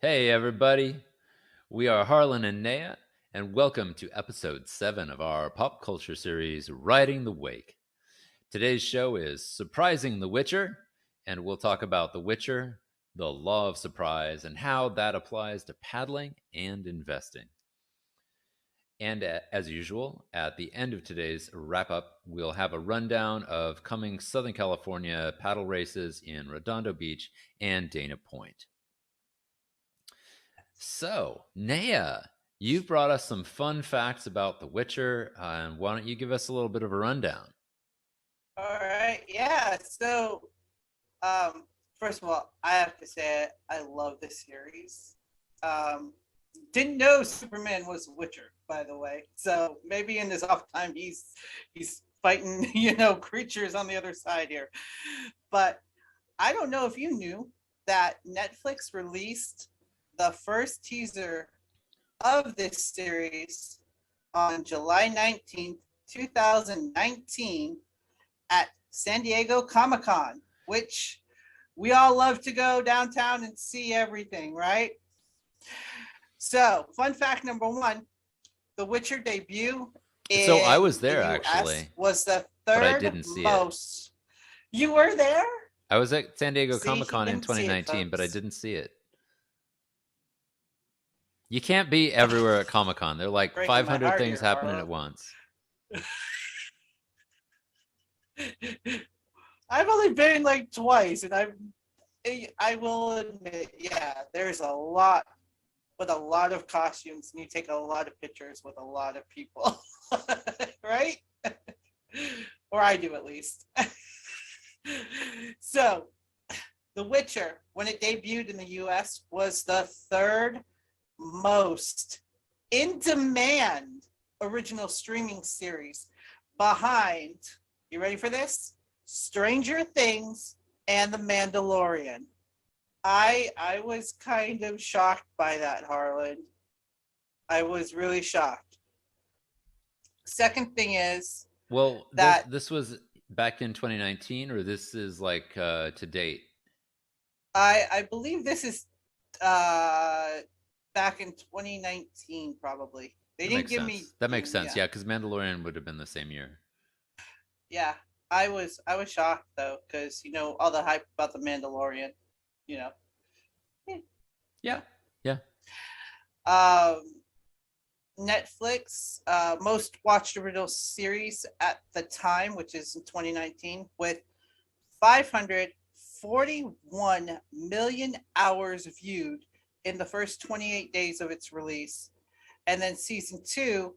Hey, everybody. We are Harlan and Naya, and welcome to episode 7 of our pop culture series, Riding the Wake. Today's show is Surprising the Witcher, and we'll talk about The Witcher, the law of surprise, and how that applies to paddling and investing. And as usual, at the end of today's wrap up, we'll have a rundown of coming Southern California paddle races in Redondo Beach and Dana Point. So, Naya, you've brought us some fun facts about The Witcher, and why don't you give us a little bit of a rundown? All right. Yeah. Um, First of all, I have to say I love this series. Um, didn't know Superman was a Witcher, by the way. So maybe in his off time he's fighting, creatures on the other side here. But I don't know if you knew that Netflix released the first teaser of this series on July 19th, 2019 at San Diego Comic-Con, which we all love to go downtown and see everything, right? So, fun fact number one, The Witcher debut So, I in was the there US actually, was the but I third didn't see it. most. You were there? I was at San Diego See, Comic he Con in didn't see it, 2019, but I folks. didn't see it. You can't be everywhere at Comic Con. There are like Breaking my 500 heart things here, happening Harlow. at once. I've only been like twice, and I will admit, yeah, there's a lot with a lot of costumes, and you take a lot of pictures with a lot of people, right? Or I do at least. So, The Witcher, when it debuted in the US, was the third most in demand original streaming series behind, you ready for this? Stranger Things and The Mandalorian. I was kind of shocked by that, Harlan. I was really shocked. Second thing is Well, this that this was back in 2019, or this is like to date? I believe this is uh back in 2019 probably. They That didn't makes give me sense. That makes sense. yeah. Yeah, because Mandalorian would have been the same year. Yeah. I was shocked though cuz all the hype about the Mandalorian, you know. Yeah. Yeah, yeah. Um Netflix most watched original series at the time, which is in 2019, with 541 million hours viewed in the first 28 days of its release. And then season two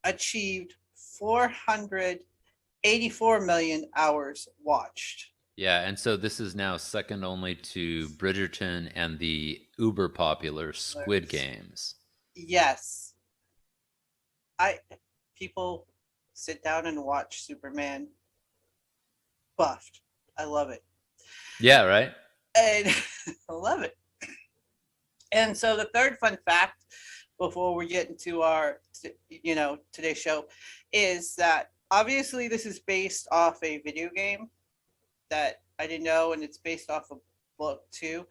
achieved 484 million hours watched. Yeah, and so this is now second only to Bridgerton and the uber popular Squid Games. Yes, I people sit down and watch Superman buffed. I love it. Yeah, right? And I love it. And so the third fun fact before we get into our today's show is that obviously this is based off a video game that I didn't know, and it's based off a book too.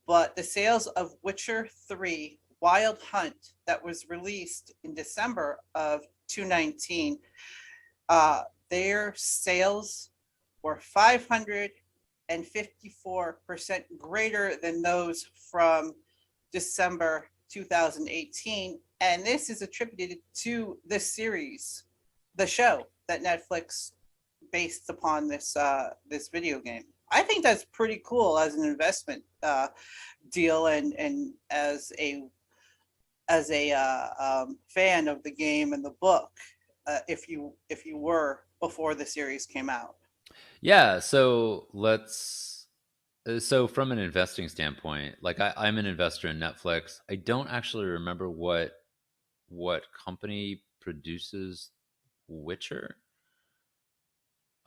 But the sales of Witcher 3 Wild Hunt that was released in December of 2019, their sales were 554% greater than those from December 2018. And this is attributed to this series, the show that Netflix based upon this video game. I think that's pretty cool as an investment deal, and as a fan of the game and the book, if you were before the series came out. Yeah, so so from an investing standpoint, like I'm an investor in Netflix. I don't actually remember what company produces Witcher.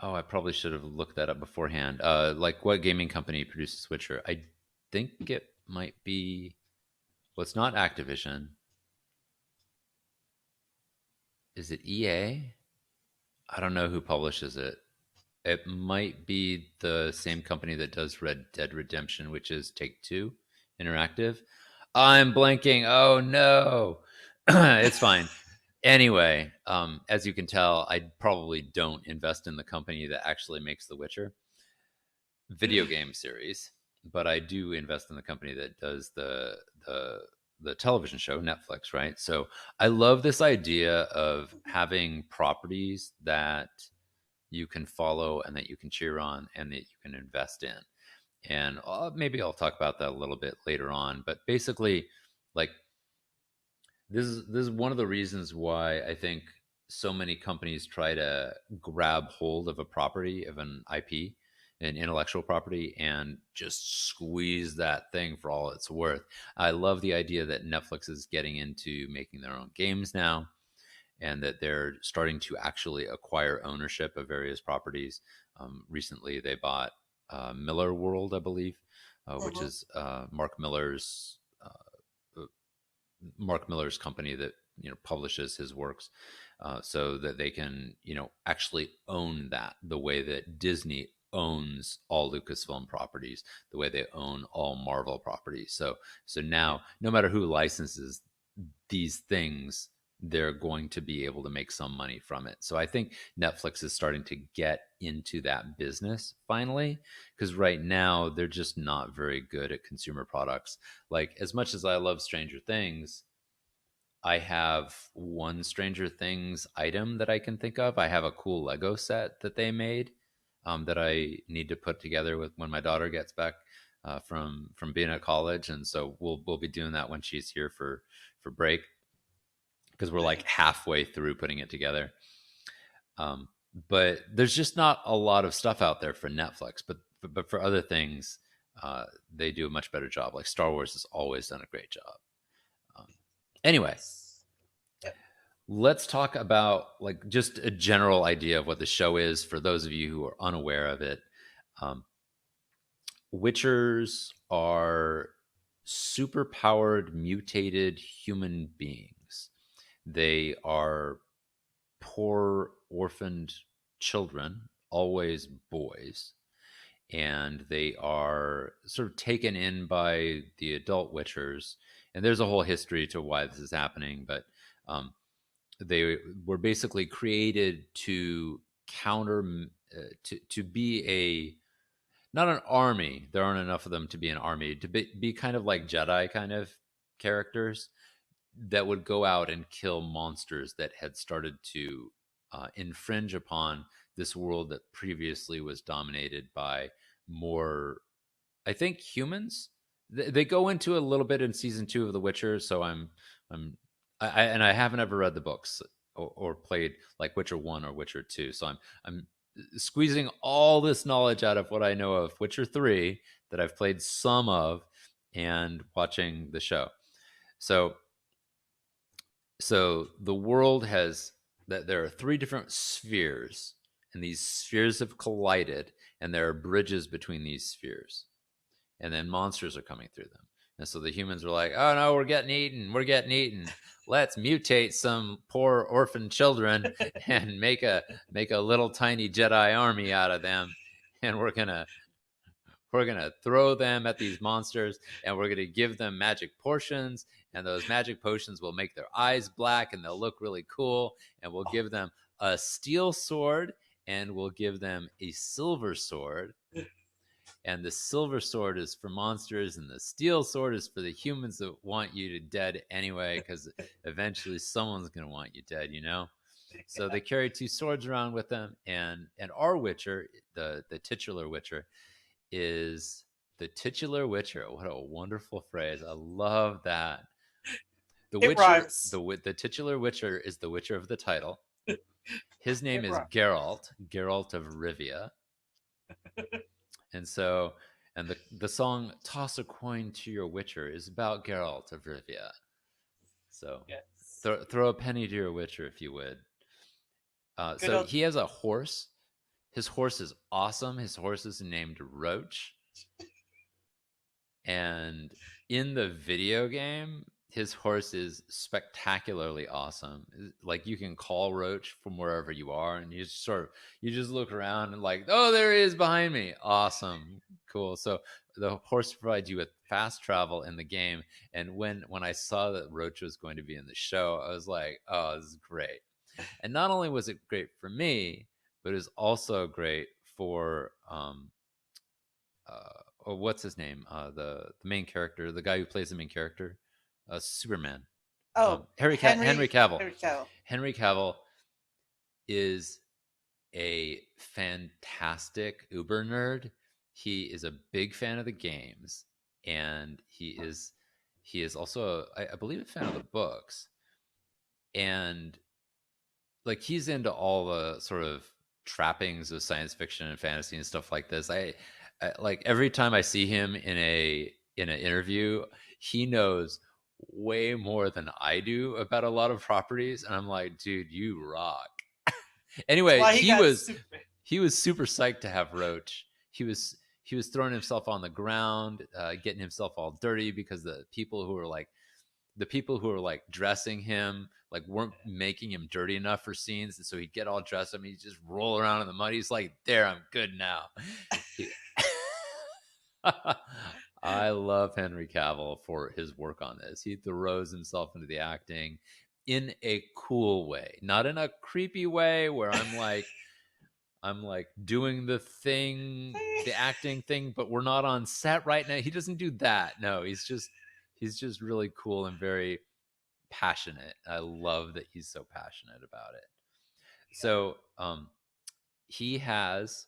Oh, I probably should have looked that up beforehand. Like what gaming company produces Witcher? I think it might be. Well, it's not Activision. Is it EA? I don't know who publishes it. It might be the same company that does Red Dead Redemption, which is Take Two. Interactive. I'm blanking. Oh no. It's fine. Anyway, as you can tell, I probably don't invest in the company that actually makes The Witcher video game series, but I do invest in the company that does the television show, Netflix, right? So I love this idea of having properties that you can follow and that you can cheer on and that you can invest in. And maybe I'll talk about that a little bit later on. But basically, like this is one of the reasons why I think so many companies try to grab hold of a property, of an IP, an intellectual property, and just squeeze that thing for all it's worth. I love the idea that Netflix is getting into making their own games now, and that they're starting to actually acquire ownership of various properties. Recently, they bought Miller World, I believe, which Mm-hmm. is Mark Miller's company that publishes his works, so that they can actually own that the way that Disney owns all Lucasfilm properties, the way they own all Marvel properties. So Yeah. now, no matter who licenses these things, they're going to be able to make some money from it. So I think Netflix is starting to get into that business finally, because right now they're just not very good at consumer products. Like, as much as I love Stranger Things, I have one Stranger Things item that I can think of. I have a cool Lego set that they made, that I need to put together with when my daughter gets back from being at college, and so we'll be doing that when she's here for break, because we're like Nice. halfway through putting it together. Um, but there's just not a lot of stuff out there for Netflix. But for other things, they do a much better job. Like Star Wars has always done a great job. Um, anyway, Yes. Yep. let's talk about like just a general idea of what the show is for those of you who are unaware of it. Um, Witchers are super powered, mutated human beings. They are poor, orphaned children, always boys, and they are sort of taken in by the adult Witchers. And there's a whole history to why this is happening, but um, they were basically created to counter, to be a not an army. There aren't enough of them to be an army. To be kind of like Jedi kind of characters that would go out and kill monsters that had started to infringe upon this world that previously was dominated by more, I think, humans. They go into a little bit in season 2 of The Witcher, so I'm and I haven't ever read the books or played like Witcher 1 or Witcher 2, so I'm squeezing all this knowledge out of what I know of Witcher 3 that I've played some of and watching the show. So the world has that there are 3 different spheres, and these spheres have collided, and there are bridges between these spheres, and then monsters are coming through them. And so the humans are like, "Oh no, we're getting eaten. We're getting eaten. Let's mutate some poor orphan children and make a little tiny Jedi army out of them, and we're gonna throw them at these monsters, and we're gonna give them magic potions, and those magic potions will make their eyes black, and they'll look really cool, and we'll give them a steel sword, and we'll give them a silver sword, and the silver sword is for monsters, and the steel sword is for the humans that want you to dead anyway, because eventually someone's going to want you dead, you know." So they carry 2 swords around with them, and our Witcher, the titular Witcher, is the titular Witcher. What a wonderful phrase! I love that. The It Witcher, rhymes. the titular Witcher, is the Witcher of the title. His name It is rhymes. Geralt of Rivia. And so, and the song "Toss a Coin to Your Witcher" is about Geralt of Rivia. So, Yes. throw a penny to your Witcher if you would. Good So old. he has a horse. His horse is awesome. His horse is named Roach, and in the video game, his horse is spectacularly awesome. Like, you can call Roach from wherever you are, and you just look around and like, oh, there he is behind me. Awesome, cool. So the horse provides you with fast travel in the game, and when I saw that Roach was going to be in the show, I was like, oh, this is great. And not only was it great for me, but it was also great for oh, what's his name? The main character, the guy who plays the main character, Superman. Oh, Henry Cavill. Henry Cavill. Henry Cavill is a fantastic Uber nerd. He is a big fan of the games, and he is also, I believe, a fan of the books. And like he's into all the sort of trappings of science fiction and fantasy and stuff like this. I like every time I see him in an interview, he knows way more than I do about a lot of properties, and I'm like, dude, you rock. That's Anyway, why he got super. he was super psyched to have Roach. He was throwing himself on the ground, getting himself all dirty because the people who were like dressing him like weren't making him dirty enough for scenes, and so he'd get all dressed up and he'd just roll around in the mud. He's like, there, I'm good now. I love Henry Cavill for his work on this. He throws himself into the acting in a cool way, not in a creepy way where I'm like doing the thing, the acting thing, but we're not on set right now. He doesn't do that. No, he's just really cool and very passionate. I love that he's so passionate about it. So he has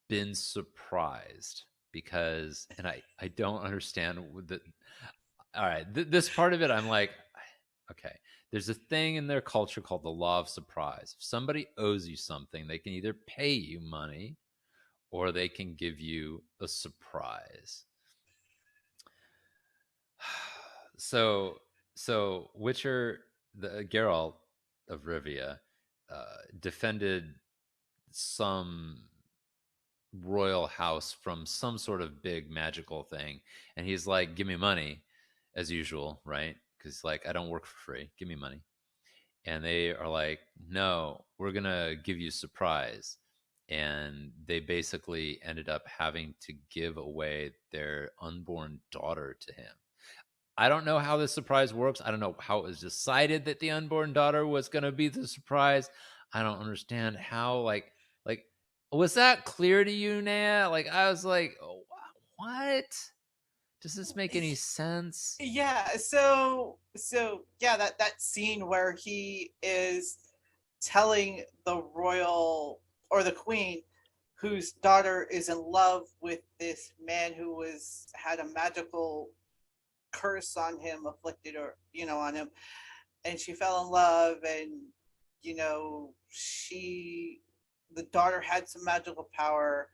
been surprised because, and I don't understand the. All right, this part of it, I'm like, okay. There's a thing in their culture called the law of surprise. If somebody owes you something, they can either pay you money or they can give you a surprise. So Witcher, the Geralt of Rivia, defended some royal house from some sort of big magical thing, and he's like, "Give me money," as usual, right? Because like I don't work for free. Give me money. And they are like, no, we're gonna give you a surprise. And they basically ended up having to give away their unborn daughter to him. I don't know how this surprise works. I don't know how it was decided that the unborn daughter was going to be the surprise. I don't understand how, like, was that clear to you, Naya? Like, I was like, oh, what? Does this make any sense? Yeah, yeah, that scene where he is telling the royal or the queen whose daughter is in love with this man who was had a magical curse on him, afflicted, or on him, and she fell in love, and the daughter had some magical power,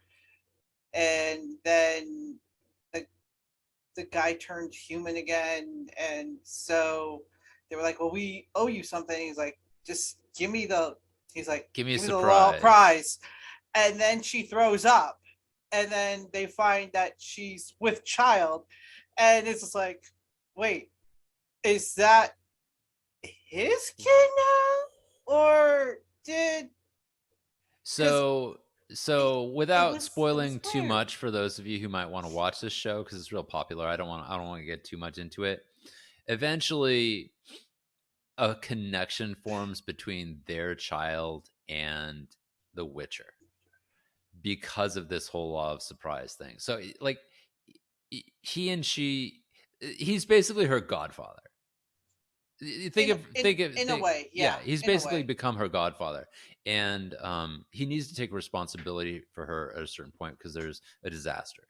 and then the guy turned human again, and so they were like, well, we owe you something. He's like, just give me the Give me a the little surprise. prize. And then she throws up, and then they find that she's with child, and it's just like, wait, is that his kid now, or did So without it was spoiling too weird. much for those of you who might want to watch this show because it's real popular, I don't want to get too much into it. Eventually, a connection forms between their child and the Witcher because of this whole law of surprise thing. So like he and she, he's basically her godfather. In a way, Yeah, yeah, he's in a basically way. become her godfather, and he needs to take responsibility for her at a certain point because there's a disaster,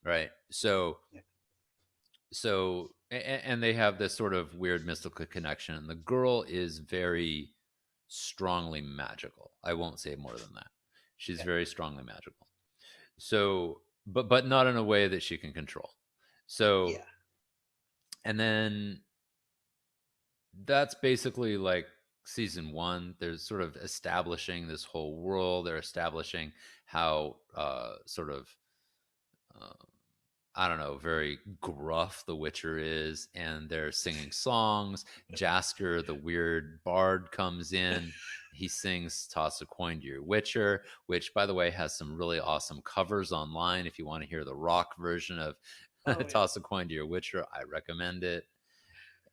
right? Yeah. And they have this sort of weird mystical connection, and the girl is very strongly magical. I won't say more than that. She's Yeah. very strongly magical. So, but not in a way that she can control. So, Yeah. and then that's basically like season one. They're sort of establishing this whole world. They're establishing how sort of uh, I don't know, very gruff the Witcher is, and they're singing songs. Jasker, the weird bard, comes in. He sings Toss a Coin to Your Witcher, which, by the way, has some really awesome covers online. If you want to hear the rock version of Oh yeah. Toss a Coin to Your Witcher, I recommend it.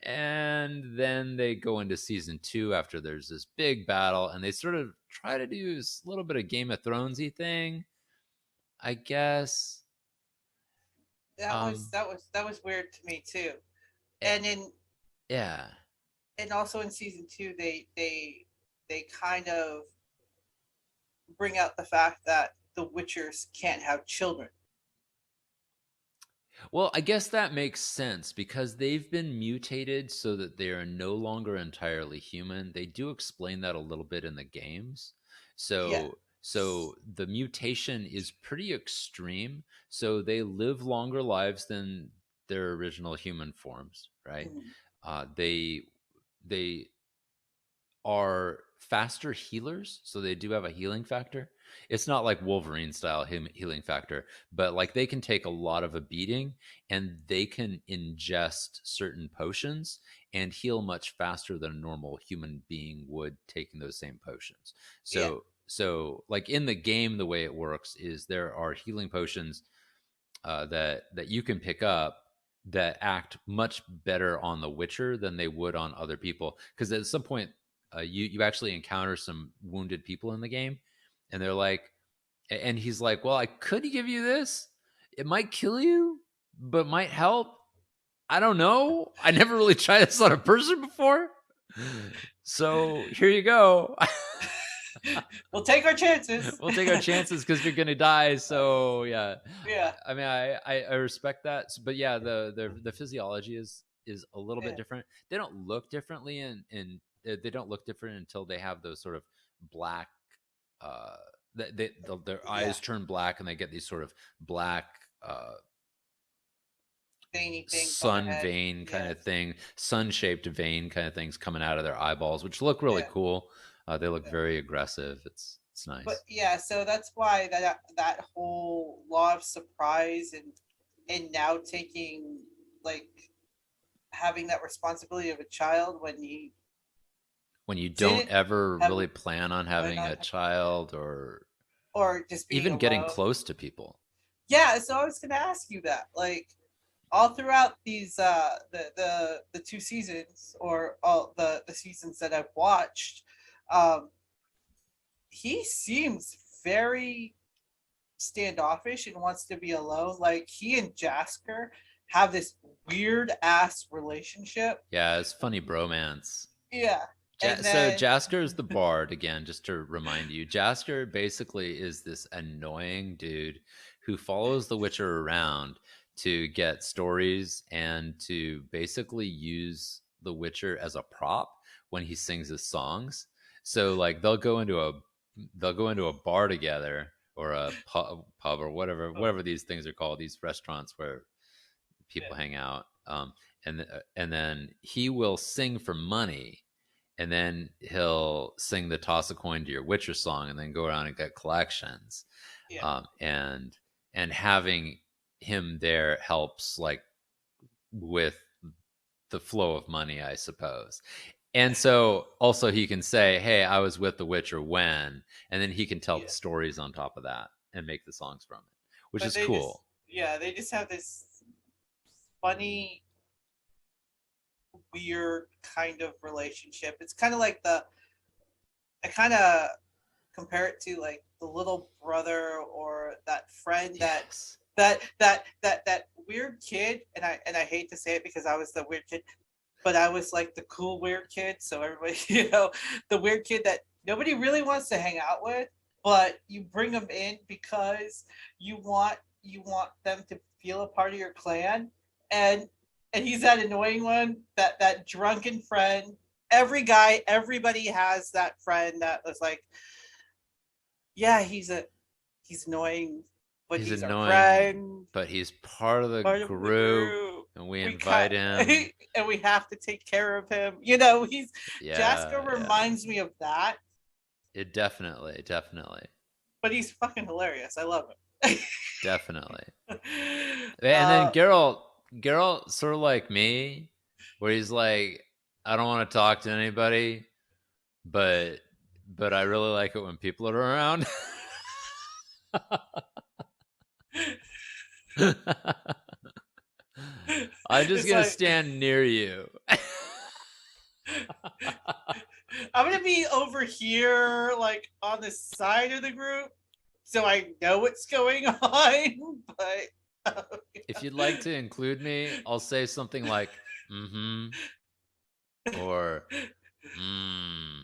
And then they go into season 2 after there's this big battle, and they sort of try to do this little bit of Game of Thronesy thing, I guess. Um, That was weird to me too. eh, And in yeah. and also in season two, they kind of bring out the fact that the Witchers can't have children. Well, I guess that makes sense because they've been mutated so that they are no longer entirely human. They do explain that a little bit in the games. Yeah. So the mutation is pretty extreme. So they live longer lives than their original human forms, right? Mhm. They they are faster healers, so they do have a healing factor. It's not like Wolverine style healing factor, but like they can take a lot of a beating and they can ingest certain potions and heal much faster than a normal human being would taking those same potions. Yeah. So like in the game, the way it works is there are healing potions that you can pick up that act much better on the Witcher than they would on other people. Because at some point, you actually encounter some wounded people in the game, and they're like, and he's like, "Well, I could give you this. It might kill you, but might help. I don't know. I never really tried this on a person before, so here you go." We'll take our chances. We'll take our chances because you're gonna die. So yeah, Yeah. I mean, I respect that, but yeah, the physiology is a little bit Yeah. different. They don't look differently, and they don't look different until they have those sort of black. Uh, their Yeah. eyes turn black, and they get these sort of black Veiny things on their sun head. vein kind Yeah. of thing, sun shaped vein kind of things coming out of their eyeballs, which look really Yeah. cool. They look Yeah. very aggressive. It's But nice. yeah, so that's why that whole law of surprise and now taking like having that responsibility of a child when you When you don't didn't ever have really plan on plan having on a child or or just being even getting alone. close to people. Yeah, so I was gonna ask you that. Like all throughout these the two seasons or all the seasons that I've watched, um, he seems very standoffish and wants to be alone. Like he and Jasker have this weird ass relationship. Yeah, it's funny bromance. Yeah. And So then Jasker is the bard again, just to remind you. Jasker basically is this annoying dude who follows the Witcher around to get stories and to basically use the Witcher as a prop when he sings his songs. So like they'll go into a bar together or a pub or whatever these things are called, these restaurants where yeah, people hang out. And then he will sing for money, and then he'll sing the toss a coin to your Witcher song, and then go around and get collections. yeah. Um, and and having him there helps like with the flow of money, I suppose. And so also he can say, "Hey, I was with the Witcher when," and then he can tell the Yeah. stories on top of that and make the songs from it, which But is they just cool. yeah, they just have this funny weird kind of relationship. It's kind of like the I kind of compare it to like the little brother or that friend Yes. that weird kid and I hate to say it because I was the weird kid, but I was like the cool weird kid. So everybody, the weird kid that nobody really wants to hang out with, but you bring them in because you want them to feel a part of your clan, and and he's that annoying one, that drunken friend. Everybody has that friend that was like, yeah, he's annoying, but He's he's our annoying, friend, but he's part of the part of the group, group. and we We invite can't, him. and we have to take care of him. He's Yeah, Jasker yeah. reminds me of that, It definitely, definitely. but he's fucking hilarious. I love him. Definitely. And then Geralt, sort of like me, where he's like, I don't want to talk to anybody, but I really like it when people are around. I'm just it's gonna like stand near you. I'm gonna be over here, like on the side of the group, so I know what's going on. But If you'd like to include me, I'll say something like "mm-hmm" or "mm,"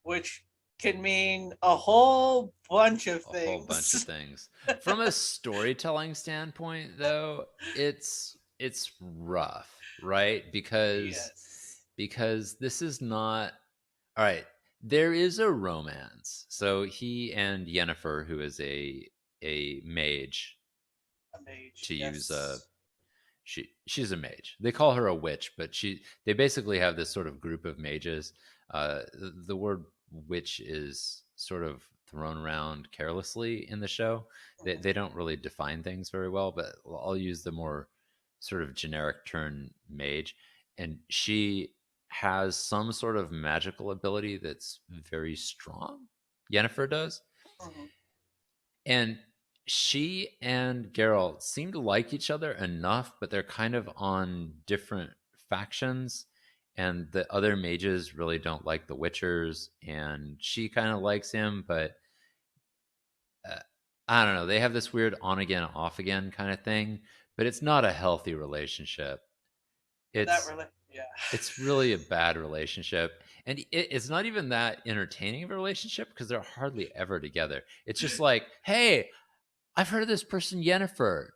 which can mean a whole bunch of a whole bunch of things. things. From a storytelling standpoint, though, it's rough, right? Yes. Because this is not all right. There is a romance. So he and Yennefer, who is a mage, A mage. to use a Yes. she's a mage. They call her a witch, but they basically have this sort of group of mages. The word witch is sort of thrown around carelessly in the show. Mhm. They don't really define things very well, but I'll use the more sort of generic term mage. And she has some sort of magical ability that's very strong. Yennefer does. Mhm. And she and Geralt seem to like each other enough, but they're kind of on different factions. And the other mages really don't like the Witchers, and she kind of likes him, but uh, I don't know. They have this weird on again, off again kind of thing, but it's not a healthy relationship. That It's really, yeah. it's really a bad relationship, and it's not even that entertaining of a relationship because they're hardly ever together. It's just like, hey, I've heard of this person, Yennefer.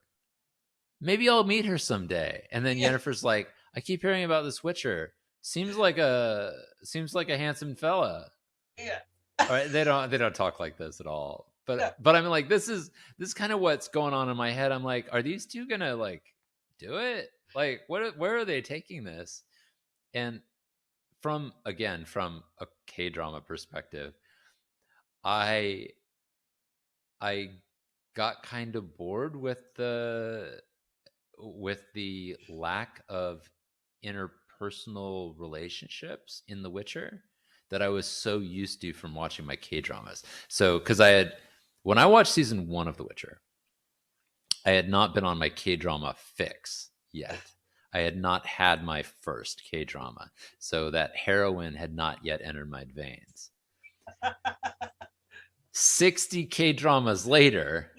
Maybe I'll meet her someday. And then Yeah. Yennefer's like, I keep hearing about this Witcher. Seems like a handsome fella. Yeah. All right, they don't talk like this at all. No. But I'm like, this is kind of what's going on in my head. I'm like, are these two gonna like do it? Like, where are they taking this? And from a K drama perspective, I I got kind of bored with the lack of interpersonal relationships in The Witcher that I was so used to from watching my K dramas. So, because when I watched season one of The Witcher, I had not been on my K drama fix yet. I had not had my first K drama. So that heroin had not yet entered my veins. 60 K dramas later,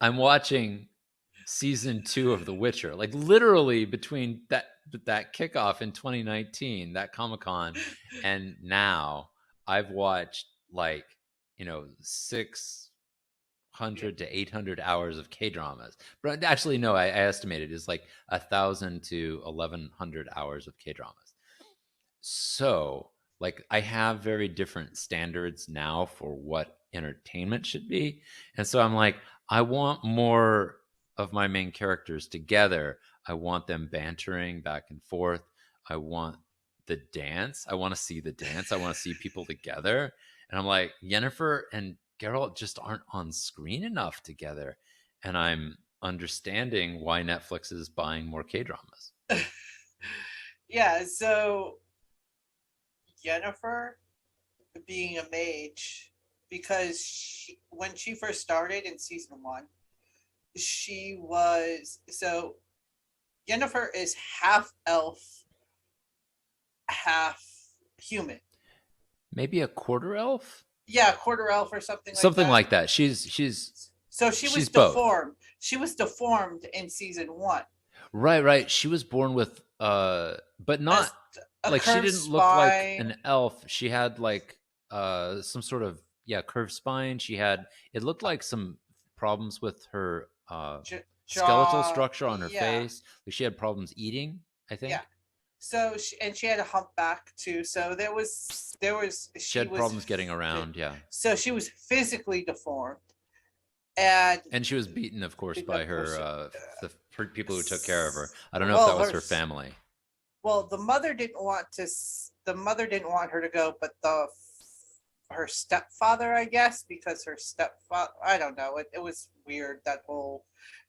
I'm watching season 2 of The Witcher. Like literally between that kickoff in 2019, that Comic-Con, and now I've watched like, 600 to 800 hours of K-dramas. But actually no, I estimated it's like 1,000 to 1,100 hours of K-dramas. So, like, I have very different standards now for what entertainment should be. And so I'm like, I want more of my main characters together. I want them bantering back and forth. I want the dance. I want to see the dance. I want to see people together. And I'm like, Yennefer and Geralt just aren't on screen enough together. And I'm understanding why Netflix is buying more K dramas. Yeah. So Yennefer being a mage, because when she first started in season one, she was so Yennefer is half elf, half human. Maybe a quarter elf? Yeah, quarter elf or something like Something that. like that. So she was She's both. deformed. She was deformed in season one. Right. She was born with but not As a like she curved didn't look like spine, an elf. She had like some sort of curved spine. She had it looked like some problems with her skeletal jaw. structure on her Yeah, face. Like she had problems eating, I yeah. think. So she had a humpback too. So there was She she had was problems getting around, yeah. so she was physically deformed, and And she was beaten, of course, by of course, her people who took care of her. I don't know if well that was her family. the mother didn't want to. The mother didn't want her to go, but her stepfather, I guess, because her stepfather, I don't know, it was weird, that whole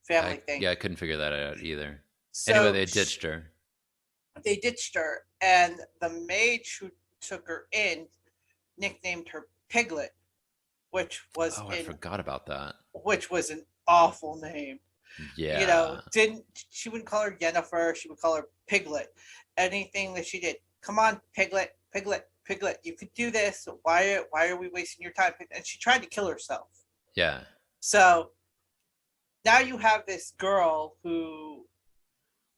family thing. I couldn't figure that out either. Anyway, So they ditched her. they ditched her, and the mage who took her in nicknamed her Piglet, which was Oh, I in forgot about that. which was an awful name. Yeah. Didn't she wouldn't call her Jennifer, she would call her Piglet. Anything that she did, come on, Piglet, Piglet, Piglet, you could do this. Why are we wasting your time? And she tried to kill herself. Yeah. So now you have this girl who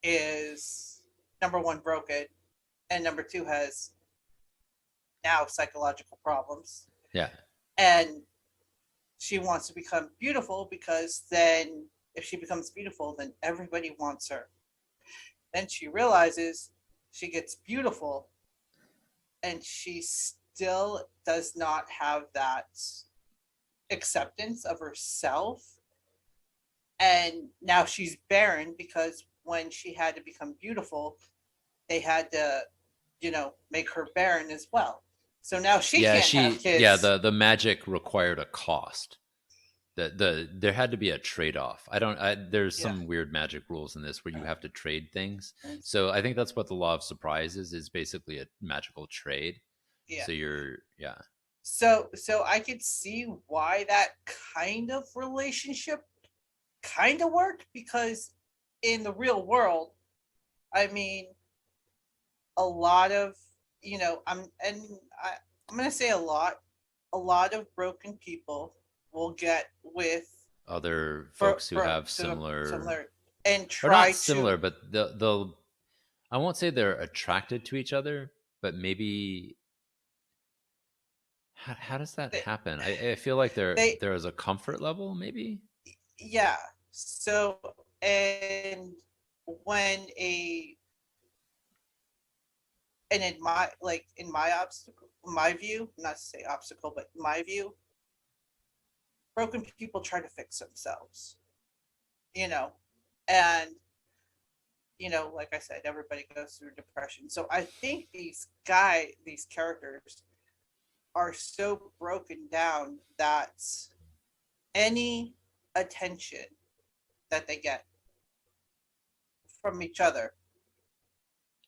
is number one broken, and number two has now psychological problems. Yeah. And she wants to become beautiful because then if she becomes beautiful, then everybody wants her. Then she realizes she gets beautiful and she still does not have that acceptance of herself. And now she's barren because when she had to become beautiful, they had to, make her barren as well. So now she can't have kids. Yeah, the magic required a cost. There had to be a trade-off. There's some weird magic rules in this where you have to trade things. So I think that's what the law of surprises is, basically a magical trade. Yeah. So So I could see why that kind of relationship kind of worked, because in the real world, I mean, a lot of, I'm going to say a lot of broken people will get with other folks who have similar and or not similar, but they'll I won't say they're attracted to each other, but maybe how does that happen? I feel like there is a comfort level, maybe. Yeah. So, and when in my view, not to say obstacle, but my view, broken people try to fix themselves, and like I said, everybody goes through depression. So I think these characters are so broken down that any attention that they get from each other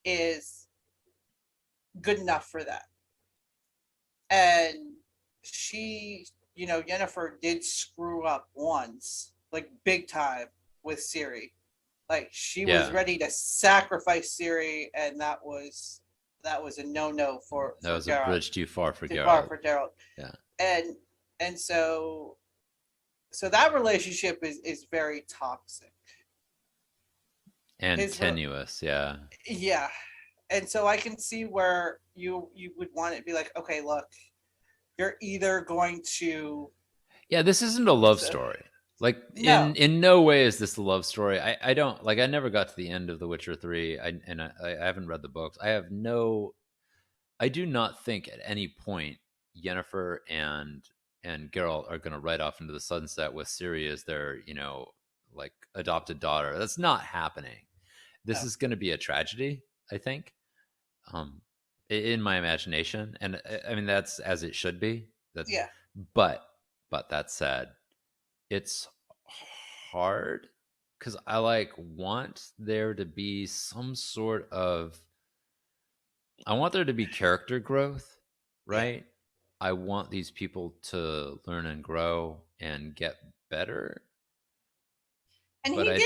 is good enough for that. And she, Jennifer did screw up once, like big time, with Siri. Like she was ready to sacrifice Siri, and that was a no for that was Geralt. A bridge too far for Geralt. Yeah. And so that relationship is very toxic and tenuous. Yeah. Yeah. And so I can see where you would want it to be like, okay, look, you're either going to. Yeah, this isn't a love story. Like, no. in no way is this a love story. I don't, like, I never got to the end of The Witcher 3, I haven't read the books. I do not think at any point Yennefer and Geralt are going to ride off into the sunset with Ciri as their, like, adopted daughter. That's not happening. This is going to be a tragedy, I think, in my imagination. And I mean, that's as it should be. Yeah. But that said, it's hard because I want there to be some sort of, I want there to be character growth, right? Yeah. I want these people to learn and grow and get better. And but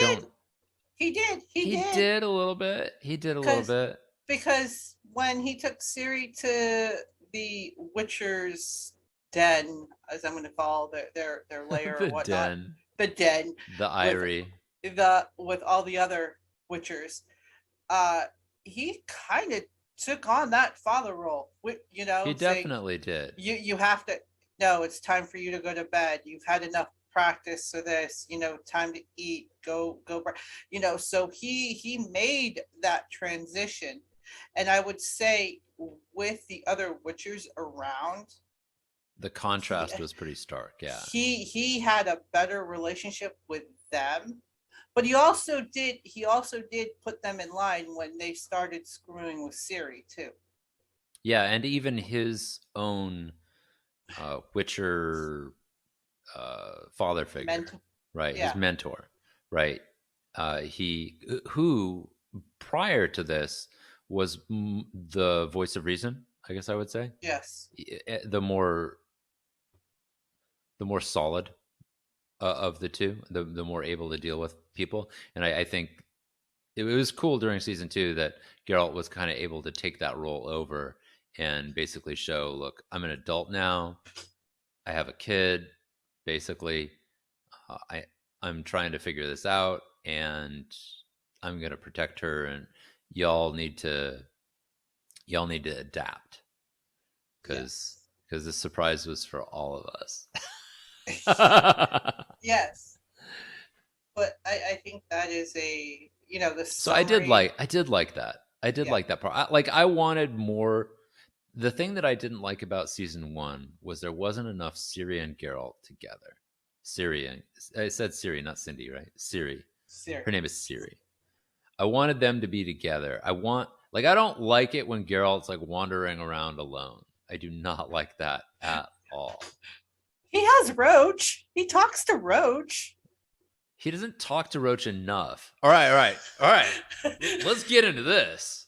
he did a little bit. He did a little bit. Because when he took Ciri to the Witcher's den, as I'm going to call their lair or whatnot, the den, the eyrie, with all the other Witchers, he kind of took on that father role. He definitely did. You have to. No, it's time for you to go to bed. You've had enough practice for this. Time to eat. Go. So he made that transition, and I would say with the other Witchers around, the contrast was pretty stark. Yeah, he had a better relationship with them, but he also did put them in line when they started screwing with Ciri too. Yeah, and even his own Witcher father figure, Mental. right? His Yeah. mentor, right? He who prior to this was the voice of reason, I guess I would say. Yes. The more solid of the two, the more able to deal with people, and I think it was cool during season 2 that Geralt was kind of able to take that role over and basically show, look, I'm an adult now. I have a kid. Basically, uh, I I'm trying to figure this out, and I'm gonna protect her. And y'all need to y'all need to adapt because Yes. this surprise was for all of us. Yes. But I think that is the So summary. I did like that. I did Yeah. like that part. I wanted more. The thing that I didn't like about season 1 was there wasn't enough Ciri and Geralt together. Ciri, I said Ciri, not Cindy, right? Ciri. Her Siri. name is Ciri. I wanted them to be together. I don't like it when Geralt's like wandering around alone. I do not like that at all. He has Roach. He talks to Roach. He doesn't talk to Roach enough. All right, all right, all right. Let's get into this.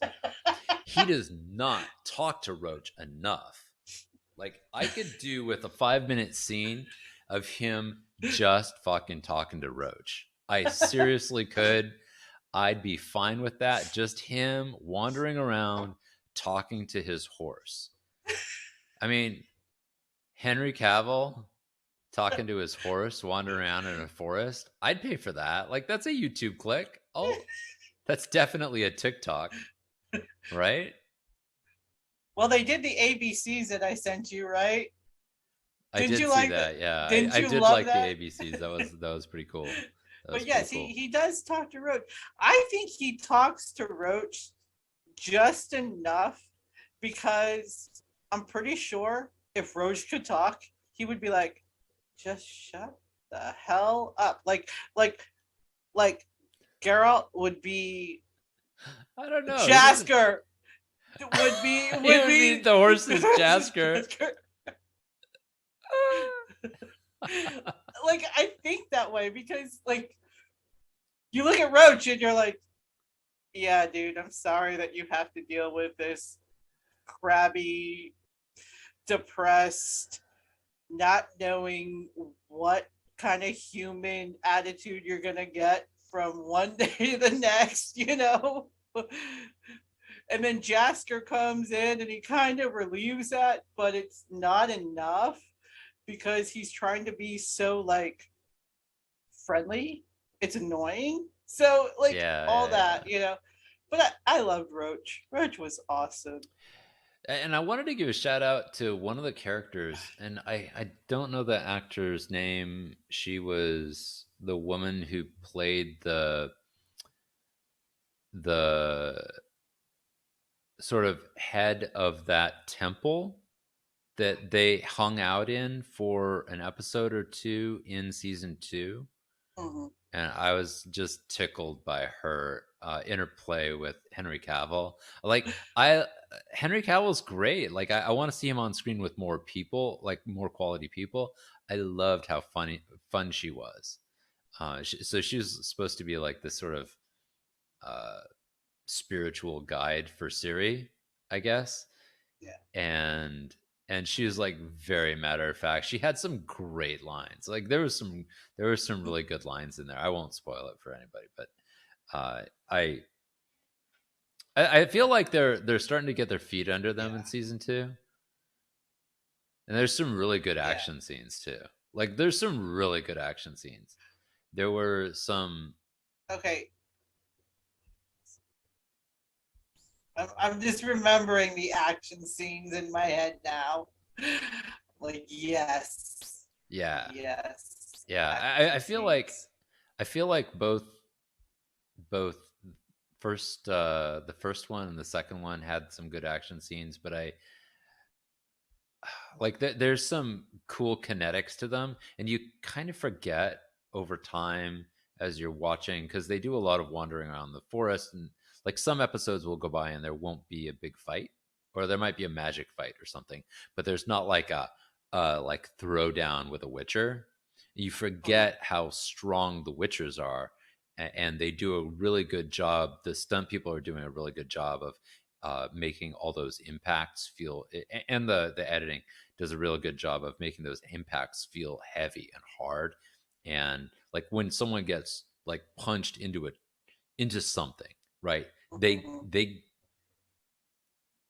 He does not talk to Roach enough. Like, I could do with a 5-minute scene of him just fucking talking to Roach. I seriously could. I'd be fine with that. Just him wandering around talking to his horse. I mean, Henry Cavill talking to his horse wandering around in a forest. I'd pay for that. Like, that's a YouTube click. Oh, that's definitely a TikTok, right? Well, they did the ABCs that I sent you, right? I Didn't did you see like that? that. Yeah, Didn't I you did love like the that? ABCs. That was pretty cool. That was But pretty yes, he, cool. he does talk to Roach. I think he talks to Roach just enough because I'm pretty sure if Roach could talk, he would be like, just shut the hell up. Like Geralt would be I don't know. He doesn't. Jasker would be He would would be be the horse's Jasker. like I think that way because like you look at Roach and you're like, yeah, dude, I'm sorry that you have to deal with this crabby, depressed, not knowing what kind of human attitude you're gonna get from one day to the next. And then Jasker comes in and he kind of relieves that, but it's not enough because he's trying to be so like friendly. It's annoying. So like Yeah, all yeah, that, yeah. But I loved Roach. Roach was awesome. And I wanted to give a shout out to one of the characters, and I don't know the actor's name. She was the woman who played the sort of head of that temple that they hung out in for an episode or two in season 2. Mhm. And I was just tickled by her interplay with Henry Cavill. Like I, Henry Cavill's great. Like I want to see him on screen with more people, like more quality people. I loved how fun she was. So she was supposed to be like this sort of uh, spiritual guide for Siri, I guess. Yeah. And she was like very matter of fact. She had some great lines. Like there were some really good lines in there. I won't spoil it for anybody, but uh, I I feel like they're starting to get their feet under them in Yeah. season 2, and there's some really good Yeah. action scenes too. Like there's some really good action scenes. There were some. Okay. I'm just remembering the action scenes in my head now. Like yes. Yeah, Yes. yeah. Action scenes. I feel like both the first one and the second one had some good action scenes, but I like there's some cool kinetics to them, and you kind of forget over time as you're watching because they do a lot of wandering around the forest, and like some episodes will go by and there won't be a big fight, or there might be a magic fight or something, but there's not like like throwdown with a Witcher, you Mhm. forget how strong the Witchers are, and they do a really good job. The stunt people are doing a really good job of making all those impacts feel, and the editing does a really good job of making those impacts feel heavy and hard, and like when someone gets like punched into something, right? They Mhm. they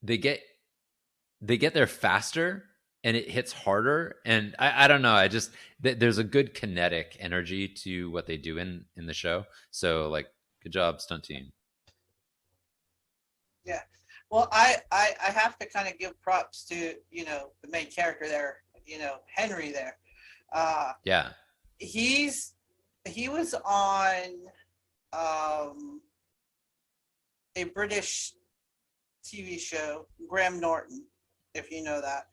they get they get there faster and it hits harder. And I don't know, I just there's a good kinetic energy to what they do in the show. So like, good job, stunt team. Yeah. Well, I have to kind of give props to, the main character there, Henry there. Uh, Yeah, he's he was on um, a British TV show, Graham Norton, if you know that,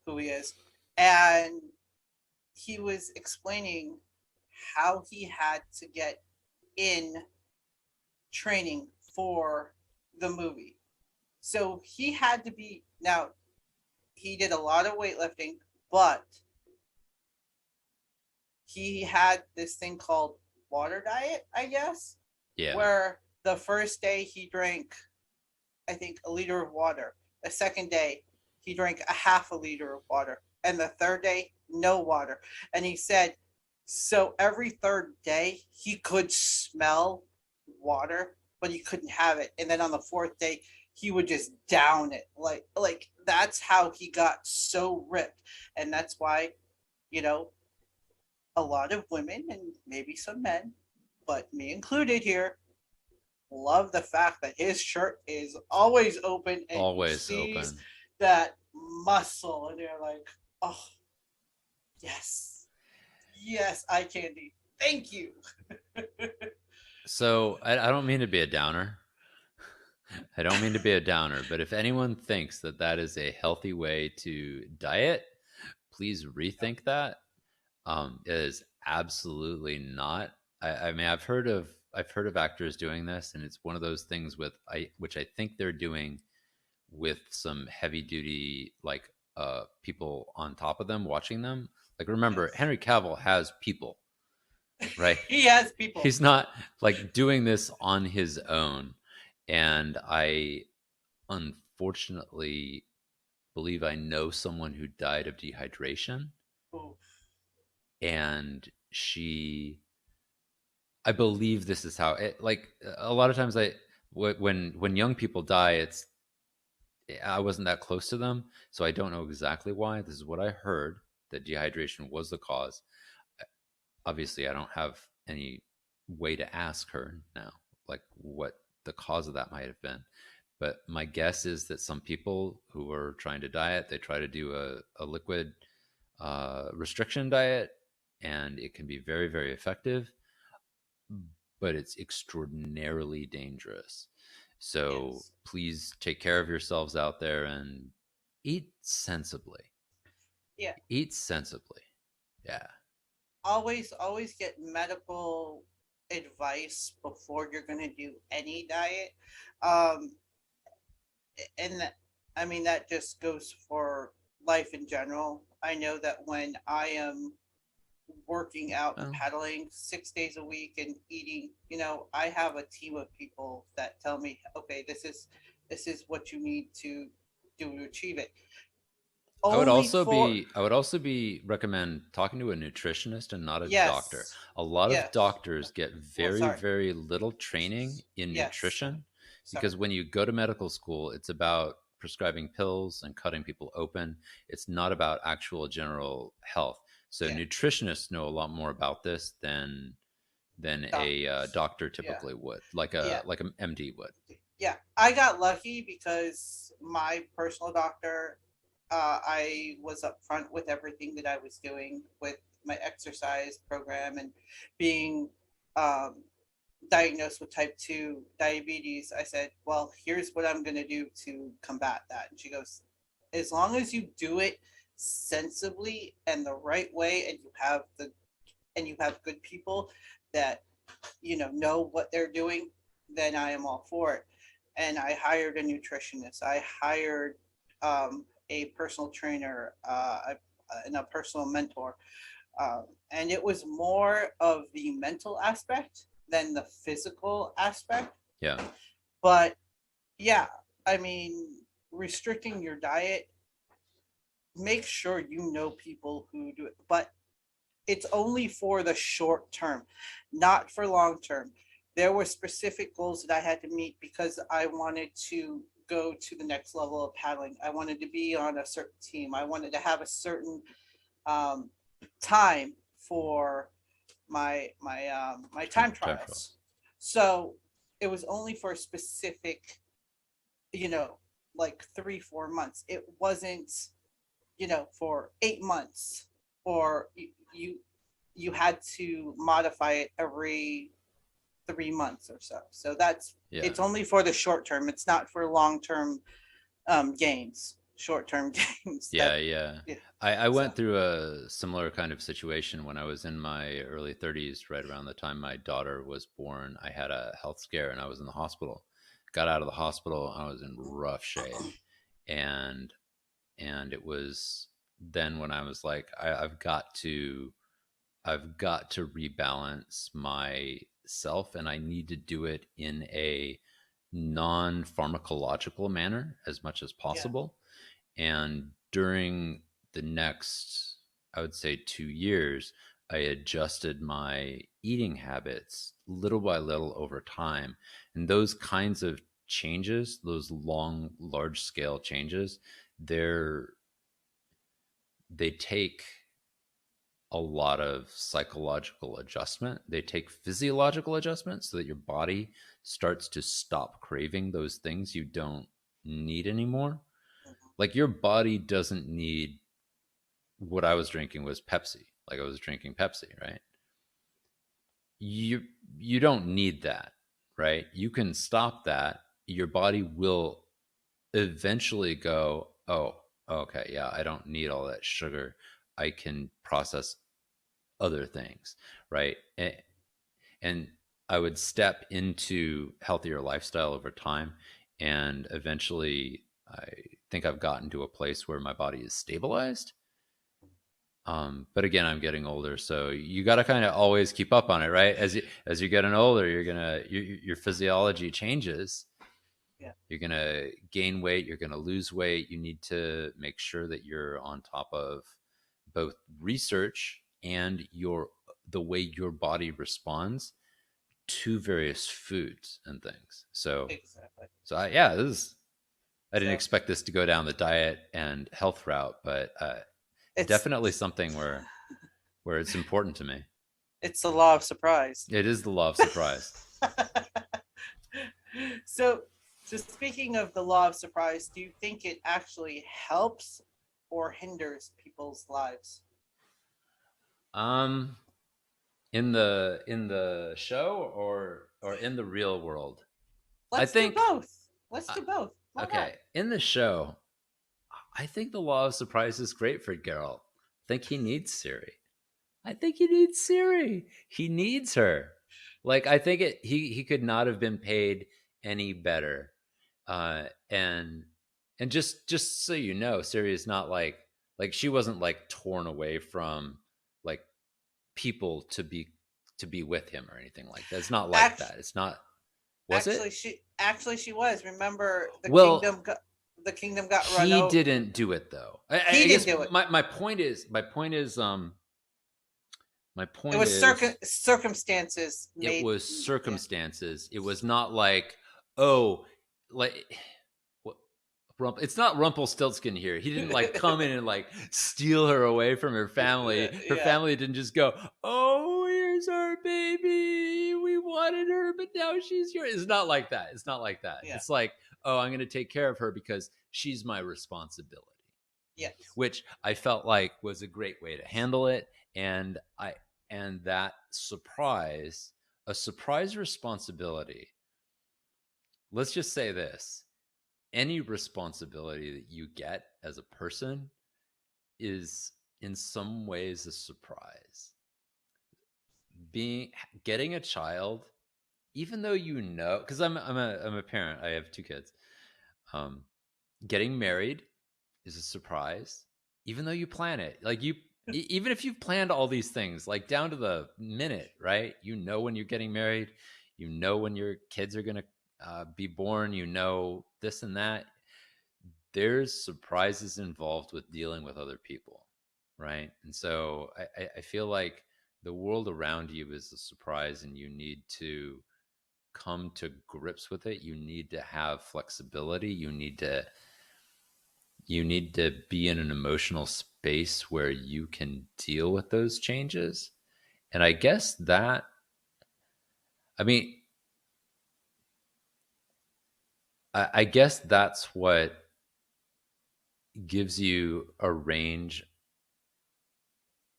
who he is. And he was explaining how he had to get in training for the movie. So he had to be, now, he did a lot of weightlifting, but he had this thing called water diet, I guess, yeah, where the first day he drank, I think, a liter of water. The second day, he drank a half a liter of water. And the third day, no water. And he said, so every third day, he could smell water, but he couldn't have it. And then on the fourth day, he would just down it. Like that's how he got so ripped. And that's why, you know, a lot of women and maybe some men, but me included here, love the fact that his shirt is always open and he always sees open. that muscle and they're like, oh, yes, yes, eye candy. Thank you. So I don't mean to be a downer. I don't mean to be a downer, but if anyone thinks that that is a healthy way to diet, please rethink that. It is absolutely not. I mean, I've heard of actors doing this, and it's one of those things with I which I think they're doing with some heavy duty like people on top of them watching them. Like, remember, Yes. Henry Cavill has people, right? He has people. He's not like doing this on his own. And I unfortunately believe I know someone who died of dehydration, Ooh. and I believe this is how it, like, a lot of times when young people die, it's I wasn't that close to them, so I don't know exactly why. This is what I heard, that dehydration was the cause. Obviously, I don't have any way to ask her now, like what the cause of that might have been. But my guess is that some people who are trying to diet, they try to do a liquid restriction diet, and it can be very, very effective, but it's extraordinarily dangerous. So Yes. please take care of yourselves out there and eat sensibly. Yeah. Eat sensibly. Yeah. Always get medical advice before you're going to do any diet. Um, and that, I mean, that just goes for life in general. I know that when I am working out and Well, pedaling 6 days a week and eating, I have a team of people that tell me, okay, this is what you need to do to achieve it. Only for I would also be recommend talking to a nutritionist and not a doctor. yes, A lot of yes. doctors get Well, very, sorry. very little training in Yes, nutrition, sorry. because when you go to medical school, it's about prescribing pills and cutting people open. It's not about actual general health. So Yeah, nutritionists know a lot more about this than a doctors. doctor Yeah, typically would, yeah. like an MD would. Yeah, I got lucky because my personal doctor, I was upfront with everything that I was doing with my exercise program and being um, diagnosed with type 2 diabetes. I said, well, here's what I'm going to do to combat that. And she goes, as long as you do it sensibly and the right way, and you have good people that know what they're doing, then I am all for it. And I hired a nutritionist. I hired a personal trainer. and a personal mentor. And it was more of the mental aspect than the physical aspect. Yeah. But yeah, I mean, restricting your diet, make sure you know people who do it, but it's only for the short term, not for long term. There were specific goals that I had to meet because I wanted to go to the next level of paddling. I wanted to be on a certain team. I wanted to have a certain um, time for my time Time trials. trials. So it was only for a specific, you know, like 3 4 months. It wasn't, for 8 months, or you had to modify it every 3 months or so. So that's Yeah. it's only for the short term. It's not for long term gains, short term gains. Yeah, yeah. Yeah. I So went through a similar kind of situation when I was in my early 30s, right around the time my daughter was born. I had a health scare and I was in the hospital. Got out of the hospital, I was in rough shape. And it was then when I was like, I've got to rebalance myself, and I need to do it in a non-pharmacological manner as much as yeah, possible. And during the next, I would say, 2 years, I adjusted my eating habits little by little over time. And those kinds of changes, those long, large scale changes, they're, they take a lot of psychological adjustment. They take physiological adjustment so that your body starts to stop craving those things you don't need anymore. Like your body doesn't need, what I was drinking was Pepsi. Like I was drinking Pepsi, right? You you don't need that, right? You can stop that. Your body will eventually go, "Oh, okay, yeah, I don't need all that sugar. I can process other things," right? And I would step into healthier lifestyle over time, and eventually I think I've gotten to a place where my body is stabilized. But again, I'm getting older, so you got to kind of always keep up on it, right? As you're getting older, your physiology changes. yeah, You're gonna gain weight. You're gonna lose weight. You need to make sure that you're on top of both research and the way your body responds to various foods and things. exactly. Yeah, I didn't So expect this to go down the diet and health route, but it's definitely something where it's important to me. it's the law of surprise. It is the law of surprise. so so speaking of the law of surprise, do you think it actually helps or hinders people's lives? Um, in the show or in the real world, I Let's do think. both. Let's Uh, do both. Why not? okay, in the show, I think the law of surprise is great for Geralt. I think he needs Siri. I think he needs Siri. He needs her. Like I think he could not have been paid any better. And just so you know, Siri is not like she wasn't like torn away from like people to be with him or anything like that. It's not like Act, that. It's not. Was it? actually she was. Remember, Well, the kingdom got run he over. didn't do it though. He I didn't guess do it. my It point was is circumstances it made. was Yeah. circumstances. It was not like, oh, like what, it's not Rumpelstiltskin here. He didn't like come in and like steal her away from her family. Her Yeah. family didn't just go, "Oh, here's our baby. We wanted her, but now she's here." It's not like that. It's not like that. Yeah. It's like, "Oh, I'm going to take care of her because she's my responsibility." Yes. Which I felt like was a great way to handle it. And that surprise, a surprise responsibility. Let's just say this: any responsibility that you get as a person is in some ways a surprise. Being Getting a child, even though because I'm a parent, I have two kids. Um, Getting married is a surprise. even though you plan it, like even if you've planned all these things, like down to the minute, right? You know when you're getting married, you know when your kids are going to be born, you know this and that. There's surprises involved with dealing with other people, right? And so I feel like the world around you is a surprise, and you need to come to grips with it. You need to have flexibility. You need to be in an emotional space where you can deal with those changes. And I guess that, I mean, I guess that's what gives you a range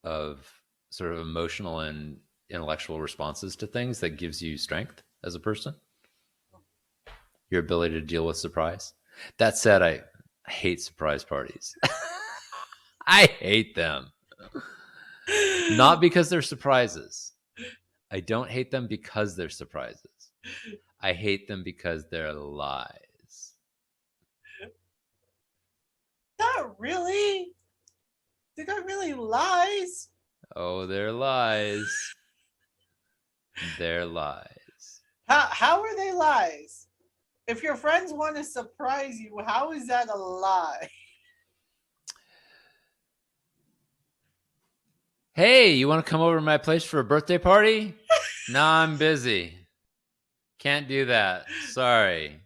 of sort of emotional and intellectual responses to things that gives you strength as a person, your ability to deal with surprise. That said, I hate surprise parties. I hate them. Not because they're surprises. I don't hate them because they're surprises. I hate them because they're lies. Not really. They're not really lies. Oh, they're lies. They're lies. How are they lies? If your friends want to surprise you, how is that a lie? Hey, you want to come over to my place for a birthday party? Nah, I'm busy. Can't do that. Sorry.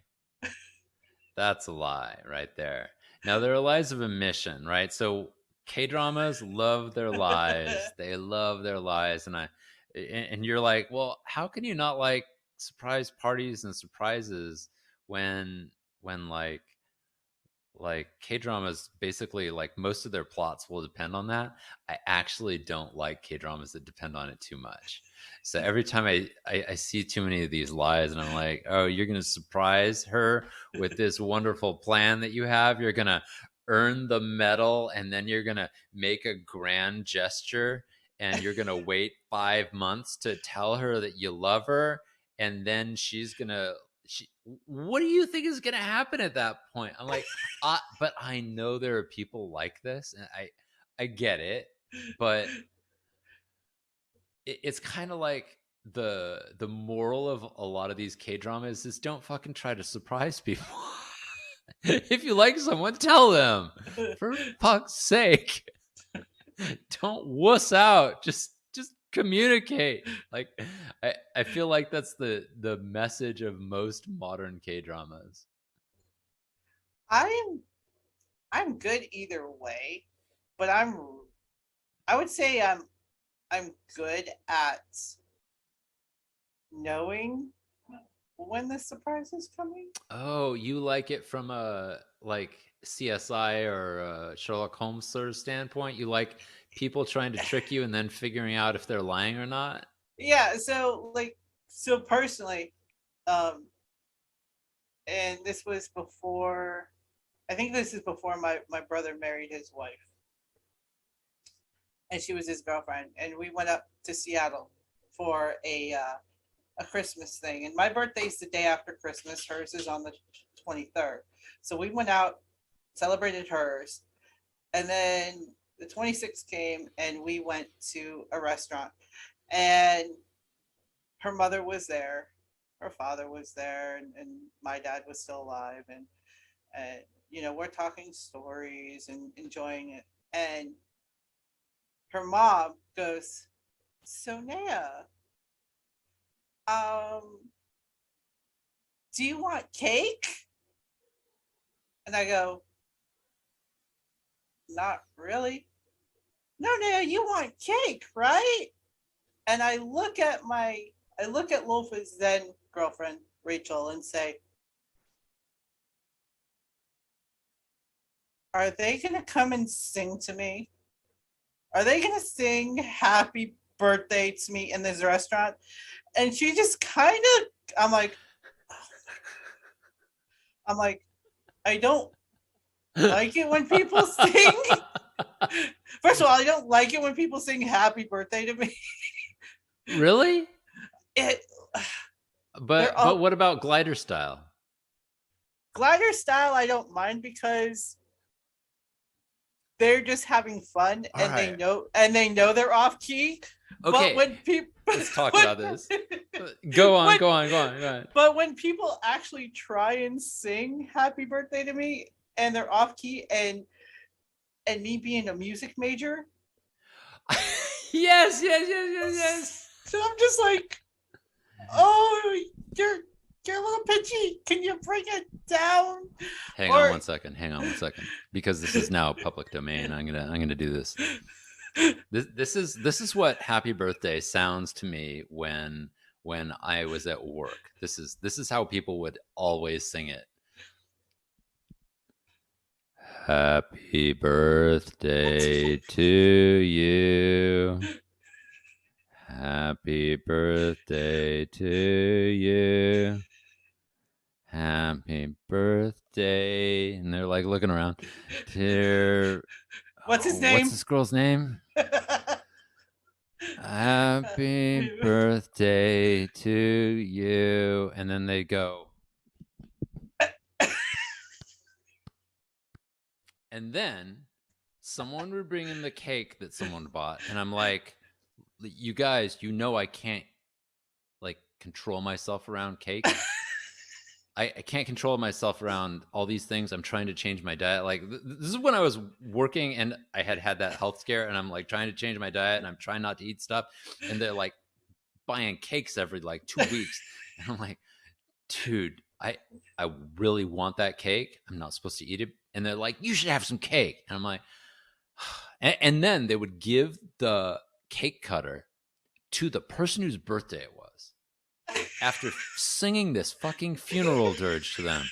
That's a lie right there. Now, there are lies of omission, right? So K-dramas love their lies. They love their lies. And you're like, well, how can you not like surprise parties and surprises when like K-dramas, basically like most of their plots will depend on that. I actually don't like K-dramas that depend on it too much. So every time I see too many of these lies, and I'm like, oh, you're gonna surprise her with this wonderful plan that you have. You're gonna earn the medal, and then you're gonna make a grand gesture, and you're gonna wait 5 months to tell her that you love her, and then she's gonna what do you think is going to happen at that point? I'm like, but I know there are people like this, and I get it, but it's kind of like the moral of a lot of these K dramas is don't fucking try to surprise people. If you like someone, tell them. For fuck's sake, don't wuss out. Just communicate. Like I feel like that's the message of most modern K dramas. I'm I'm good either way, but I would say I'm good at knowing when the surprise is coming. Oh, you like it from a like CSI or a Sherlock Holmes sort of standpoint? You like people trying to trick you and then figuring out if they're lying or not? Yeah, so personally, um and this was before, I think this is before my brother married his wife, and she was his girlfriend, and we went up to Seattle for a Christmas thing. And my birthday's the day after Christmas. Hers is on the 23rd. So we went out, celebrated hers, and then the 26th came, and we went to a restaurant. And her mother was there, her father was there, and my dad was still alive. And we're talking stories and enjoying it. And her mom goes, "So Naya, um, do you want cake?" And I go, "Not really." "No, Naya, you want cake, right?" And I look at Lofa's then girlfriend, Rachel, and say, "Are they gonna come and sing to me? Are they gonna sing happy birthday to me in this restaurant?" And she just kind of, I'm like, I'm like, I don't like it when people sing. First of all, I don't like it when people sing happy birthday to me. Really? It, But what about glider style? glider style I don't mind because they're just having fun, All and right. they know they're off key. Okay. But when people Let's talk about this. Go on. But when people actually try and sing "Happy Birthday" to me, and they're off key, and me being a music major, Yes. so I'm just like, oh, you're a little pitchy. Can you bring it down? Hang on one second, because this is now public domain. I'm gonna do this. This is what Happy Birthday sounds to me when I was at work. This is how people would always sing it. Happy birthday to you. Happy birthday to you. Happy birthday. And they're like looking around. What's his name? What's this girl's name? Happy birthday to you. And then they go. And then someone would bring in the cake that someone bought. And I'm like, you guys, I can't like control myself around cake. I can't control myself around all these things. I'm trying to change my diet. Like this is when I was working and I had that health scare, and I'm like trying to change my diet, and I'm trying not to eat stuff. And they're like buying cakes every like 2 weeks. And I'm like, dude, I really want that cake. I'm not supposed to eat it. And they're like, you should have some cake. And I'm like, and then they would give the cake cutter to the person whose birthday it was after singing this fucking funeral dirge to them.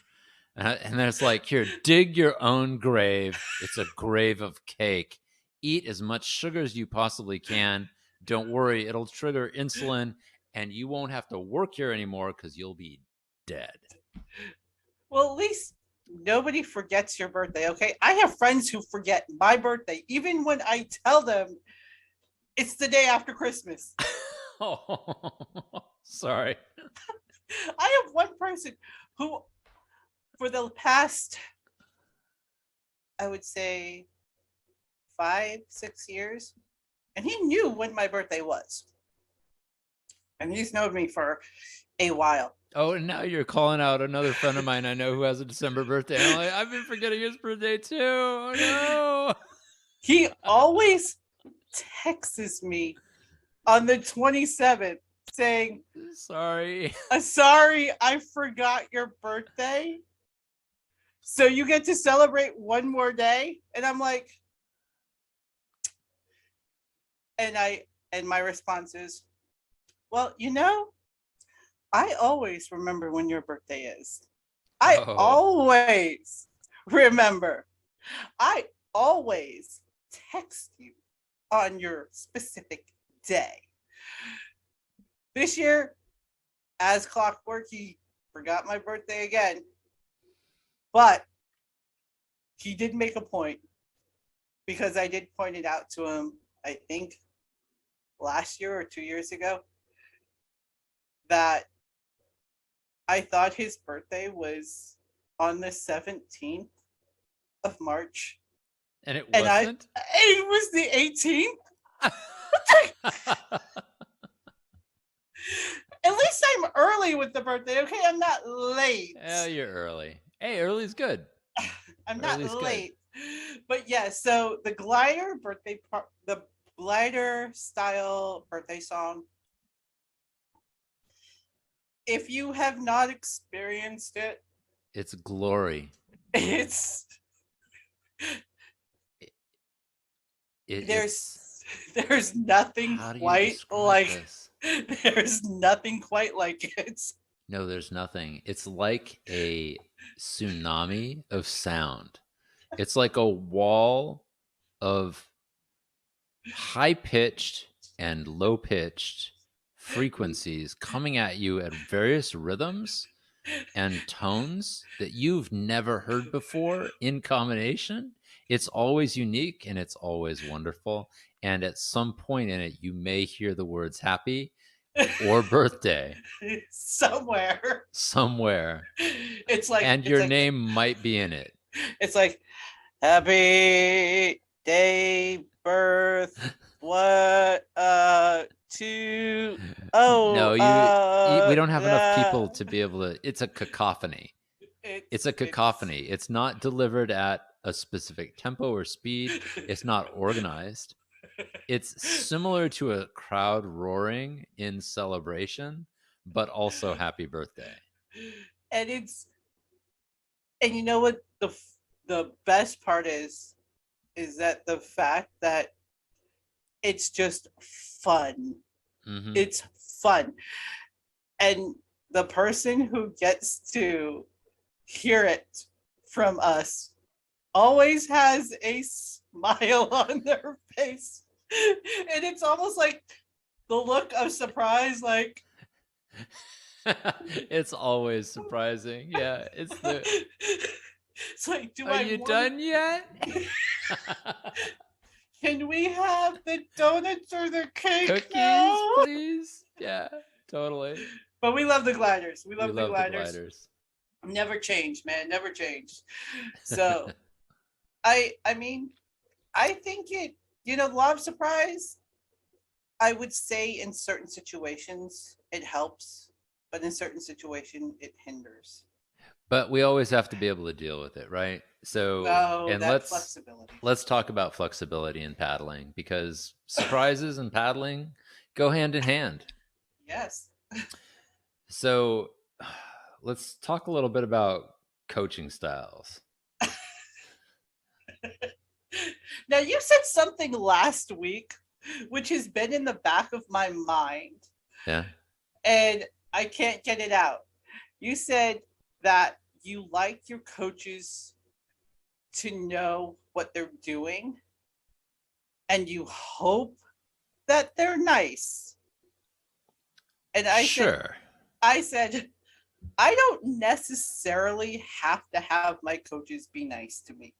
And it's like, here, dig your own grave. It's a grave of cake. Eat as much sugar as you possibly can. Don't worry, it'll trigger insulin, and you won't have to work here anymore because you'll be dead. Well, at least nobody forgets your birthday, okay? I have friends who forget my birthday, even when I tell them it's the day after Christmas. Oh, sorry. I have one person who, for the past, I would say, 5-6 years, and he knew when my birthday was. And he's known me for a while. Oh, and now you're calling out another friend of mine I know who has a December birthday. I'm like, I've been forgetting his birthday too. Oh, no. He always texts me on the 27th saying, sorry, I forgot your birthday. So you get to celebrate one more day? And I'm like, and my response is, well, I always remember when your birthday is. I always remember. I always text you on your specific day. This year, as clockwork, he forgot my birthday again. But he did make a point, because I did point it out to him, I think, last year or 2 years ago, that I thought his birthday was on the 17th of March. And it wasn't? It was the 18th. At least I'm early with the birthday, okay? I'm not late. Yeah, you're early. Hey, early's good. I'm not late. Good. But yeah, so the glider style birthday song, if you have not experienced it, it's glory. There's nothing quite like this. There's nothing quite like it. No, there's nothing. It's like a tsunami of sound. It's like a wall of high-pitched and low-pitched frequencies coming at you at various rhythms and tones that you've never heard before in combination. It's always unique and it's always wonderful. And at some point in it, you may hear the words happy or birthday somewhere. It's like, and your name might be in it. It's like, happy day, birth, what, to, No, we don't have enough people uh, to be able to. It's a cacophony. It's a it's, cacophony. It's not delivered at a specific tempo or speed. It's not organized. It's similar to a crowd roaring in celebration, but also happy birthday. and it's, and you know what the best part is that the fact that it's just fun. Mm-hmm. It's fun. And the person who gets to hear it from us always has a smile on their face. And it's almost like the look of surprise, like, It's always surprising. Yeah, it's like, do Are I you want done yet? can we have the donuts or the cake Cookies, now? please. Yeah, totally. But we love the gliders. We We love the love the gliders. gliders. Never change, man. Never change. So I mean, I think it, law of surprise, I would say in certain situations it helps, but in certain situations it hinders. But we always have to be able to deal with it, right? So, Oh, and that let's flexibility. let's talk about flexibility in paddling because surprises and paddling go hand in hand. Yes. So, let's talk a little bit about coaching styles. Now you said something last week which has been in the back of my mind Yeah. and I can't get it out. You said that you like your coaches to know what they're doing and you hope that they're nice. And Sure. I said, I don't necessarily have to have my coaches be nice to me.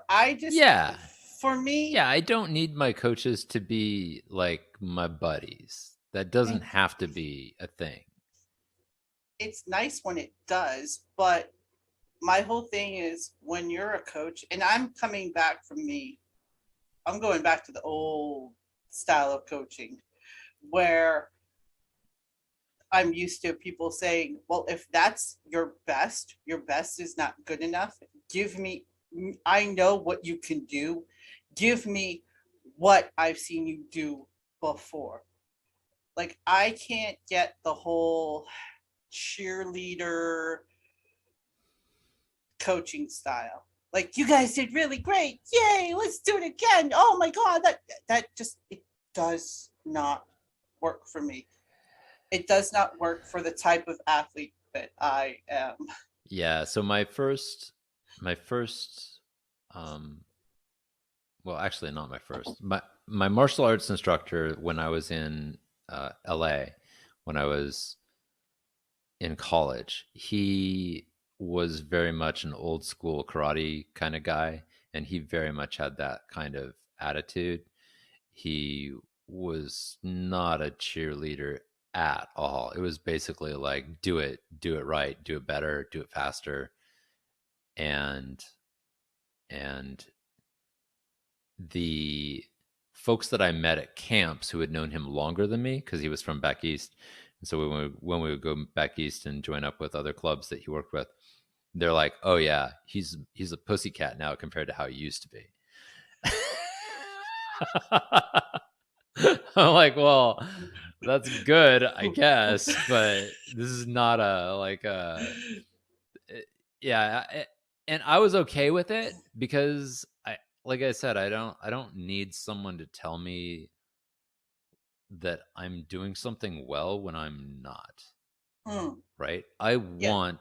I just, Yeah. for me, Yeah, I don't need my coaches to be like my buddies. That doesn't have to be a thing. it's nice when it does, but my whole thing is when you're a coach, and I'm coming back from I'm going back to the old style of coaching where I'm used to people saying, well, if that's your best is not good enough. Give me, I know what you can do. Give me what I've seen you do before. Like, I can't get the whole cheerleader coaching style. Like, you guys did really great. Yay, let's do it again. Oh my God, that just, it does not work for me. It does not work for the type of athlete that I am. Yeah, so my first well, actually not my first. My martial arts instructor when I was in LA, when I was in college, he was very much an old school karate kind of guy, and he very much had that kind of attitude. He was not a cheerleader at all. It was basically like do it right, do it better, do it faster. And and the folks that I met at camps who had known him longer than me because he was from back east, and so when we would go back east and join up with other clubs that he worked with, they're like, "Oh yeah, he's a pussycat now compared to how he used to be." I'm like, well, that's good, I guess, but this is not a like a yeah, and I was okay with it because like I said, I don't need someone to tell me that I'm doing something well when I'm not. Right? Yeah.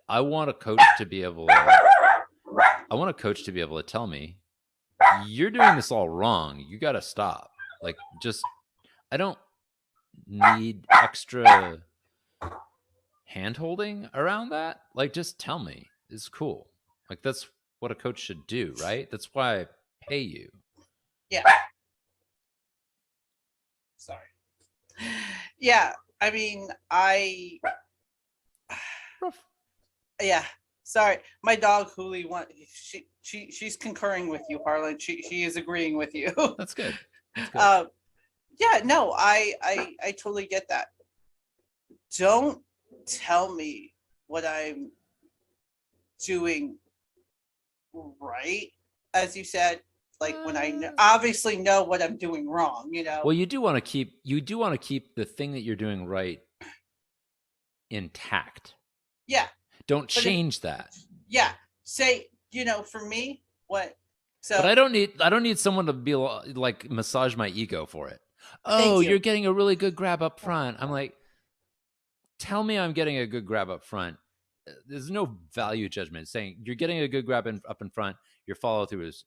I want a coach to be able to I want a coach to be able to tell me you're doing this all wrong. You got to stop. Like just I don't need extra hand holding around that. Like just tell me. It's cool. Like that's what a coach should do, right? That's why I pay you. Yeah. Sorry. Yeah. I mean, Rough. yeah. Sorry. My dog, Huli, she's concurring with you, Harlan. She is agreeing with you. That's good. That's good. Yeah, no, I totally get that. Don't tell me what I'm doing right, as you said. Like when I obviously know what I'm doing wrong, you know. Well, you do want to keep the thing that you're doing right intact. Yeah. Don't change that. Yeah. Say, you know, for me, what? So. But I don't need someone to be like massage my ego for it. Oh, Thank you. you're getting a really good grab up front. I'm like, tell me I'm getting a good grab up front. There's no value judgment saying you're getting a good grab up in front. Your follow through is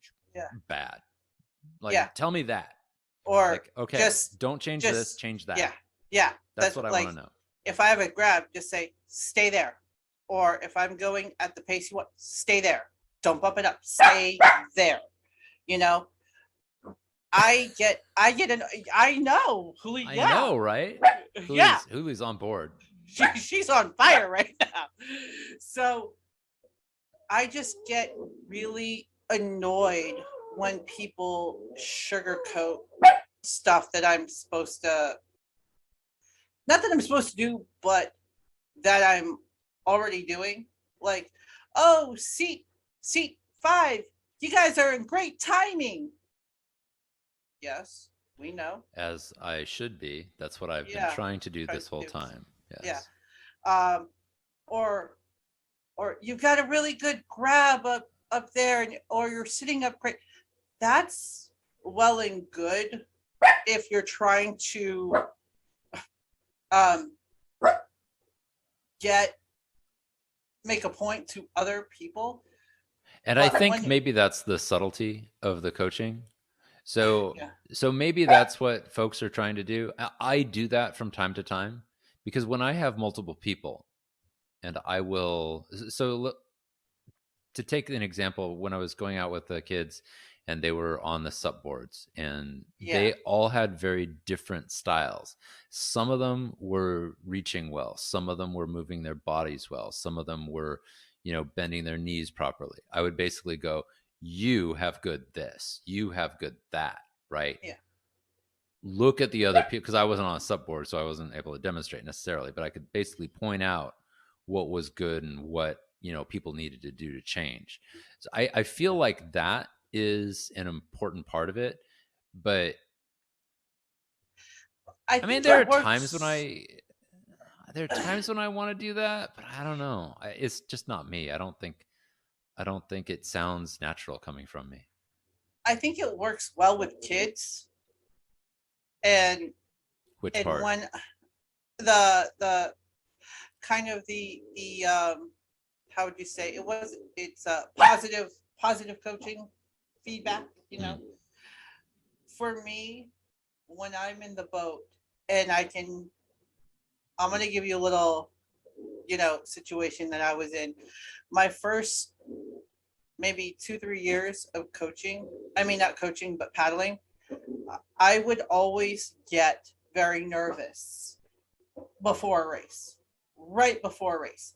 bad. Like, tell me that. Or like, okay, just don't change this, change that. Yeah. That's what I want to know. If I have a grab, just say stay there. Or if I'm going at the pace you want, stay there. Don't bump it up. Stay there. You know, I know Huli. I know, right? Huli's on board. She's on fire right now. So I just get really annoyed when people sugarcoat stuff that I'm supposed to, not that I'm supposed to do, but that I'm already doing. Like, oh, seat 5, you guys are in great timing. Yes, we know. As I should be. That's what I've been trying to do this whole time. Yes. Yeah. Or you've got a really good grab up there, or you're sitting up great. That's well and good if you're trying to make a point to other people. And I think maybe that's the subtlety of the coaching. So maybe that's what folks are trying to do. I do that from time to time because when I have multiple people, and I will, so to take an example, when I was going out with the kids and they were on the sup boards and they all had very different styles. Some of them were reaching well. Some of them were moving their bodies well. Some of them were, bending their knees properly. I would basically go, you have good this, you have good that, right? Yeah. Look at the other people, because I wasn't on a sup board, so I wasn't able to demonstrate necessarily, but I could basically point out what was good and what people needed to do to change. So I feel like that is an important part of it, but I mean there are times when I want to do that, but I don't know. It's just not me. I don't think it sounds natural coming from me. I think it works well with kids. And which part? When the kind of the how would you say it's a positive coaching feedback, For me, when I'm in the boat and I'm going to give you a little, situation that I was in. My first maybe 2-3 years of coaching, I mean, not coaching, but paddling, I would always get very nervous before a race, right before a race.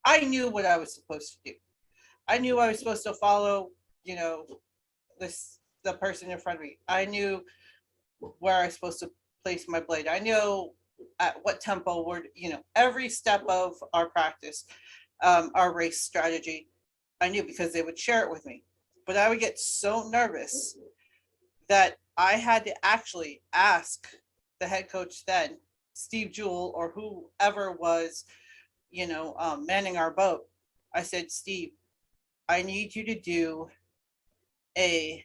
I knew what I was supposed to do. I knew I was supposed to follow, the person in front of me. I knew where I was supposed to place my blade. I knew at what tempo every step of our practice, our race strategy, I knew because they would share it with me. But I would get so nervous that I had to actually ask the head coach then, Steve Jewell, or whoever was, manning our boat. I said, Steve, I need you to do a,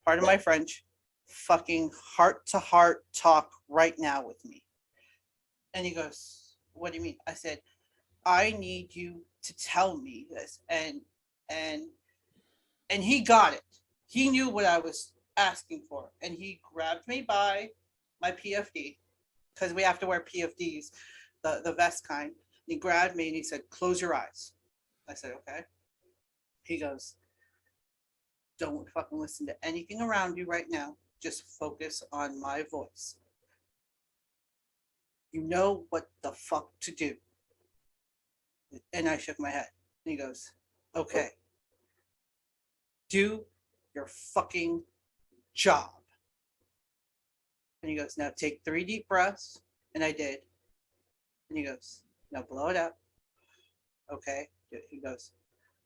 pardon my French, fucking heart-to-heart talk right now with me. And he goes, what do you mean? I said, I need you to tell me this. And he got it. He knew what I was asking for. And he grabbed me by my PFD, because we have to wear PFDs, the vest kind. He grabbed me and he said, close your eyes. I said, okay. He goes, don't fucking listen to anything around you right now. Just focus on my voice. You know what the fuck to do. And I shook my head. And he goes, okay. Do your fucking job. And he goes, now take 3 deep breaths. And I did. And he goes, now blow it up. Okay. He goes,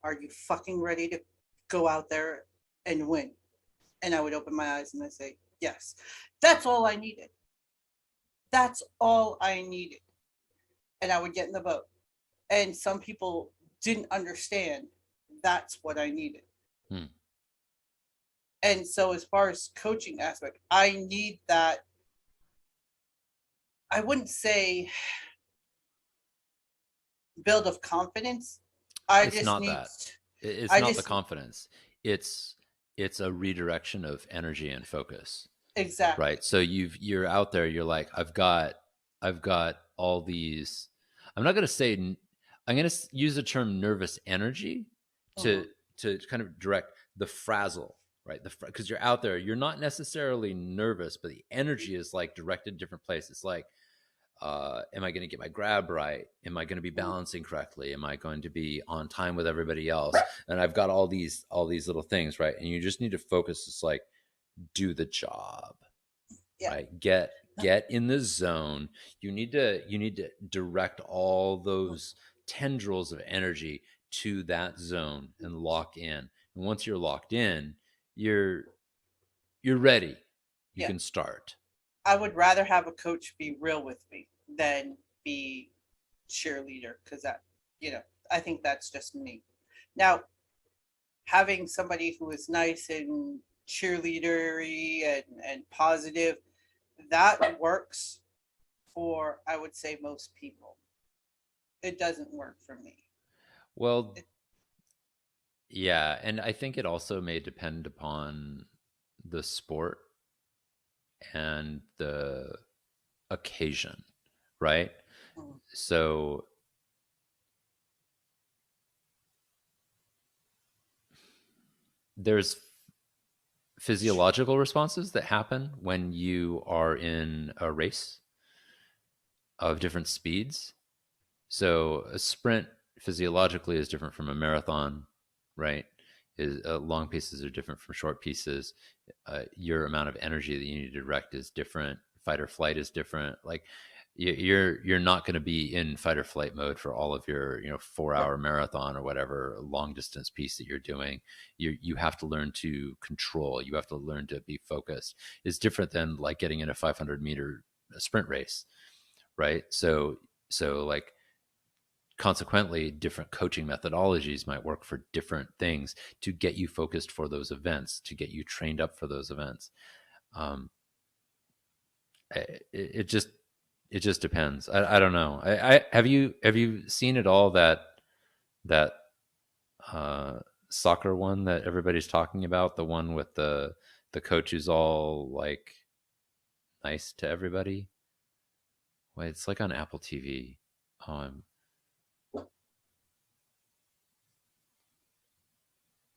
are you fucking ready to go out there and win? And I would open my eyes and I say, yes. That's all I needed. That's all I needed. And I would get in the boat. And some people didn't understand that's what I needed. Hmm. And so as far as coaching aspect, I need that. I wouldn't say build of confidence. I It's just not need. that. It's I not the just confidence. It's a redirection of energy and focus. exactly. Right. So you're out there, you're like, I've got all these. I'm not going to say, I'm going to use the term nervous energy Mhm. to kind of direct the frazzle, right? Because you're out there, you're not necessarily nervous, but the energy is like directed different places. Like, am I going to get my grab right? Am I going to be Mhm. balancing correctly? Am I going to be on time with everybody else? And I've got all these little things, right? And you just need to focus. It's like, do the job, Yeah. right? Get in the zone. You need to direct all those tendrils of energy to that zone and lock in. And once you're locked in, you're ready. You Yeah. can start. I would rather have a coach be real with me than be cheerleader because that, you know, I think that's just me. Now, having somebody who is nice and cheerleadery and positive, that works for, I would say, most people. It doesn't work for me. Well, It, yeah, and I think it also may depend upon the sport and the occasion, right? mm, So there's physiological responses that happen when you are in a race of different speeds. So a sprint physiologically is different from a marathon, right? Long pieces are different from short pieces. Your amount of energy that you need to direct is different. Fight or flight is different. Like you're not going to be in fight or flight mode for all of your 4 hour marathon or whatever long distance piece that you're doing. You have to learn to control. You have to learn to be focused. It's different than like getting in a 500-meter sprint race, right? So like consequently different coaching methodologies might work for different things to get you focused for those events, to get you trained up for those events. um, it just depends. I don't know. I have you seen it all, that uh, soccer one that everybody's talking about, the one with the coach who's all like nice to everybody? Wait, it's like on Apple TV. um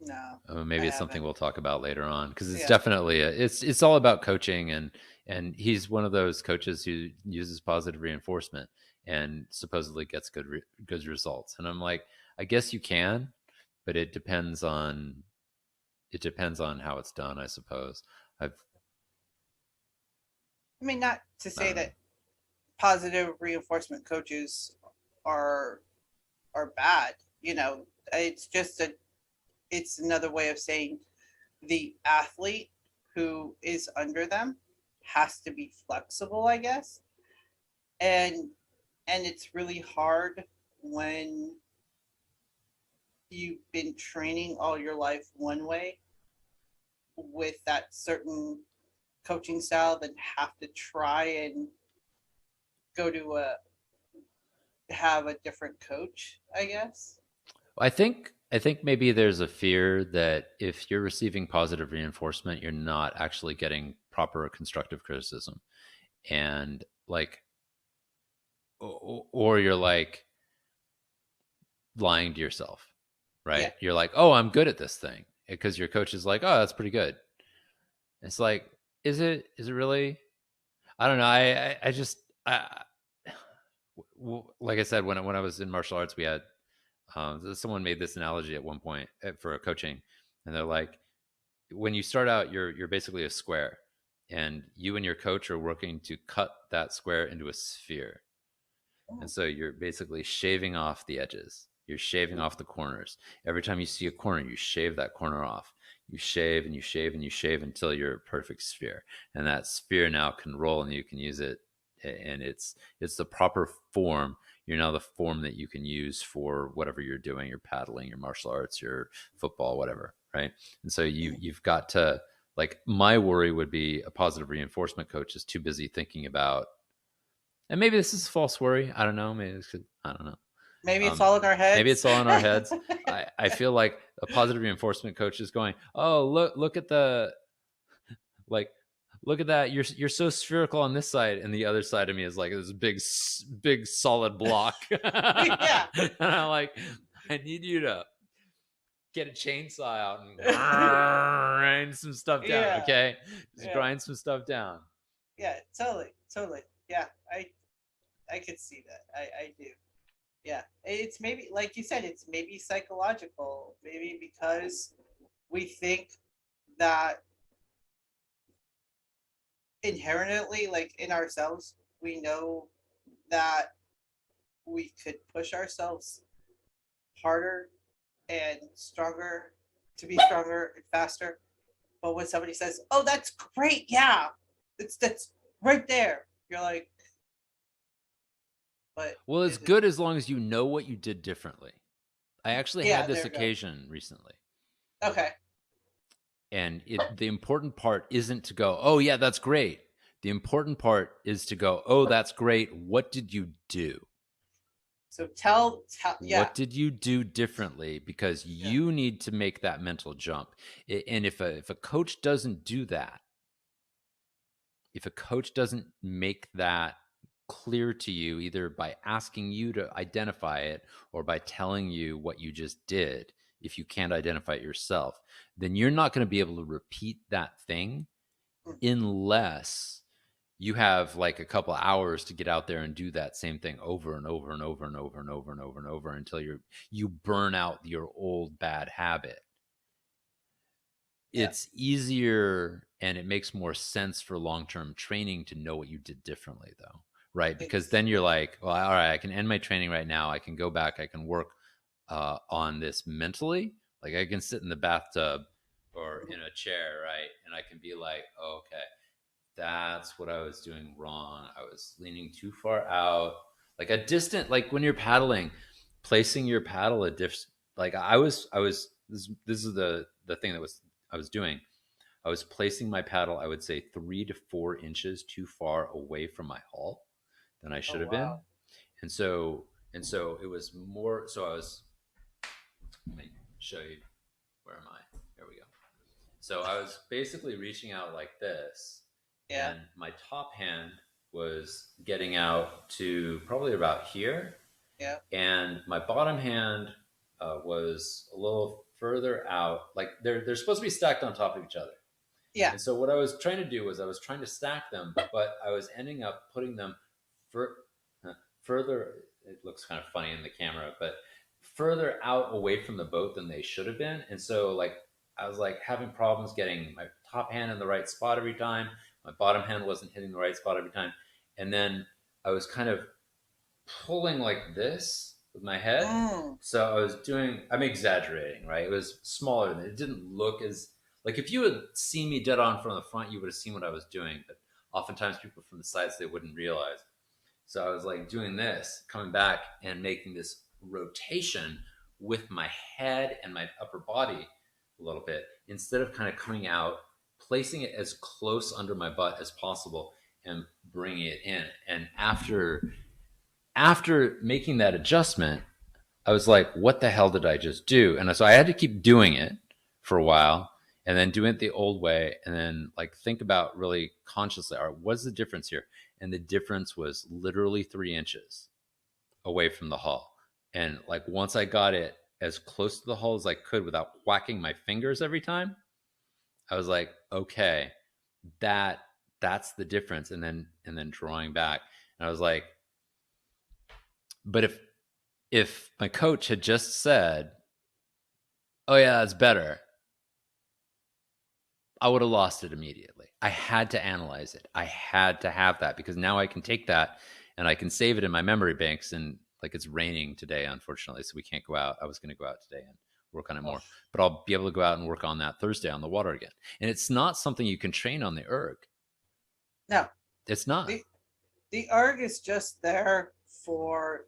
no, I Maybe it's something haven't. we'll talk about later on, because it's Yeah. definitely it's all about coaching, and he's one of those coaches who uses positive reinforcement and supposedly gets good results. And I'm like, I guess you can, but it depends on how it's done, I suppose. I've I mean, not to I say don't know. that positive reinforcement coaches are are bad. You know, it's just a it's another way of saying the athlete who is under them has to be flexible, I guess. And it's really hard when you've been training all your life one way with that certain coaching style, then have to try and go to a have a different coach, I guess. I think maybe there's a fear that if you're receiving positive reinforcement, you're not actually getting proper constructive criticism, and like, or you're like lying to yourself, Yeah. right? You're like, oh, I'm good at this thing, because your coach is like, oh, that's pretty good. It's like, is it really? I don't know. I just like I said, when I was in martial arts, we had someone made this analogy at one point for a coaching. And they're like, when you start out, you're basically a square, and you and your coach are working to cut that square into a sphere. And so you're basically shaving off the edges. You're shaving off the corners. Every time you see a corner, you shave that corner off. You shave and you shave and you shave until you're a perfect sphere. And that sphere now can roll and you can use it. And it's the proper form. You're now the form that you can use for whatever you're doing, your paddling, your martial arts, your football, whatever. Right. And so you've got to, like, my worry would be a positive reinforcement coach is too busy thinking about, and maybe this is false worry. I don't know. Maybe this could, I don't know. Maybe it's all in our heads. Maybe it's all in our heads. I feel like a positive reinforcement coach is going, oh, look at the, like, look at that. You're so spherical on this side, and the other side of me is like this big solid block. Yeah. And I'm like, I need you to get a chainsaw out and grind some stuff down. Yeah. Okay, just Yeah. grind some stuff down. Yeah, totally. Yeah, I could see that. I do. Yeah, it's maybe, like you said, it's maybe psychological. Maybe because we think that inherently, like in ourselves, we know that we could push ourselves harder and stronger to be stronger and faster. But when somebody says, "Oh, that's great, yeah, that's right there," you're like, but well, it's good as long as you know what you did differently. I actually had this occasion recently. Okay. And the important part isn't to go, oh, yeah, that's great. The important part is to go, oh, that's great. What did you do? So tell yeah. What did you do differently? Because you need to make that mental jump. And if a coach doesn't do that, if a coach doesn't make that clear to you, either by asking you to identify it or by telling you what you just did, if you can't identify it yourself, then you're not going to be able to repeat that thing unless you have like a couple hours to get out there and do that same thing over and over and over and over and over and over and over until you burn out your old bad habit. It's easier and it makes more sense for long-term training to know what you did differently, though, right? Because then you're like, well, all right, I can end my training right now. I can go back. I can work on this mentally. Like I can sit in the bathtub or in a chair, right? And I can be like, oh, okay, that's what I was doing wrong. I was leaning too far out. Like a distant, like when you're paddling, placing your paddle a like I was, this is the thing that I was doing. I was placing my paddle, I would say 3 to 4 inches too far away from my hull than I should have been. And so it was more, so I was, let me show you, where am I? There we go. So I was basically reaching out like this, and my top hand was getting out to probably about here. Yeah. And my bottom hand was a little further out. Like they're supposed to be stacked on top of each other. Yeah. And so what I was trying to do was I was trying to stack them, but I was ending up putting them further. It looks kind of funny in the camera, but further out away from the boat than they should have been. And so like I was like having problems getting my top hand in the right spot every time. My bottom hand wasn't hitting the right spot every time. And then I was kind of pulling like this with my head. So I was doing, I'm exaggerating, right? It was smaller than it didn't look as, like if you had seen me dead on from the front, you would have seen what I was doing. But oftentimes people from the sides, they wouldn't realize. So I was like doing this, coming back and making this rotation with my head and my upper body a little bit, instead of kind of coming out, placing it as close under my butt as possible and bringing it in. And after making that adjustment, I was like, what the hell did I just do? And so I had to keep doing it for a while and then doing it the old way. And then like think about really consciously, all right, what's the difference here? And the difference was literally 3 inches away from the hull. And like once I got it as close to the hull as I could without whacking my fingers every time, I was like, okay, that's the difference. And then drawing back. And I was like, but if my coach had just said, oh yeah, that's better, I would have lost it immediately. I had to analyze it. I had to have that because now I can take that and I can save it in my memory banks. And like it's raining today, unfortunately, so we can't go out. I was going to go out today and work on it Oh, more, but I'll be able to go out and work on that Thursday on the water again. And it's not something you can train on the erg. no, It's not. the the erg is just there for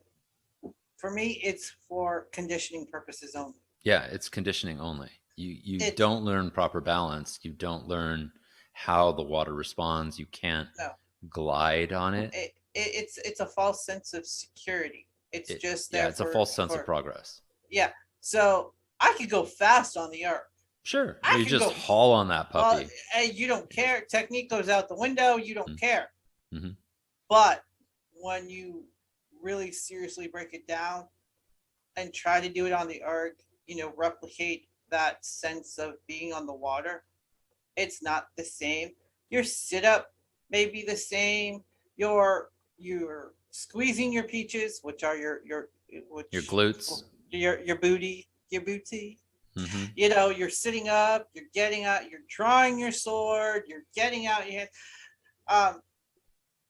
me. It's for conditioning purposes only. Yeah, it's conditioning only. You It's don't learn proper balance. You don't learn how the water responds. You can't no, glide on it. it's a false sense of security. It's just Yeah, there it's a false sense of for progress. yeah. So I could go fast on the erg. Sure. I You can just go. haul on that puppy. And you don't care. Technique goes out the window. You don't care. Mm-hmm. But when you really seriously break it down and try to do it on the erg, replicate that sense of being on the water, it's not the same. Your sit up may be the same. You're squeezing your peaches, which are Your glutes. your booty. Mm-hmm. You're sitting up, you're getting out, you're drawing your sword, you're getting out your hand.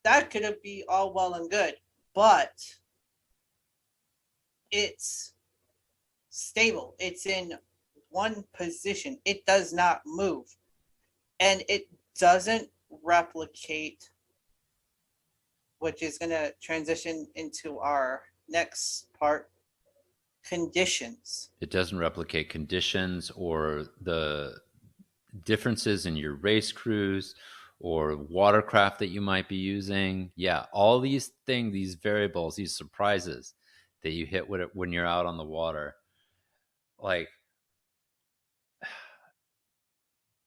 That could be all well and good, but it's stable. It's in one position. It does not move. And it doesn't replicate, which is going to transition into our next part, conditions. It doesn't replicate conditions or the differences in your race crews or watercraft that you might be using. Yeah, all these things, these variables, these surprises that you hit when you're out on the water. Like,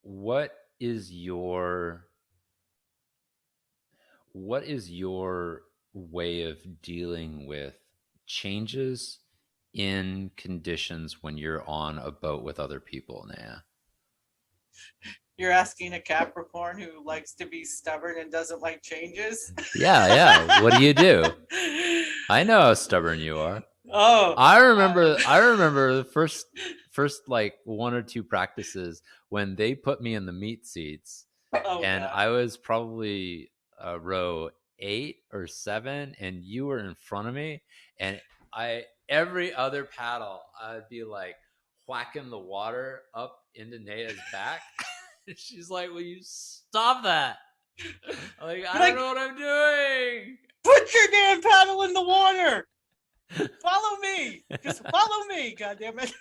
what is your way of dealing with changes in conditions when you're on a boat with other people, Naya? You're asking a Capricorn who likes to be stubborn and doesn't like changes? Yeah. What do you do? I know how stubborn you are. Oh, I remember the first like one or two practices when they put me in the meat seats, and God. I was probably row 8 or 7 and you were in front of me, and every other paddle I'd be like whacking the water up into Naya's back. She's like, will you stop that? I'm like, I don't know what I'm doing. Put your damn paddle in the water. Follow me. Just follow me, goddammit.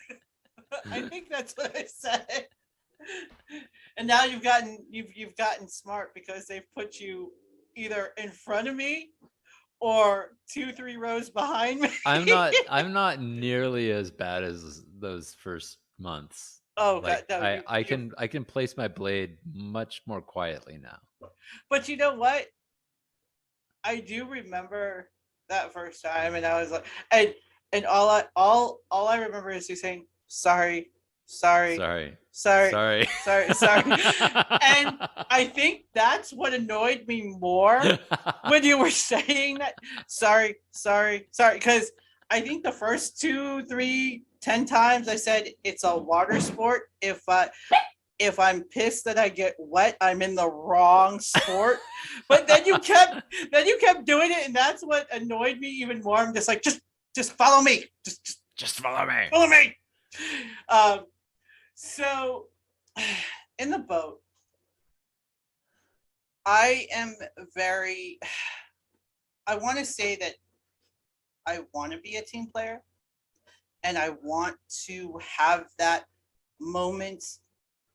I think that's what I said. And now you've gotten smart because they've put you either in front of me or 2-3 rows behind me. I'm not nearly as bad as those first months. Oh Like, God, no! I can place my blade much more quietly now. But you know what? I do remember that first time, and I was like, and all I remember is you saying sorry. And I think that's what annoyed me more when you were saying that. Sorry, because I think the first 2, 3, 10 times I said it's a water sport. If I'm pissed that I get wet, I'm in the wrong sport. But then you kept doing it, and that's what annoyed me even more. I'm just like, just follow me. Just follow me. Follow me. So in the boat, I want to say that I want to be a team player, and I want to have that moment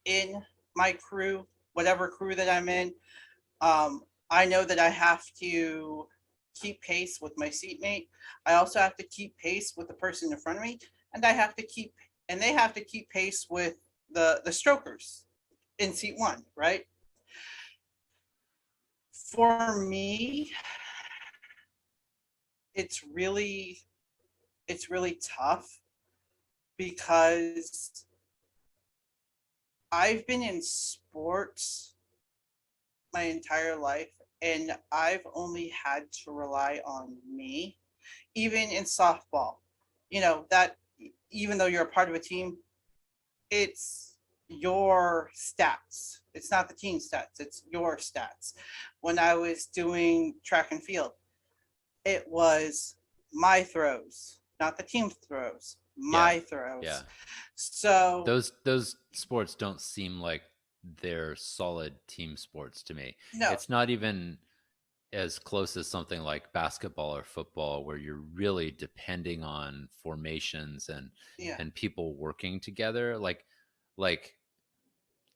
in my crew, whatever crew that I'm in. I know that I have to keep pace with my seatmate. I also have to keep pace with the person in front of me, and they have to keep pace with the strokers in seat 1, right? For me, it's really tough because I've been in sports my entire life, and I've only had to rely on me. Even in softball, that even though you're a part of a team, it's your stats. It's not the team stats, it's your stats. When I was doing track and field, it was my throws, not the team throws, Yeah. my Yeah. throws. So, Those sports don't seem like they're solid team sports to me. no, It's not even as close as something like basketball or football where you're really depending on formations yeah, and people working together. Like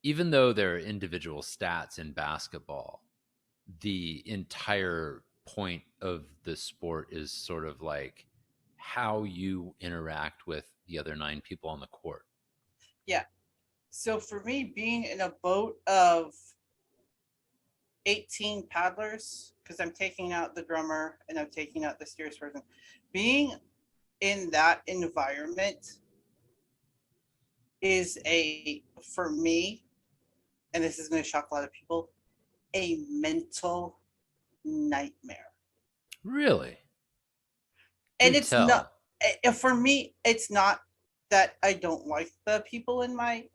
even though there are individual stats in basketball, the entire point of the sport is sort of like how you interact with the other nine people on the court. yeah. So for me, being in a boat of 18 paddlers, because I'm taking out the drummer and I'm taking out the steers person, being in that environment is for me, and this is going to shock a lot of people, a mental nightmare. Really? Do And it's not, tell. for me, it's not that I don't like the people in my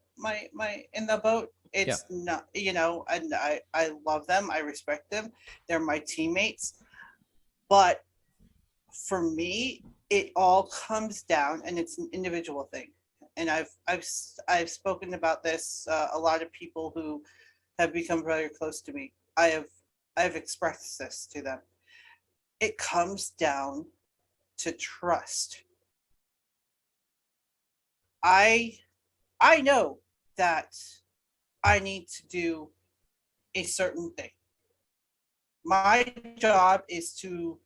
in the boat. Yeah. It's not, and I love them, I respect them, they're my teammates. But for me, it all comes down, and it's an individual thing. And I've spoken about this. A lot of people who have become very close to me, I've expressed this to them. It comes down to trust. I I know that I need to do a certain thing. My job is to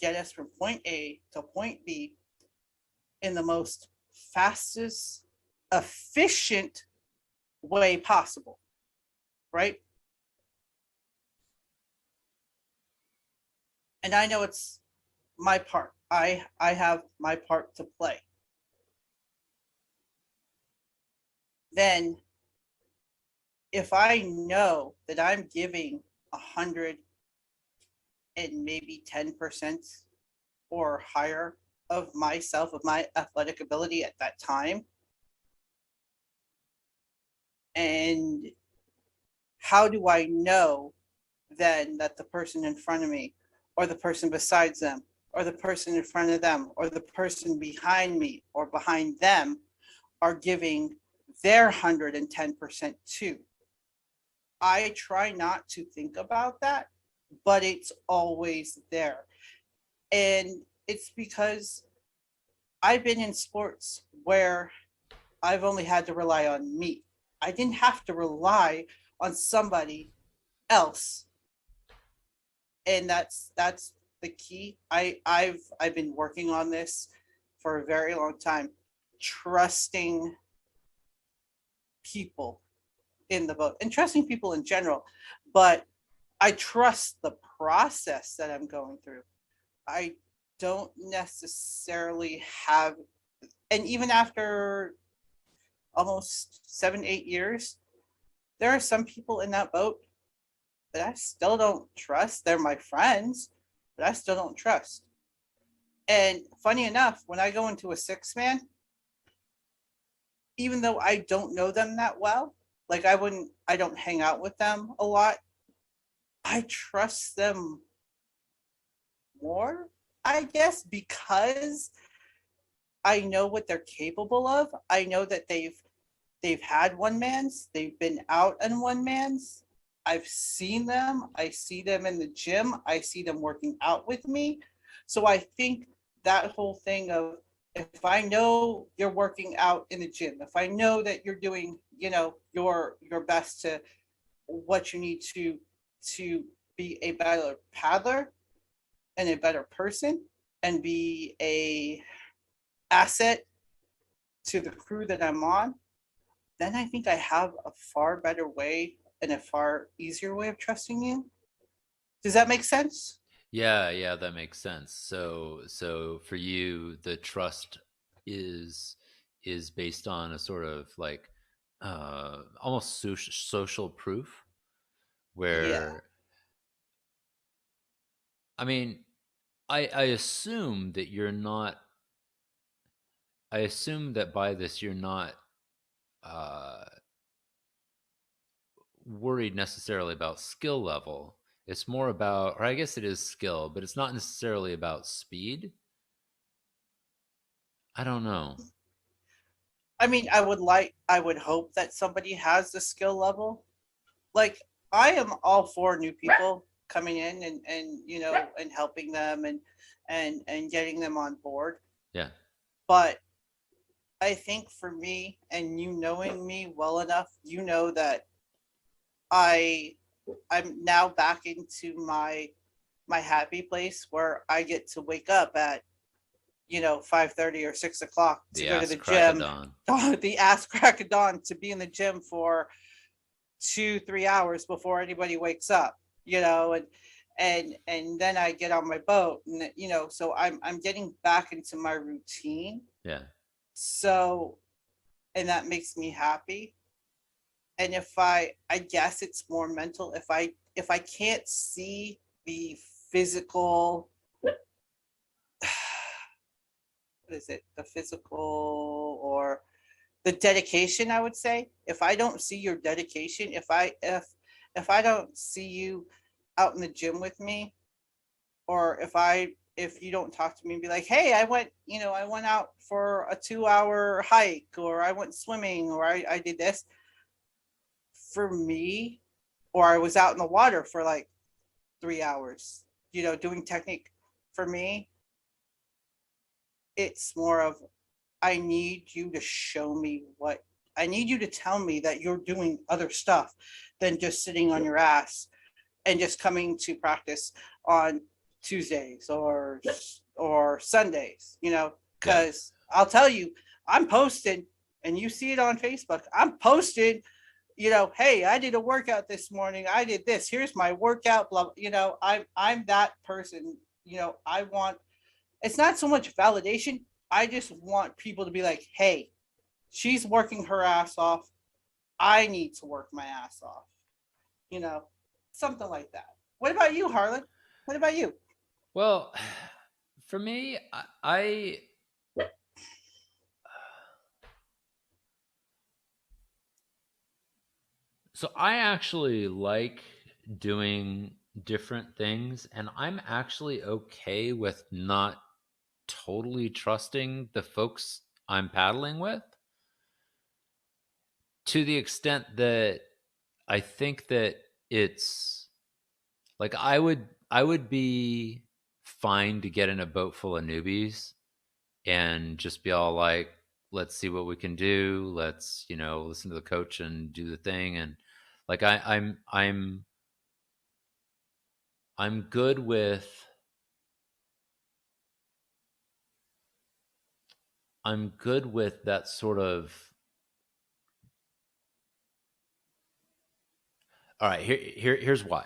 get us from point A to point B in the most fastest, efficient way possible, right? And I know it's my part. I have my part to play. Then if I know that I'm giving 100 and maybe 10% or higher of myself, of my athletic ability at that time, and how do I know then that the person in front of me, or the person besides them, or the person in front of them, or the person behind me or behind them are giving their 110% too? I try not to think about that, but it's always there. And it's because I've been in sports where I've only had to rely on me. I didn't have to rely on somebody else. And that's the key. I've been working on this for a very long time, trusting people in the boat and trusting people in general, but I trust the process that I'm going through. I don't necessarily have, and even after almost 7, 8 years, there are some people in that boat that I still don't trust. They're my friends, but I still don't trust. And funny enough, when I go into a six man, even though I don't know them that well, like I don't hang out with them a lot, I trust them more, I guess, because I know what they're capable of. I know that they've had one mans, they've been out on one mans. I've seen them. I see them in the gym. I see them working out with me. So I think that whole thing of, if I know you're working out in the gym, if I know that you're doing, your best to what you need to be a better paddler and a better person and be a asset to the crew that I'm on, then I think I have a far better way and a far easier way of trusting you. Does that make sense? Yeah, yeah, that makes sense. So for you, the trust is is based on a sort of like almost social proof Yeah. where I mean, I assume that you're not I assume that by this you're not worried necessarily about skill level. It's more about, or I guess it is skill, but it's not necessarily about speed. I don't know. I mean, I would hope that somebody has the skill level. Like, I am all for new people coming in and and helping them and getting them on board. Yeah. But I think for me, and you knowing me well enough, you know that I I'm now back into my happy place where I get to wake up at 5:30 or 6 o'clock to The go to the ass crack of gym, dawn. the ass crack of dawn, to be in the gym for 2-3 hours before anybody wakes up, and then I get on my boat, and so I'm getting back into my routine. Yeah. So, and that makes me happy. And if I guess it's more mental, if I can't see the physical, what is it, the physical or the dedication, I would say, if I don't see your dedication, if I don't see you out in the gym with me, or if you don't talk to me and be like, hey, I went out for a 2 hour hike, or I went swimming, or I did this for me, or I was out in the water for like 3 hours, doing technique. For me, it's more of, I need you to show me what I need you to tell me that you're doing other stuff than just sitting on your ass and just coming to practice on Tuesdays or Sundays, Yeah. because I'll tell you, I'm posted, and you see it on Facebook. I'm posted, hey, I did a workout this morning. I did this. Here's my workout. Blah. I'm that person. I want. It's not so much validation. I just want people to be like, hey, she's working her ass off. I need to work my ass off. You know, Something like that. What about you, Harlan? What about you? Well, for me, I so I actually like doing different things, and I'm actually okay with not totally trusting the folks I'm paddling with, to the extent that I think that it's like I would be fine to get in a boat full of newbies and just be all like, let's see what we can do, let's listen to the coach and do the thing. And like I'm good with that sort of. All right, here's why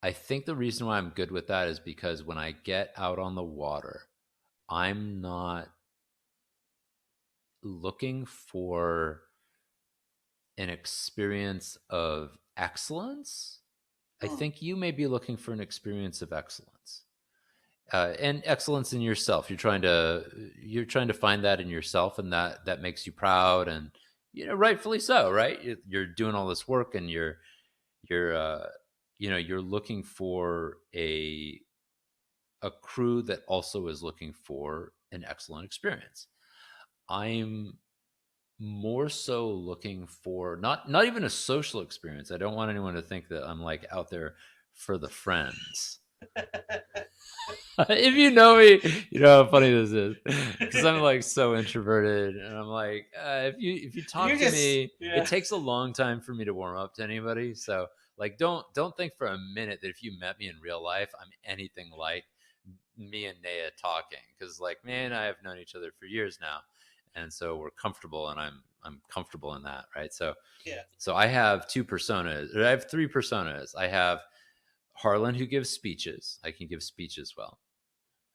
I think the reason why I'm good with that is because when I get out on the water, I'm not looking for an experience of excellence. I Mm. think you may be looking for an experience of excellence, and excellence in yourself. You're trying to find that in yourself, and that makes you proud, and rightfully so, right? You're doing all this work, and you're looking for a crew that also is looking for an excellent experience. I'm more so looking for not even a social experience. I don't want anyone to think that I'm like out there for the friends. If you know me, you know how funny this is, because I'm like so introverted, and I'm like, if you You talk to just, me, yeah. it takes a long time for me to warm up to anybody. So like, don't think for a minute that if you met me in real life, I'm anything like me and Naya talking, because like, man, I have known each other for years now, and so we're comfortable, and I'm comfortable in that, right? So Yeah. so I have two personas, or I have three personas. I have Harlan, who gives speeches. I can give speeches well.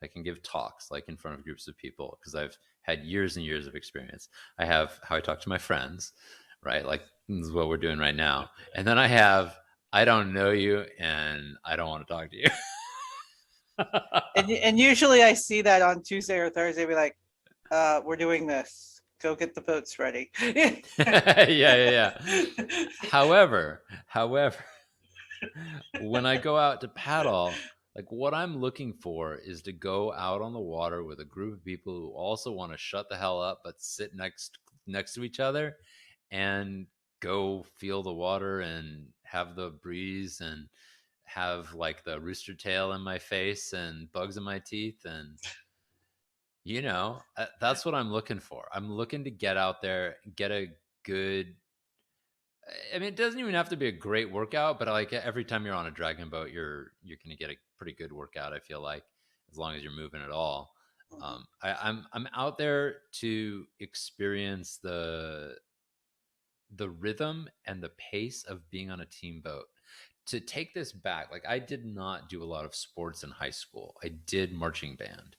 I can give talks like in front of groups of people because I've had years and years of experience. I have how I talk to my friends, right? Like this is what we're doing right now. And then I have I don't know you and I don't want to talk to you. And usually I see that on Tuesday or Thursday, be like, we're doing this. Go get the boats ready. Yeah, yeah, yeah. However, when I go out to paddle, like what I'm looking for is to go out on the water with a group of people who also want to shut the hell up but sit next to each other and go feel the water and have the breeze and have like the rooster tail in my face and bugs in my teeth and that's what I'm looking for. I'm looking to get out there, get a good. I mean, it doesn't even have to be a great workout, but like every time you're on a dragon boat, you're going to get a pretty good workout. I feel like as long as you're moving at all. Mhm. I'm out there to experience the rhythm and the pace of being on a team boat. To take this back, like I did not do a lot of sports in high school. I did marching band,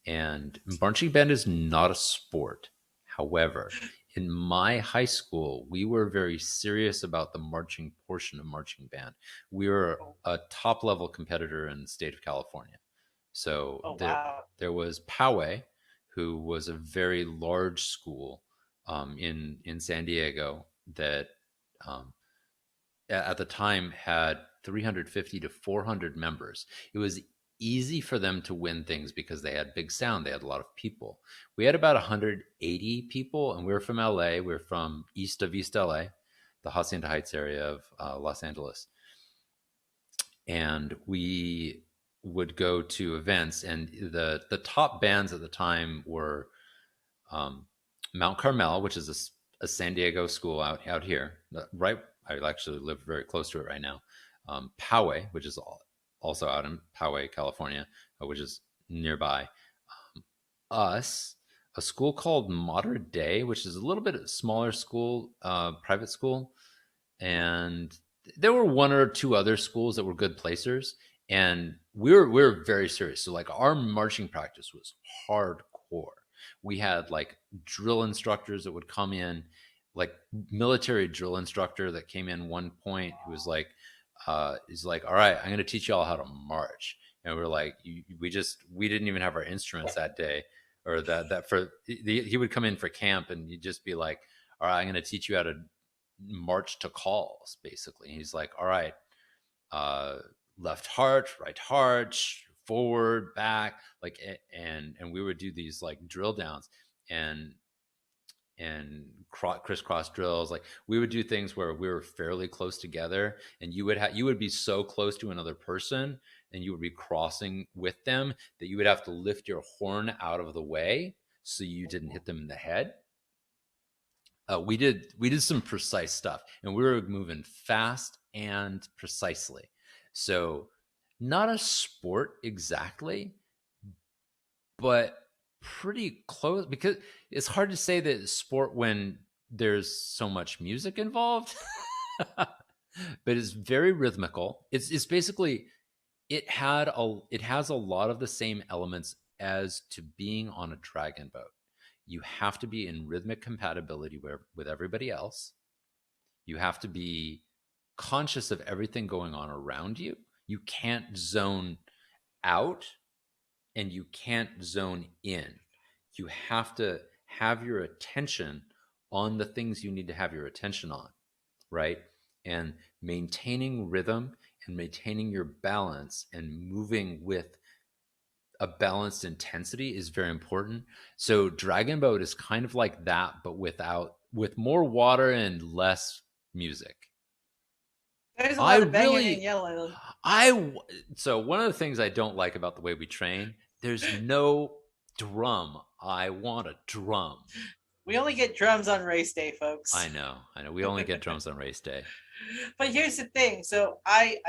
and marching band is not a sport. However, in my high school, we were very serious about the marching portion of marching band. We were Oh, a top level competitor in the state of California. So oh there, wow. there was Poway, who was a very large school in San Diego that um, at the time had 350 to 400 members. It was easy for them to win things because they had big sound. They had a lot of people. We had about 180 people, and we were from LA. We were from east of East LA, the Hacienda Heights area of Los Angeles. And we would go to events, and the top bands at the time were um, Mount Carmel, which is a San Diego school out here. Right, I actually live very close to it right now. Poway, which is also out in Poway, California, which is nearby. Us, a school called Mater Dei, which is a little bit smaller school, private school, and there were one or two other schools that were good placers, and we were very serious. So like our marching practice was hardcore. We had like drill instructors that would come in, like military drill instructor that came in one point who was like he's like, all right, I'm going to teach you all how to march. And we're like, we didn't even have our instruments that day, or that for he would come in for camp and he'd just be like, all right, I'm going to teach you how to march to calls, basically. He's like, all right, uh, left heart, right heart, forward, back, like, and we would do these like drill downs and crisscross drills. Like we would do things where we were fairly close together, and you would be so close to another person, and you would be crossing with them that you would have to lift your horn out of the way so you didn't hit them in the head. We did some precise stuff, and we were moving fast and precisely. So, not a sport exactly, but pretty close, because it's hard to say that it's sport when there's so much music involved. But it's very rhythmical. It's basically it has a lot of the same elements as to being on a dragon boat. You have to be in rhythmic compatibility with everybody else. You have to be conscious of everything going on around you. You can't zone out and you can't zone in. You have to have your attention on the things you need to have your attention on, right? And maintaining rhythm and maintaining your balance and moving with a balanced intensity is very important. So Dragon Boat is kind of like that, but with more water and less music. There's a I lot of banging and really yelling. I so one of the things I don't like about the way we train, there's no drum. I want a drum. We only get drums on race day, I folks. know. I know. We only get drums on race day. But here's the thing. So I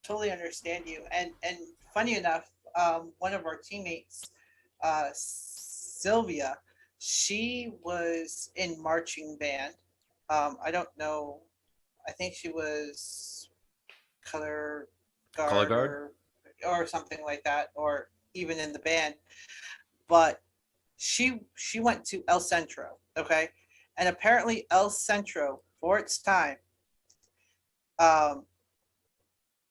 totally understand you. And funny enough, one of our teammates, Sylvia, she was in marching band. I don't know. I think she was color Color guard guard? or something like that, or even in the band. But she went to El Centro, okay, and apparently El Centro for its time, um,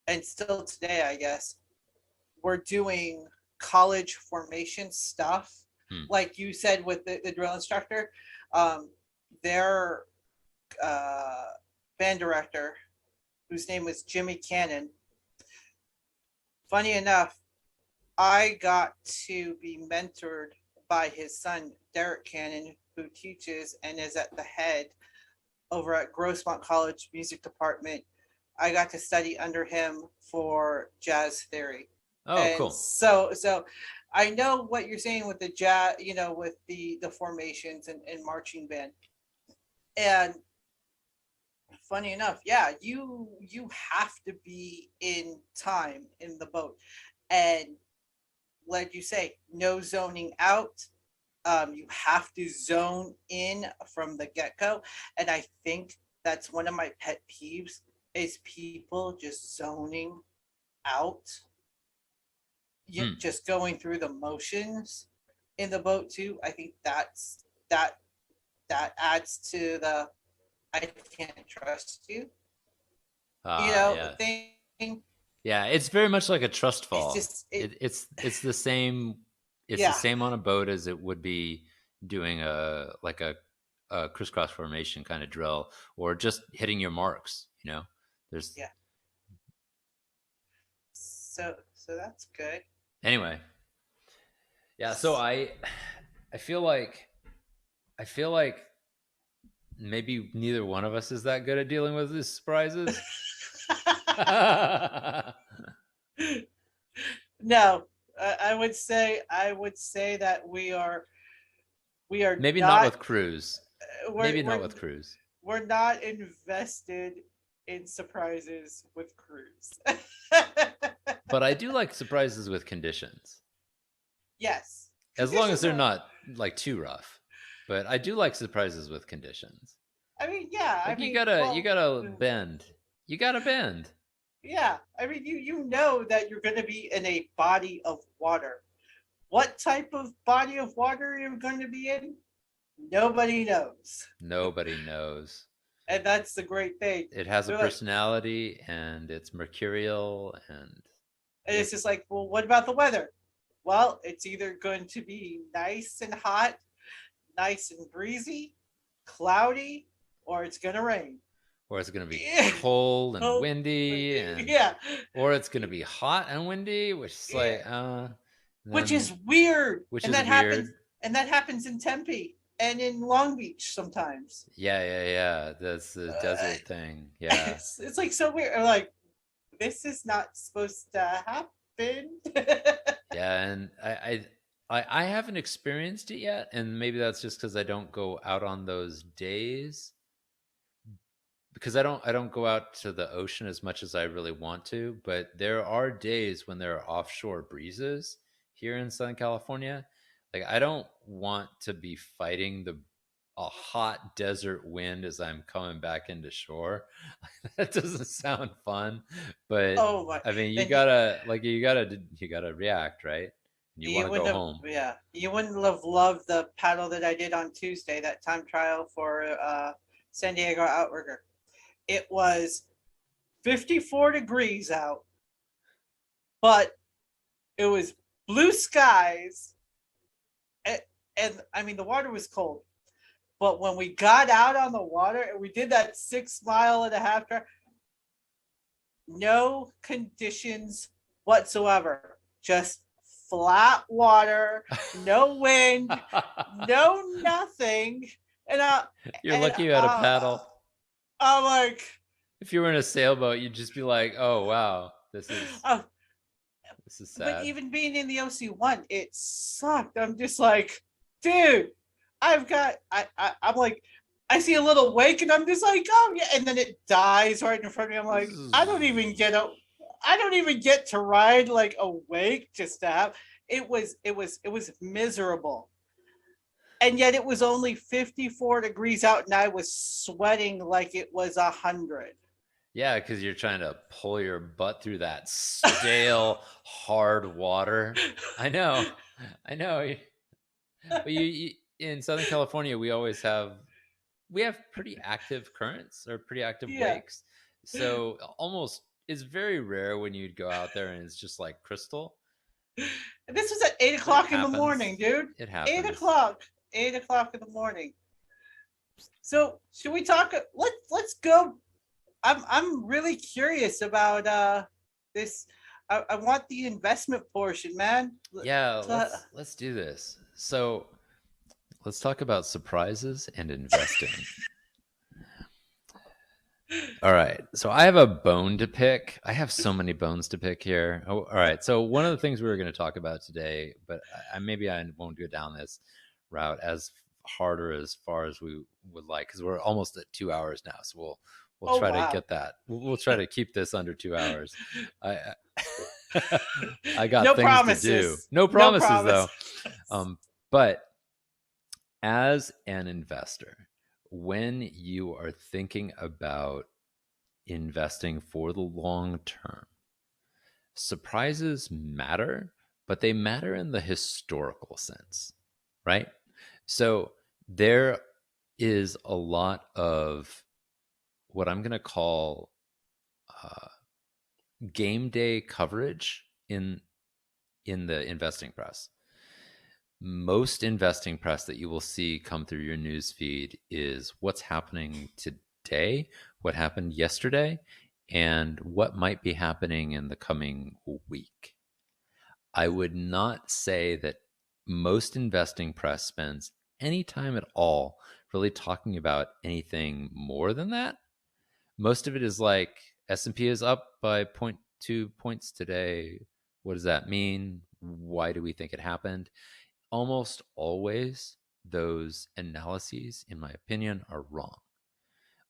and still today, I guess, we're doing college formation stuff Hmm. like you said with the drill instructor, um, their band director, whose name was Jimmy Cannon. Funny enough, I got to be mentored by his son, Derek Cannon, who teaches and is at the head over at Grossmont College Music Department. I got to study under him for jazz theory. Oh, And cool. so I know what you're saying with the jazz, with the formations and marching band. And funny enough, yeah, you have to be in time in the boat. And like you say, no zoning out. You have to zone in from the get-go. And I think that's one of my pet peeves is people just zoning out, Hmm. just going through the motions in the boat too. I think that adds to the I can't trust you, Yeah. thing. Yeah, it's very much like a trust It's fall. just It's the same. It's the yeah, same on a boat as it would be doing a crisscross formation kind of drill, or just hitting your marks. There's yeah. So that's good. anyway. Yeah, so I feel like I feel like maybe neither one of us is that good at dealing with these surprises. No, I would say that we are Maybe not not with Cruise. we're Maybe not we're with Cruise. we're not invested in surprises with Cruise. But I do like surprises with conditions. Yes, As long as conditions they're are. not like too rough. But I do like surprises with conditions. I mean, yeah. I Like mean, you well, gotta bend. You gotta bend. yeah. I mean, you know that you're going to be in a body of water. What type of body of water you're going to be in? Nobody knows, Nobody knows. and that's the great thing. It has a They're like, personality and it's mercurial and and it's it just like, well, what about the weather? Well, it's either going to be nice and hot, nice and breezy, cloudy, or it's going to rain. or it's gonna be Yeah. cold and Oh, windy and yeah. or it's gonna be hot and windy, which is Yeah. like Which then is weird. which And is that happens weird. and that happens in Tempe and in Long Beach sometimes. Yeah. That's the Uh, desert thing. Yeah. it's like so weird. I'm like, this is not supposed to happen. Yeah, and I haven't experienced it yet, and maybe that's just because I don't go out on those days. Because I don't go out to the ocean as much as I really want to, but there are days when there are offshore breezes here in Southern California. Like I don't want to be fighting the a hot desert wind as I'm coming back into shore. That doesn't sound fun, but Oh my! I mean, you Then gotta like you gotta react, right? You want you to go wouldn't have, home. yeah, you wouldn't have loved the paddle that I did on Tuesday. That time trial for San Diego Outrigger. It was 54 degrees out, but it was blue skies, and I mean the water was cold. But when we got out on the water and we did that 6 mile and a half drive, no conditions whatsoever. Just flat water, no wind, no nothing. And You're and lucky you had a paddle. I'm like, If you were in a sailboat, you'd just be like, "Oh wow, uh, this is but sad." even being in the OC1, it sucked. I'm just like, dude, I'm like, I see a little wake and I'm just like, oh yeah, and then it dies right in front of me. I'm like, I don't even get to ride like a wake just to have. It was miserable, and yet it was only 54 degrees out, and I was sweating like it was 100. Yeah, because you're trying to pull your butt through that stale, hard water. I know. But you in Southern California, we have pretty active currents or pretty active Yeah, wakes. So almost it's very rare when you'd go out there and it's just like crystal. This was at 8 It o'clock in the morning, happens. dude. It 8 happens. o'clock. 8 o'clock in the morning. So should we talk? Let's go. I'm really curious about this. I want the investment portion, man. Yeah, So, let's do this. So let's talk about surprises and investing. All right. So I have a bone to pick. I have so many bones to pick here. Oh, all right. So one of the things we were going to talk about today, but maybe I won't go down this route as hard or as far as we would like, because we're almost at 2 hours now. So we'll oh try to wow. get that. We'll try to keep this under 2 hours. I I got No things to do. promises. No No promises promises. though. But as an investor, when you are thinking about investing for the long term, surprises matter, but they matter in the historical sense, right? So there is a lot of what I'm going to call uh, game day coverage in the investing press. Most investing press that you will see come through your news feed is what's happening today, what happened yesterday, and what might be happening in the coming week. I would not say that most investing press spends any time at all really talking about anything more than that. Most of it is like S&P is up by zero point 0.2 points today. What does that mean? Why do we think it happened? Almost always those analyses, in my opinion, are wrong.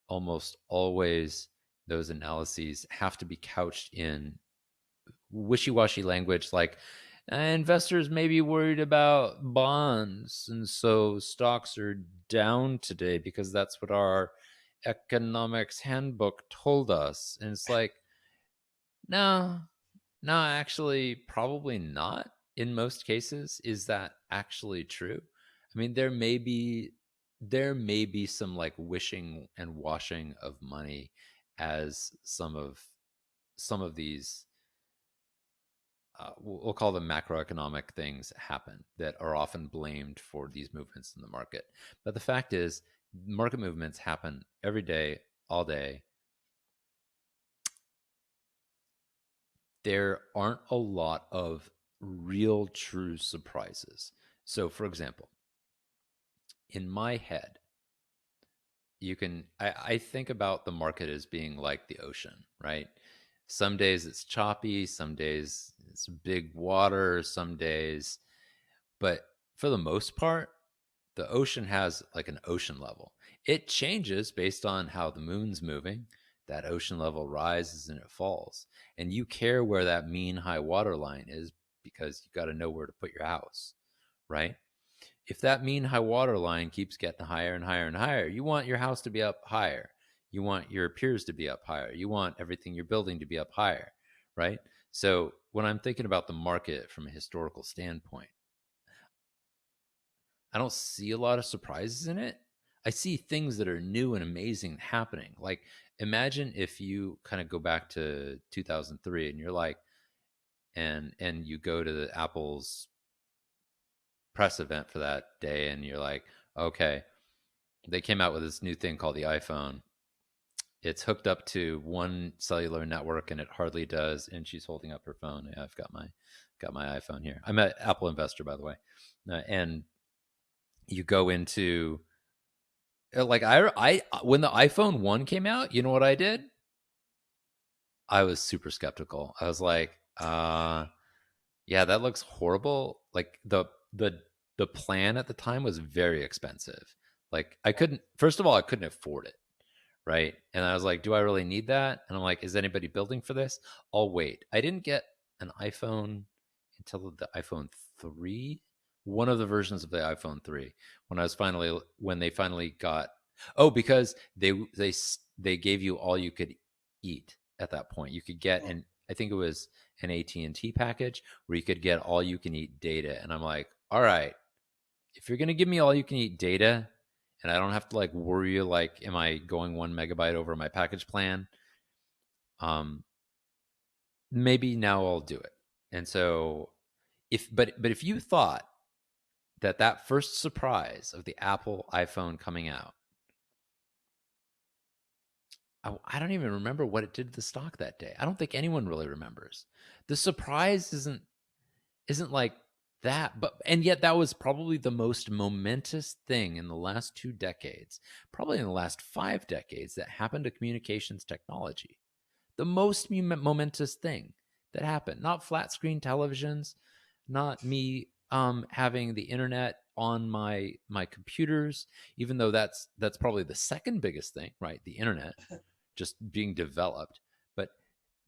Almost always those analyses have to be couched in wishy-washy language like investors may be worried about bonds and so stocks are down today because that's what our economics handbook told us. And it's like, no, no, actually, probably not. In most cases, is that actually true? I mean, there may be some like wishing and washing of money as some of these we'll call them macroeconomic things happen that are often blamed for these movements in the market. But the fact is, market movements happen every day, all day. There aren't a lot of real true surprises. So, for example, in my head, I think about the market as being like the ocean, right? Some days it's choppy, some days it's big water, some days, but for the most part, the ocean has like an ocean level. It changes based on how the moon's moving. That ocean level rises and it falls. And you care where that mean high water line is because you got to know where to put your house, right? If that mean high water line keeps getting higher and higher and higher, you want your house to be up higher. You want your peers to be up higher. You want everything you're building to be up higher, right? So when I'm thinking about the market from a historical standpoint, I don't see a lot of surprises in it. I see things that are new and amazing happening. Like imagine if you kind of go back to 2003 and you're like and you go to the Apple's press event for that day and you're like, "Okay, they came out with this new thing called the iPhone. It's hooked up to one cellular network and it hardly does." And she's holding up her phone. Yeah, I've got my iPhone here. I'm an Apple investor, by the way. And you go into like I when the iPhone 1 came out, you know what I did? I was super skeptical. I was like, yeah, that looks horrible. Like the plan at the time was very expensive. Like I couldn't first of all, I couldn't afford it, right? And I was like, do I really need that? And I'm like, is anybody building for this? I'll wait. I didn't get an iPhone until the iPhone 3, one of the versions of the iPhone 3, when they finally got because they gave you all you could eat at that point. You could get an I think it was an AT&T package where you could get all you can eat data. And I'm like, all right, if you're going to give me all you can eat data and I don't have to like worry like, am I going 1 megabyte over my package plan? Maybe now I'll do it. And so if you thought that first surprise of the Apple iPhone coming out, I don't even remember what it did to the stock that day. I don't think anyone really remembers. The surprise isn't like that, but and yet that was probably the most momentous thing in the last 2 decades, probably in the last 5 decades, that happened to communications technology. The most momentous thing that happened. Not flat screen televisions, not me having the internet on my computers, even though that's probably the second biggest thing, right? The internet just being developed. But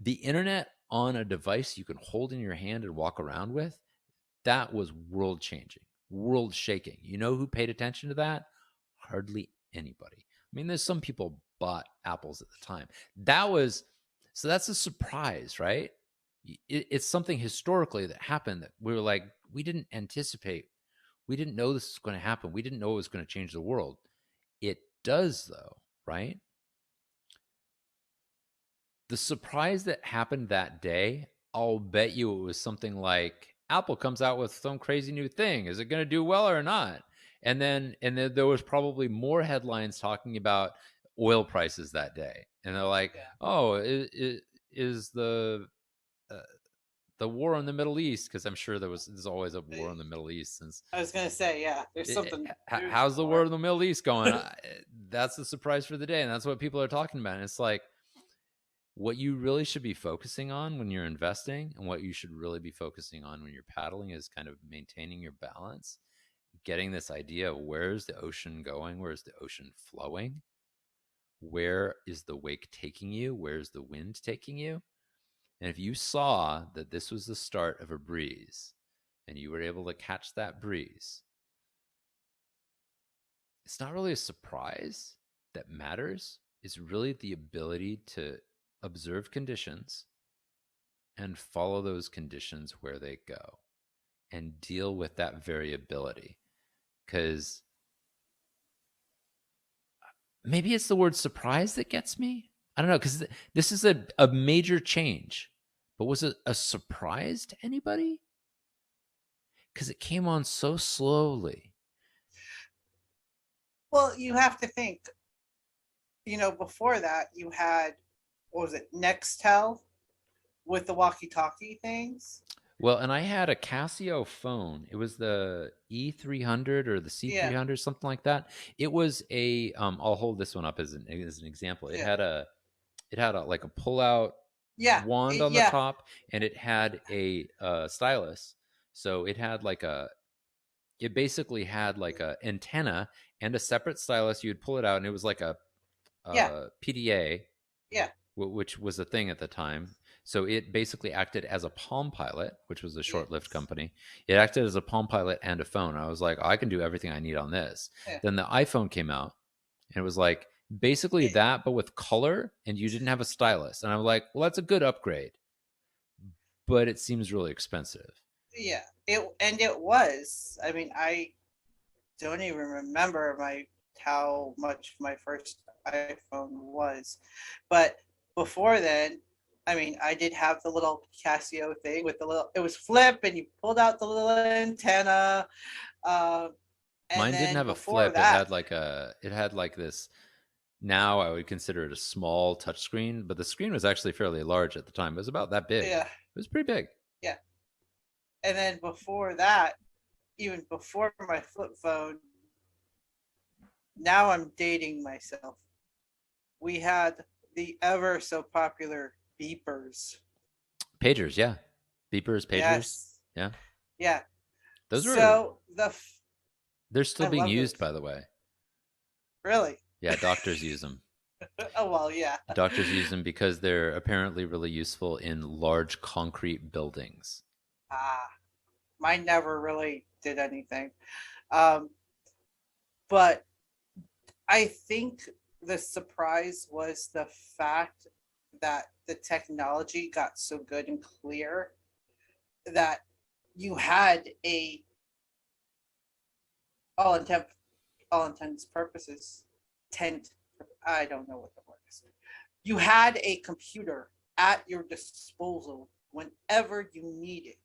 the internet on a device you can hold in your hand and walk around with, that was world changing, world shaking. You know who paid attention to that? Hardly anybody. I mean, there's some people bought apples at the time. So that's a surprise, right? It's something historically that happened that we were like, we didn't anticipate. We didn't know this was going to happen. We didn't know it was going to change the world. It does, though, right? The surprise that happened that day, I'll bet you it was something like Apple comes out with some crazy new thing. Is it going to do well or not? And then there was probably more headlines talking about oil prices that day. And they're like, Yeah. "Oh, is uh, the war in the Middle East?" Because I'm sure there's always a war in the Middle East since. I was gonna say, yeah, there's something. How's the war in the Middle East going? That's the surprise for the day, and that's what people are talking about. And it's like, what you really should be focusing on when you're investing and what you should really be focusing on when you're paddling is kind of maintaining your balance, getting this idea of where's the ocean going, where's the ocean flowing, where is the wake taking you, where's the wind taking you. And if you saw that this was the start of a breeze and you were able to catch that breeze, it's not really a surprise that matters. It's really the ability to observe conditions and follow those conditions where they go and deal with that variability. Because maybe it's the word surprise that gets me. I don't know, because this is a major change. But was it a surprise to anybody? Because it came on so slowly. Well, you have to think. Before that, you had, what was it, Nextel with the walkie-talkie things. Well, and I had a Casio phone. It was the E300 or the Yeah, C300, something like that. It was a I'll hold this one up as an example. It yeah, had a like a pull-out yeah, wand on the yeah, top, and it had a stylus. So it basically had like a antenna and a separate stylus. You'd pull it out, and it was like a yeah, PDA, yeah. which was a thing at the time. So it basically acted as a Palm Pilot, which was a short-lived Yes. company. It acted as a Palm Pilot and a phone. I was like, oh, I can do everything I need on this. Yeah. Then the iPhone came out, and it was like basically It, that, but with color, and you didn't have a stylus. And I'm like, well, that's a good upgrade, but it seems really expensive. yeah. It was. I mean, I don't even remember how much my first iPhone was, but before then, I mean, I did have the little Casio thing with the little. It was flip, and you pulled out the little antenna. Um, and Mine didn't then have a before flip. that, It had like this. Now I would consider it a small touchscreen, but the screen was actually fairly large at the time. It was about that big. yeah, It was pretty big. yeah. And then before that, even before my flip phone, now I'm dating myself. We had the ever so popular beepers. Pagers, yeah. Beepers, pagers. Yes. Yeah. Yeah. Those were So they're still I being love used, those. by the way. Really? Yeah, doctors use them. Oh well, yeah. Doctors use them because they're apparently really useful in large concrete buildings. Ah, mine never really did anything. Um, but I think the surprise was the fact that the technology got so good and clear that you had a all intent all intents purposes tent. I don't know what the word is. You had a computer at your disposal whenever you needed.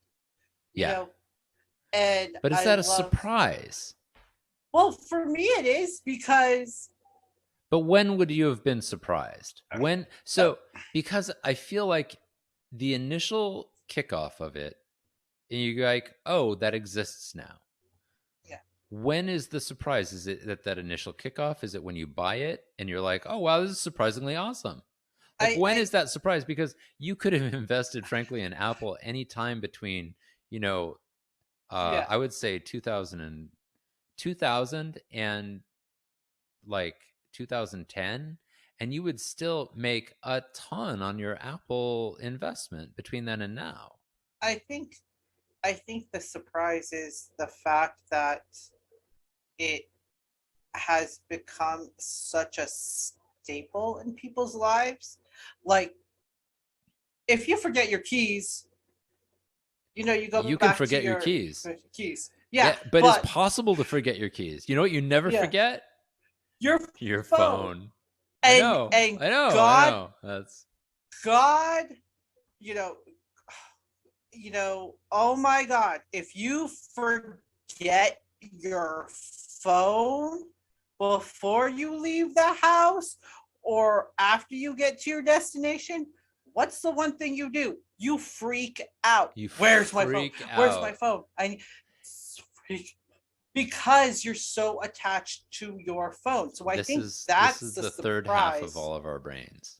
You Yeah. know, And But is I that a love, surprise? well, for me it is because But when would you have been surprised? When? uh, So, because I feel like the initial kickoff of it, and you're like, oh, that exists now. yeah, When is the surprise? Is it that initial kickoff? Is it when you buy it and you're like, oh, wow, this is surprisingly awesome? Like, when I is that surprise? Because you could have invested, frankly, in Apple any time between, you know, yeah, I would say 2000 and like 2010, and you would still make a ton on your Apple investment between then and now. I think I think the surprise is the fact that it has become such a staple in people's lives. Like, if you forget your keys, you go You can back to forget your your keys. keys. Yeah, Yeah, but it's but possible to forget your keys. You know what you never yeah, forget? your Your phone. phone. I And know. and I know. I God, know. That's God, you know, oh my God, if you forget your phone before you leave the house or after you get to your destination, what's the one thing you do? You freak out. you Where's my phone? freak Where's my out. phone? I freak because you're so attached to your phone. So I think This that's is the the third half of surprise. all of our brains.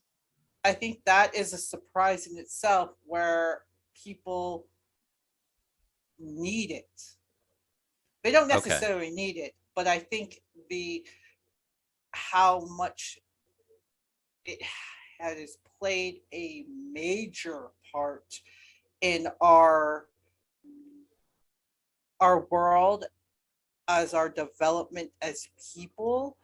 I think that is a surprise in itself where people need it. They don't Okay. necessarily need it, but I think the how much it has played a major part in our world, as our development as people,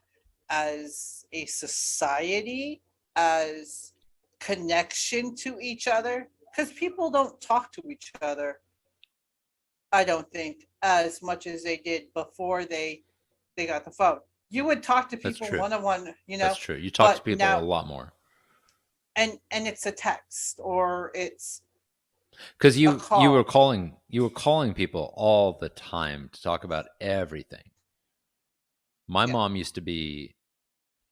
as a society, as connection to each other, because people don't talk to each other, I don't think, as much as they did before they got the phone. You would talk to That's people true. one on one, That's true. You talk to but people a now, lot more. and it's a text or it's Because a you were call. calling people all the time to talk about everything. My Yeah. mom used to be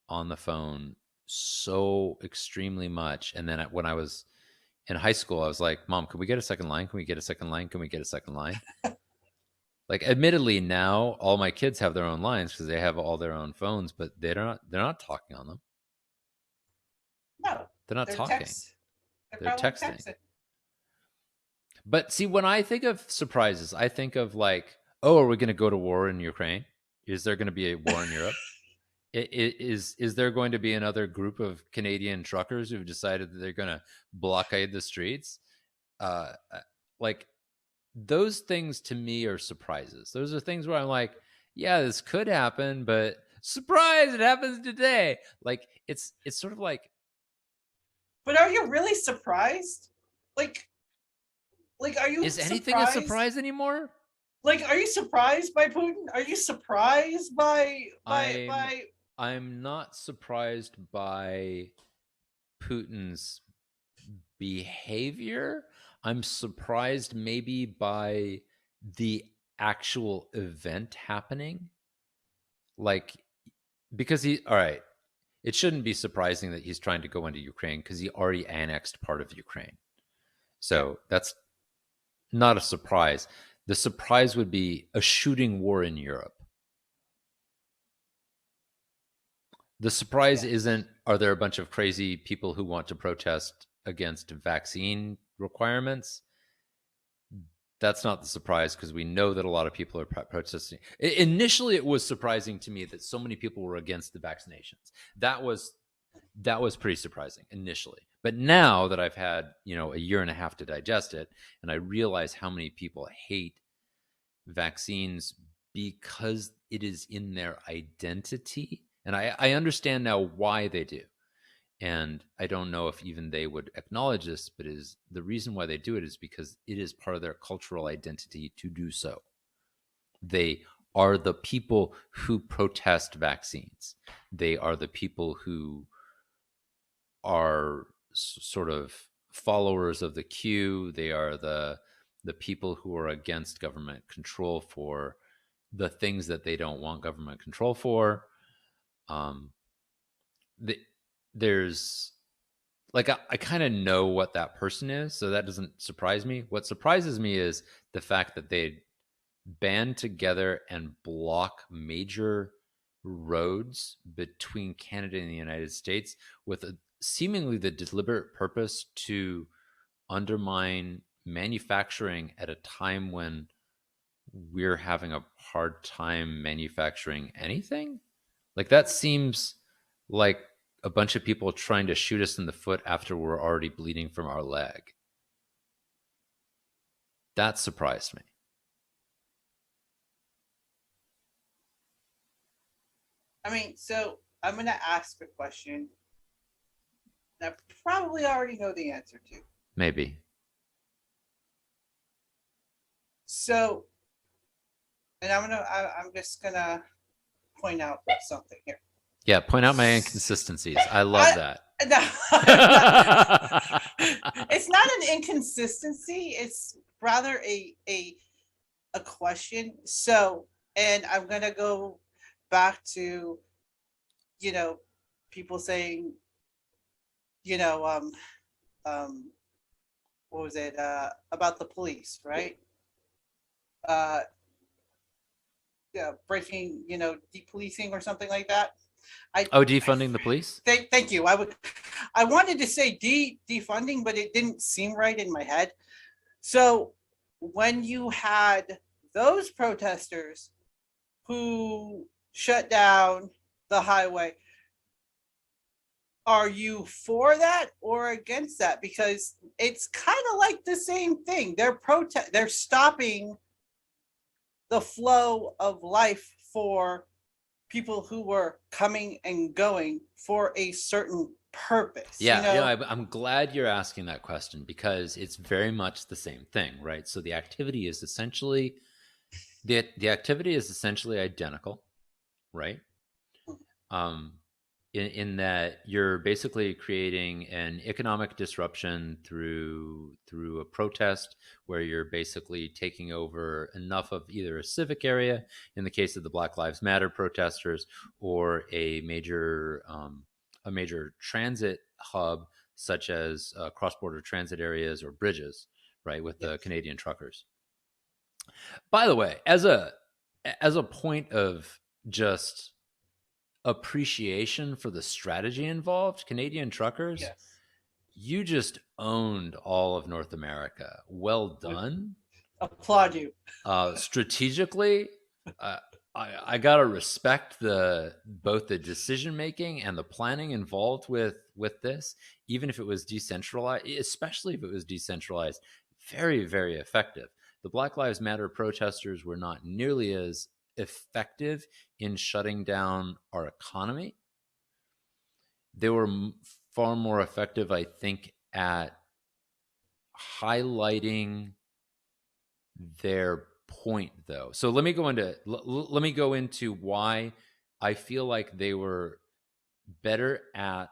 on the phone so extremely much, and then when I was in high school, I was like, "Mom, can we get a second line? Can we get a second line? Can we get a second line?" Like, admittedly, now all my kids have their own lines because they have all their own phones, but they're not talking on them. No, They're not they're talking. text. They're They're probably texting. texting. But see, when I think of surprises, I think of like, oh, are we going to go to war in Ukraine? Is there going to be a war in Europe? Is there going to be another group of Canadian truckers who've decided that they're going to blockade the streets? Like, those things to me are surprises. Those are things where I'm like, yeah, this could happen, but surprise, it happens today. Like, it's sort of like, But are you really surprised? Like, are you is anything a surprised? surprise anymore? Like, are you surprised by Putin? Are you surprised by I'm I'm not surprised by Putin's behavior. I'm surprised maybe by the actual event happening. Like, because all right, it shouldn't be surprising that he's trying to go into Ukraine because he already annexed part of Ukraine. yeah, So that's not a surprise. The surprise would be a shooting war in Europe. The surprise yeah. isn't, are there a bunch of crazy people who want to protest against vaccine requirements? That's not the surprise because we know that a lot of people are protesting. Initially, it was surprising to me that so many people were against the vaccinations. That was pretty surprising initially. But now that I've had, a year and a half to digest it, and I realize how many people hate vaccines because it is in their identity. And I understand now why they do. And I don't know if even they would acknowledge this, but is the reason why they do it is because it is part of their cultural identity to do so. They are the people who protest vaccines. They are the people who are sort of followers of the queue. They are the the people who are against government control for the things that they don't want government control for. Um, the, there's like I kind of know what that person is, so that doesn't surprise me. What surprises me is the fact that they band together and block major roads between Canada and the United States with seemingly the deliberate purpose to undermine manufacturing at a time when we're having a hard time manufacturing anything. Like that seems like a bunch of people trying to shoot us in the foot after we're already bleeding from our leg. That surprised me. I mean, so I'm going to ask a question that I probably already know the answer to. Maybe. So, and I'm just gonna point out something here. Yeah, point out my inconsistencies. I love that. No, it's not an inconsistency. It's rather a question. So, and I'm gonna go back to, people saying, you know, what was it about the police, right? Yeah, breaking, depolicing or something like that. Defunding the police? Thank you. I wanted to say defunding, but it didn't seem right in my head. So when you had those protesters who shut down the highway, are you for that or against that? Because it's kind of like the same thing. They're stopping the flow of life for people who were coming and going for a certain purpose. Yeah, I'm glad you're asking that question because it's very much the same thing, right? So the activity is essentially identical, right? In that you're basically creating an economic disruption through a protest where you're basically taking over enough of either a civic area in the case of the Black Lives Matter protesters or a major transit hub such as cross-border transit areas or bridges, right, with the Canadian truckers. By the way, as a point of just appreciation for the strategy involved, Canadian truckers, yes, you just owned all of North America. Well done. Applaud you. Strategically, I gotta respect both the decision making and the planning involved with this, even if it was decentralized, especially if it was decentralized. Very, very effective. The Black Lives Matter protesters were not nearly as effective in shutting down our economy. They were far more effective, I think, at highlighting their point, though. So let me go into why I feel like they were better at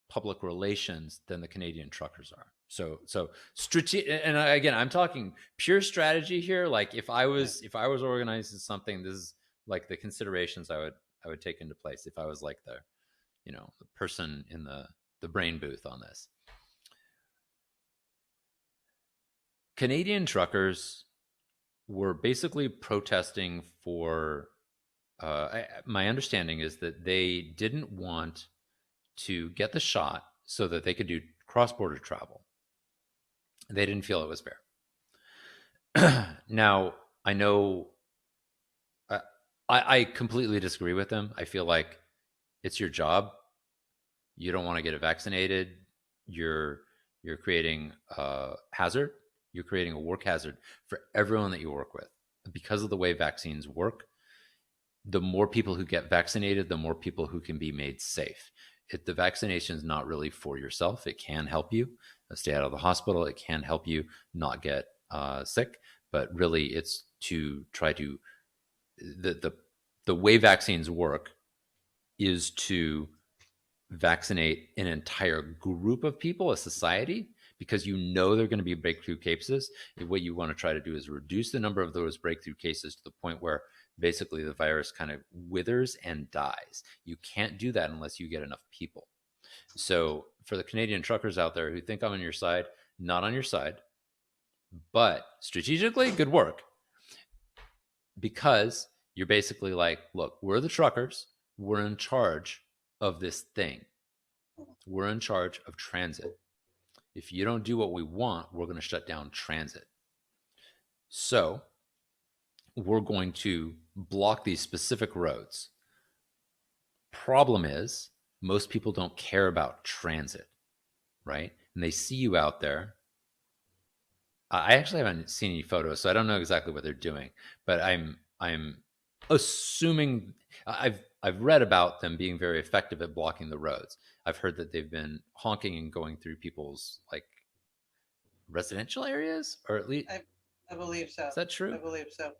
public relations than the Canadian truckers are. So and again, I'm talking pure strategy here. Like if I was organizing something, this is like the considerations I would take into place if I was like the person in the brain booth on this. Canadian truckers were basically protesting for my understanding is that they didn't want to get the shot so that they could do cross-border travel. They didn't feel it was fair. Now, I know I completely disagree with them. I feel like it's your job. You don't want to get vaccinated. You're creating a hazard. You're creating a work hazard for everyone that you work with. Because of the way vaccines work, the more people who get vaccinated, the more people who can be made safe. The vaccination is not really for yourself. It can help you stay out of the hospital. It can help you not get sick, but really it's to try to the way vaccines work is to vaccinate an entire group of people, a society, because you know they're going to be breakthrough cases. What you want to try to do is reduce the number of those breakthrough cases to the point where basically the virus kind of withers and dies. You can't do that unless you get enough people. So for the Canadian truckers out there who think I'm on your side, not on your side, but strategically, good work. Because you're basically like, look, we're the truckers. We're in charge of this thing. We're in charge of transit. If you don't do what we want, we're going to shut down transit. So we're going to block these specific roads. Problem is, most people don't care about transit, right? And they see you out there. I actually haven't seen any photos, so I don't know exactly what they're doing. But I'm assuming I've read about them being very effective at blocking the roads. I've heard that they've been honking and going through people's like residential areas, or at least I believe so. Is that true? I believe so.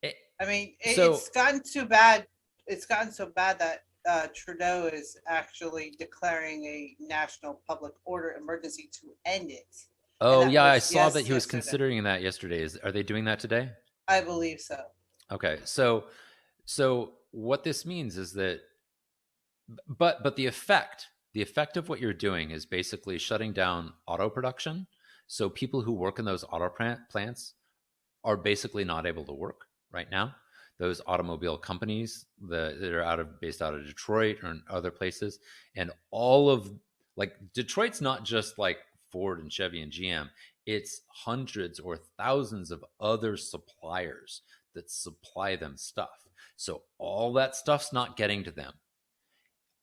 It, I mean, so it's gotten too bad. It's gotten so bad that Trudeau is actually declaring a national public order emergency to end it. oh yeah, I saw that he was considering that yesterday. Are they doing that today? I believe so. Okay, so what this means is that, but the effect of what you're doing is basically shutting down auto production. So people who work in those auto plants are basically not able to work right now. Those automobile companies that are based out of Detroit or in other places, and all of like Detroit's not just like Ford and Chevy and GM. It's hundreds or thousands of other suppliers that supply them stuff. So all that stuff's not getting to them.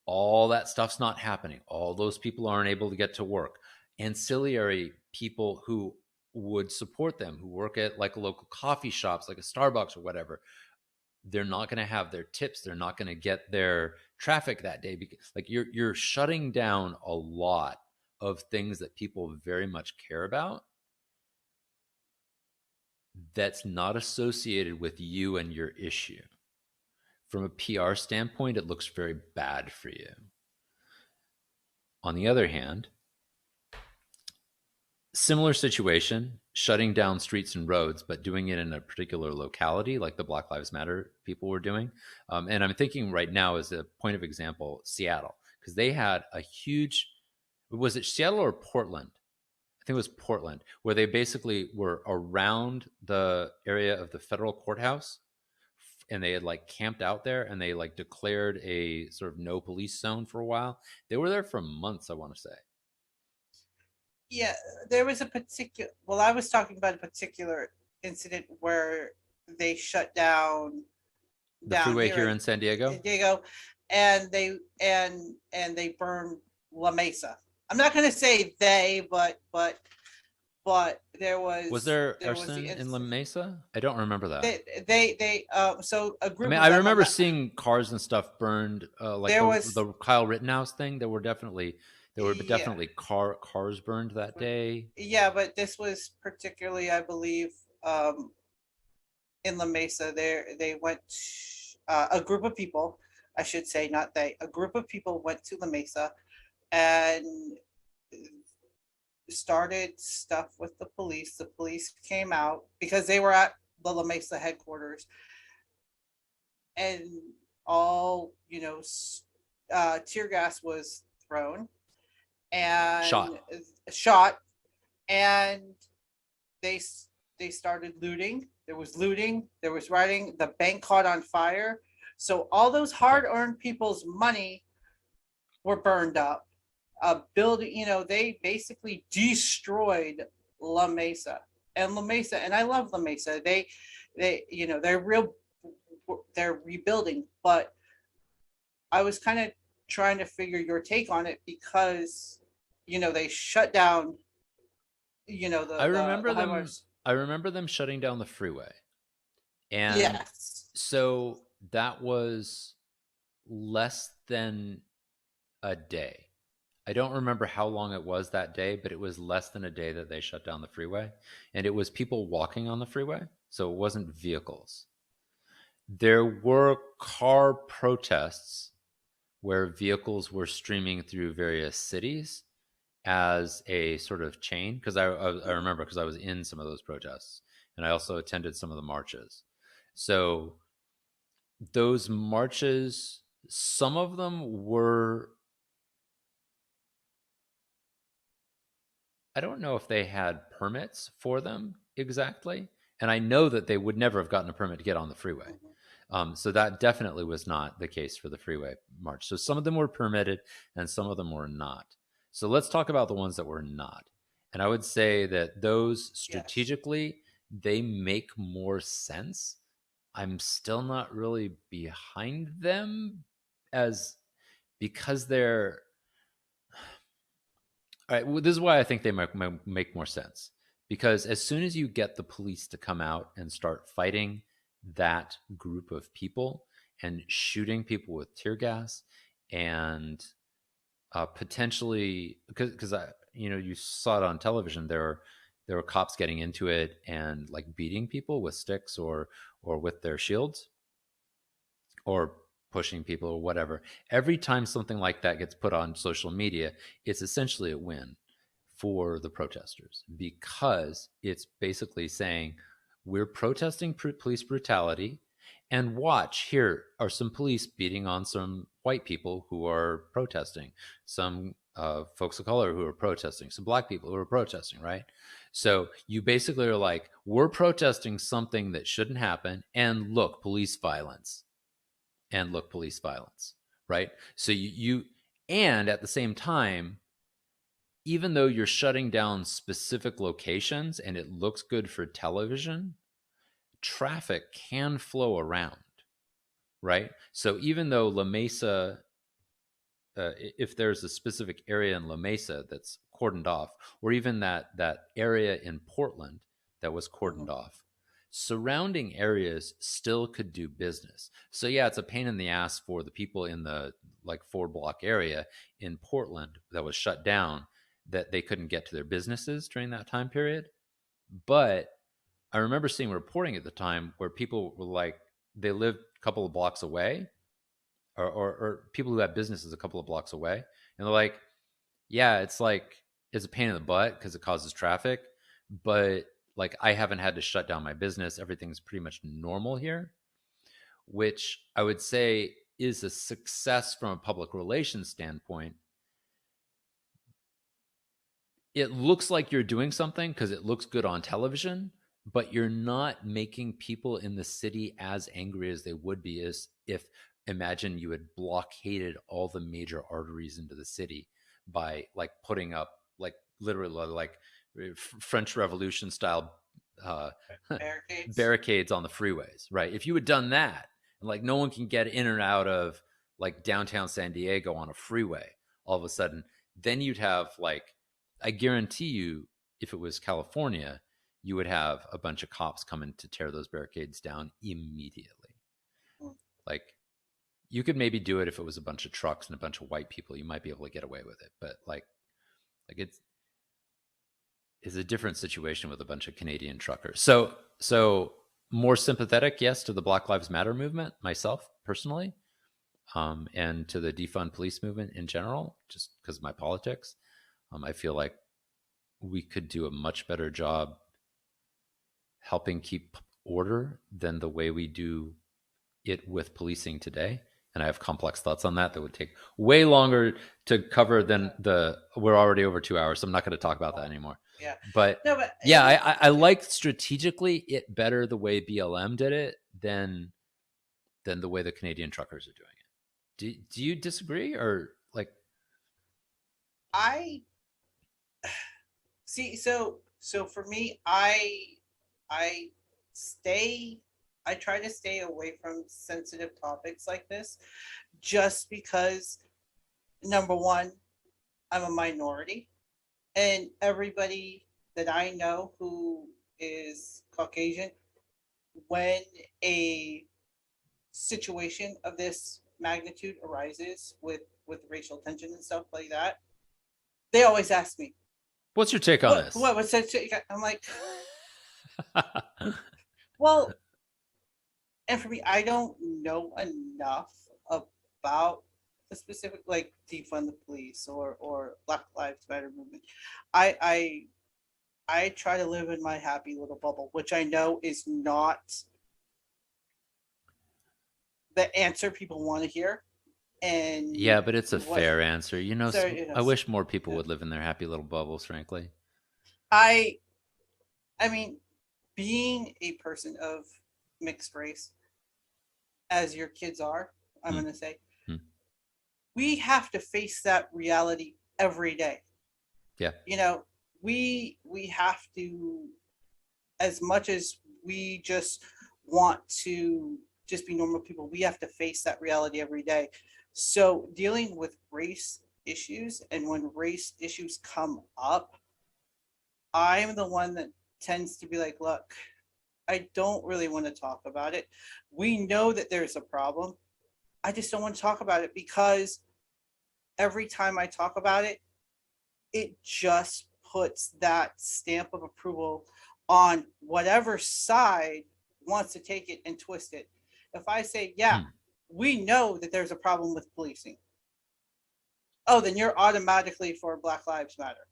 All that stuff's not happening. All those people aren't able to get to work. Ancillary people who would support them, who work at like local coffee shops, like a Starbucks or whatever, they're not going to have their tips. They're not going to get their traffic that day because like you're shutting down a lot of things that people very much care about that's not associated with you and your issue. From a PR standpoint, it looks very bad for you. On the other hand, similar situation, shutting down streets and roads, but doing it in a particular locality, like the Black Lives Matter people were doing. And I'm thinking right now, as a point of example, Seattle, because they had a huge, was it Seattle or Portland? I think it was Portland, where they basically were around the area of the federal courthouse, and they had like camped out there, and they like declared a sort of no police zone for a while. They were there for months, I want to say. Yeah, there was a particular. Well, I was talking about a particular incident where they shut down the freeway here in San Diego. And they burned La Mesa. I'm not going to say they, but there was. Was there arson in La Mesa? I don't remember that. So a group. I mean, I remember seeing cars and stuff burned, like the Kyle Rittenhouse thing. There were definitely cars burned that day. Yeah, but this was particularly, I believe, in La Mesa. They went. A group of people, I should say, not they. A group of people went to La Mesa and started stuff with the police. The police came out because they were at the La Mesa headquarters, and all tear gas was thrown and shot, and they started looting. There was looting. There was rioting. The bank caught on fire. So all those hard-earned people's money were burned up. Building, they basically destroyed La Mesa. And La Mesa, and I love La Mesa. They're rebuilding. But I was kind of trying to figure your take on it because, they shut down. I remember them shutting down the freeway. And yes. So that was less than a day. I don't remember how long it was that day, but it was less than a day that they shut down the freeway. And it was people walking on the freeway, so it wasn't vehicles. There were car protests where vehicles were streaming through various cities, as a sort of chain, because I remember, because I was in some of those protests, and I also attended some of the marches. So those marches, some of them were, I don't know if they had permits for them exactly. And I know that they would never have gotten a permit to get on the freeway. Mhm. So that definitely was not the case for the freeway march. So some of them were permitted and some of them were not. So let's talk about the ones that were not. And I would say that those Yes. strategically, they make more sense. I'm still not really behind them, as because they're all right. Well, this is why I think they might make more sense, because as soon as you get the police to come out and start fighting that group of people and shooting people with tear gas and potentially, because I, you saw it on television, there were cops getting into it and like beating people with sticks or with their shields, or pushing people or whatever. Every time something like that gets put on social media, it's essentially a win for the protesters, because it's basically saying we're protesting police brutality, and watch, here are some police beating on some white people who are protesting, some folks of color who are protesting, some black people who are protesting, right? So you basically are like, we're protesting something that shouldn't happen, and look, police violence, and look, police violence, right? So and at the same time, even though you're shutting down specific locations and it looks good for television, traffic can flow around, right? So even though La Mesa, if there's a specific area in La Mesa that's cordoned off, or even that area in Portland that was cordoned Mhm. off, surrounding areas still could do business. So yeah, it's a pain in the ass for the people in the like 4 block area in Portland that was shut down, that they couldn't get to their businesses during that time period. But I remember seeing reporting at the time where people were like, they lived a couple of blocks away, or people who have businesses a couple of blocks away, and they're like, yeah, it's like, it's a pain in the butt because it causes traffic, but like I haven't had to shut down my business. Everything's pretty much normal here, which I would say is a success from a public relations standpoint. It looks like you're doing something because it looks good on television, but you're not making people in the city as angry as they would be as if, imagine, you had blockaded all the major arteries into the city by like putting up like literally like French Revolution style uh, Barricades. barricades on the freeways, right? If you had done that, and like no one can get in or out of like downtown San Diego on a freeway, all of a sudden, then you'd have like, I guarantee you, if it was California, you would have a bunch of cops coming to tear those barricades down immediately. Mm. Like, you could maybe do it if it was a bunch of trucks and a bunch of white people. You might be able to get away with it, but like it's a different situation with a bunch of Canadian truckers. So more sympathetic, yes, to the Black Lives Matter movement myself personally, and to the defund police movement in general, just because of my politics. I feel like we could do a much better job helping keep order than the way we do it with policing today. And I have complex thoughts on that would take way longer to cover than the. We're already over 2 hours, so I'm not going to talk about that anymore. Yeah. But No, but yeah, I like strategically it better the way BLM did it than the way the Canadian truckers are doing it. Do you disagree, or like? I see. So for me, I stay. I try to stay away from sensitive topics like this, just because number one, I'm a minority, and everybody that I know who is Caucasian, when a situation of this magnitude arises with racial tension and stuff like that, they always ask me, What's your take on "What? this? What was that?" I'm like, "Well," and for me, I don't know enough about a specific like defund the police or Black Lives Matter movement. I I try to live in my happy little bubble, which I know is not the answer people want to hear. And Yeah, but it's a what? fair answer. So you know, I wish more people yeah. would live in their happy little bubbles, frankly. I I mean, being a person of mixed race, as your kids are, I'm Hmm. gonna say, Hmm. we have to face that reality every day. Yeah. You know, we have to, as much as we just want to just be normal people, we have to face that reality every day. So dealing with race issues, and when race issues come up, I'm the one that tends to be like, look, I don't really want to talk about it. We know that there's a problem. I just don't want to talk about it, because every time I talk about it, it just puts that stamp of approval on whatever side wants to take it and twist it. If I say, yeah, Hmm. we know that there's a problem with policing, oh, then you're automatically for Black Lives Matter.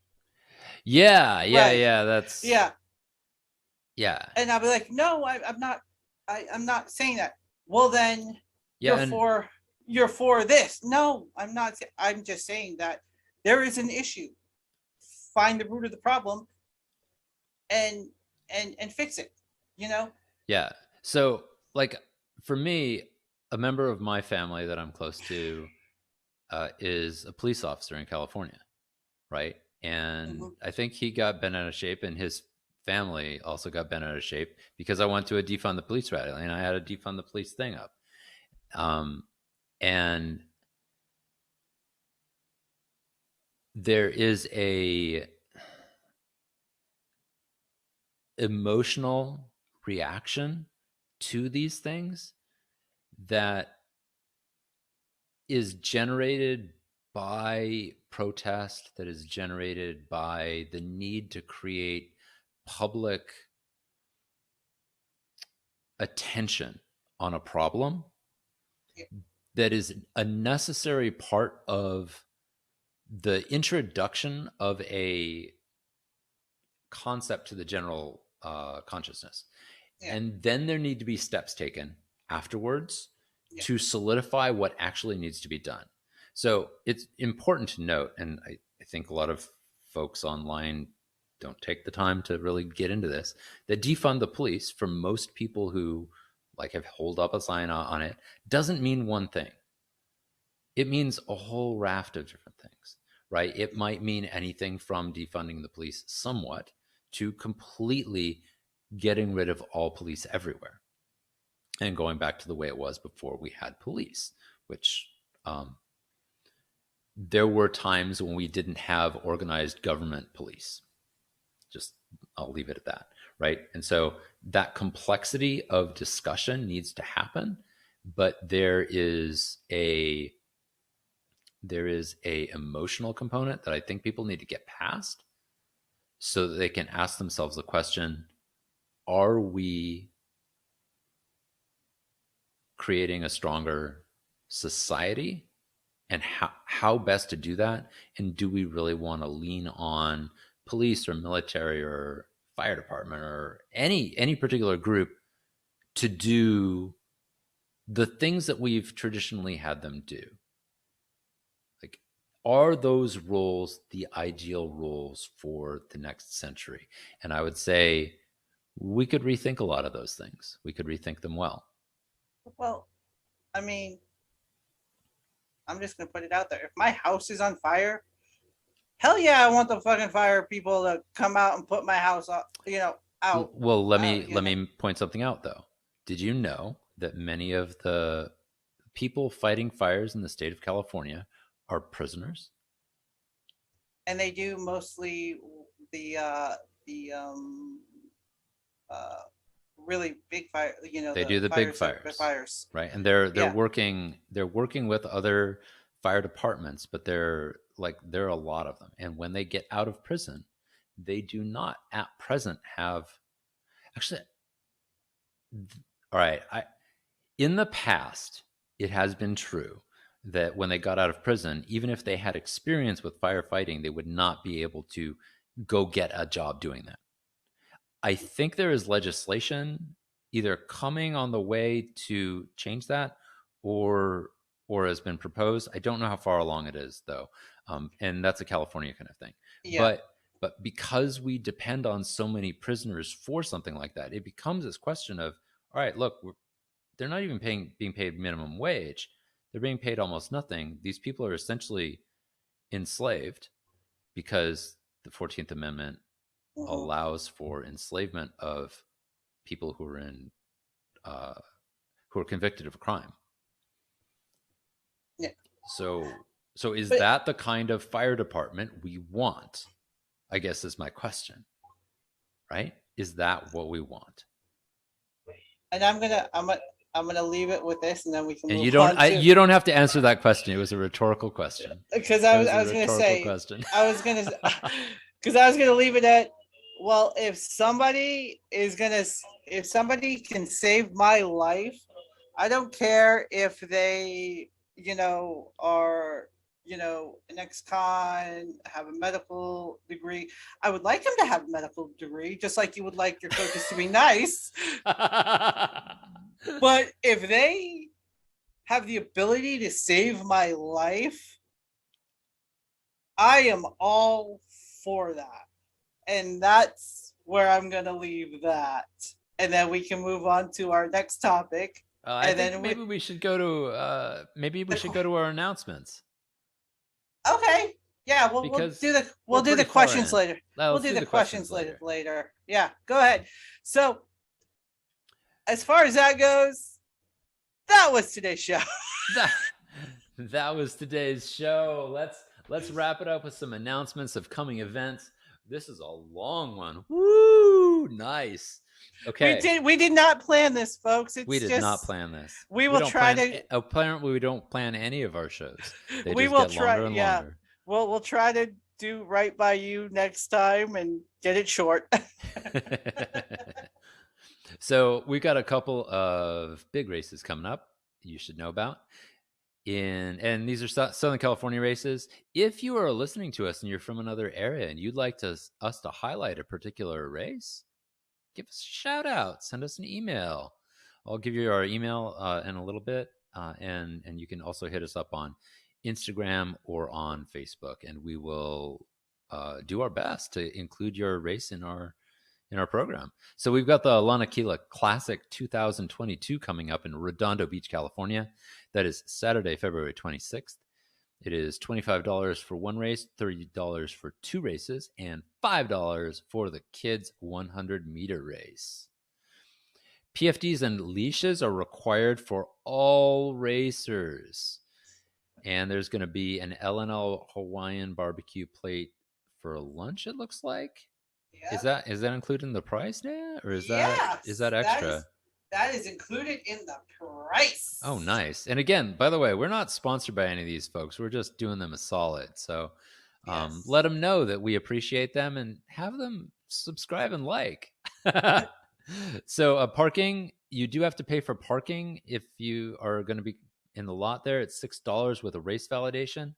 Yeah, yeah, Right. yeah. That's Yeah. yeah, And I'll be like, no, I'm not. I'm not saying that. Well, then yeah, you're and for you're for this. No, I'm not. I'm just saying that there is an issue. Find the root of the problem and and fix it. You know. yeah. So, like, for me, a member of my family that I'm close to is a police officer in California, right? And Mm-hmm. I think he got bent out of shape, and his family also got bent out of shape because I went to a defund the police rally and I had a defund the police thing up. Um, and there is a emotional reaction to these things that is generated by protest, that is generated by the need to create public attention on a problem Yeah. that is a necessary part of the introduction of a concept to the general consciousness. Yeah. And then there need to be steps taken afterwards Yeah. to solidify what actually needs to be done. So it's important to note, and I think a lot of folks online don't take the time to really get into this, that defund the police, for most people who like have hold up a sign on it, doesn't mean one thing. It means a whole raft of different things, right? It might mean anything from defunding the police somewhat to completely getting rid of all police everywhere and going back to the way it was before we had police, which um, there were times when we didn't have organized government police. Just, I'll leave it at that, right? And so that complexity of discussion needs to happen, but there is a emotional component that I think people need to get past so that they can ask themselves the question, are we creating a stronger society, and how best to do that, and do we really want to lean on police or military or fire department or any particular group to do the things that we've traditionally had them do? Like, are those roles the ideal roles for the next century? And I would say we could rethink a lot of those things. We could rethink them well. Well, I mean, I'm just gonna put it out there. If my house is on fire, hell yeah, I want the fucking fire people to come out and put my house up, out. Well, let Out, me let me point something out though. Did you know that many of the people fighting fires in the state of California are prisoners? and they do mostly the uh really big fire, They the do the big fires that fires, fires. right? And they're Yeah, working with other fire departments, but there are a lot of them. And when they get out of prison, they do not at present have, actually, all right, in the past, it has been true that when they got out of prison, even if they had experience with firefighting, they would not be able to go get a job doing that. I think there is legislation either coming on the way to change that, or has been proposed. I don't know how far along it is though, and that's a California kind of thing. Yeah. But because we depend on so many prisoners for something like that, it becomes this question of, all right, look, they're not even being paid minimum wage. They're being paid almost nothing. These people are essentially enslaved because the 14th Amendment allows for enslavement of people who are who are convicted of a crime. Yeah. So is that the kind of fire department we want? I guess is my question. Right? Is that what we want? And I'm gonna leave it with this, and then we can. And move you don't. on to, You don't have to answer that question. It was a rhetorical question. because I was gonna say question. I was gonna because I was gonna leave it at, well, if somebody can save my life, I don't care if they are an ex-con, have a medical degree. I would like them to have a medical degree, just like you would like your coaches to be nice. But if they have the ability to save my life, I am all for that. And that's where I'm going to leave that. And then we can move on to our next topic. I think maybe we should go to our announcements. Okay. Yeah, we'll do the questions later. We'll do the questions later. Yeah, go ahead. So, as far as that goes, that was today's show. that was today's show. Let's wrap it up with some announcements of coming events. This is a long one. Woo! Nice. Okay. We did not plan this, folks. We did not plan this. Apparently, we don't plan any of our shows. They we just will get try. Longer and longer. We'll try to do right by you next time and get it short. So we got a couple of big races coming up you should know about. And these are Southern California races. If you are listening to us and you're from another area and you'd like us to highlight a particular race, give us a shout out. Send us an email. I'll give you our email in a little bit, and you can also hit us up on Instagram or on Facebook, and we will do our best to include your race in our program. So we've got the Lanakila Classic 2022 coming up in Redondo Beach, California. That is Saturday, February 26th. It is $25 for one race, $30 for two races, and $5 for the kids' 100-meter race. PFDs and leashes are required for all racers. And there's going to be an L&L Hawaiian barbecue plate for lunch, it looks like. Yeah. Is that included in the price, Dan? Or is that extra? That is included in the price. Oh, nice. And again, by the way, we're not sponsored by any of these folks. We're just doing them a solid. So let them know that we appreciate them and have them subscribe and like. So parking, you do have to pay for parking if you are going to be in the lot there. It's $6 with a race validation,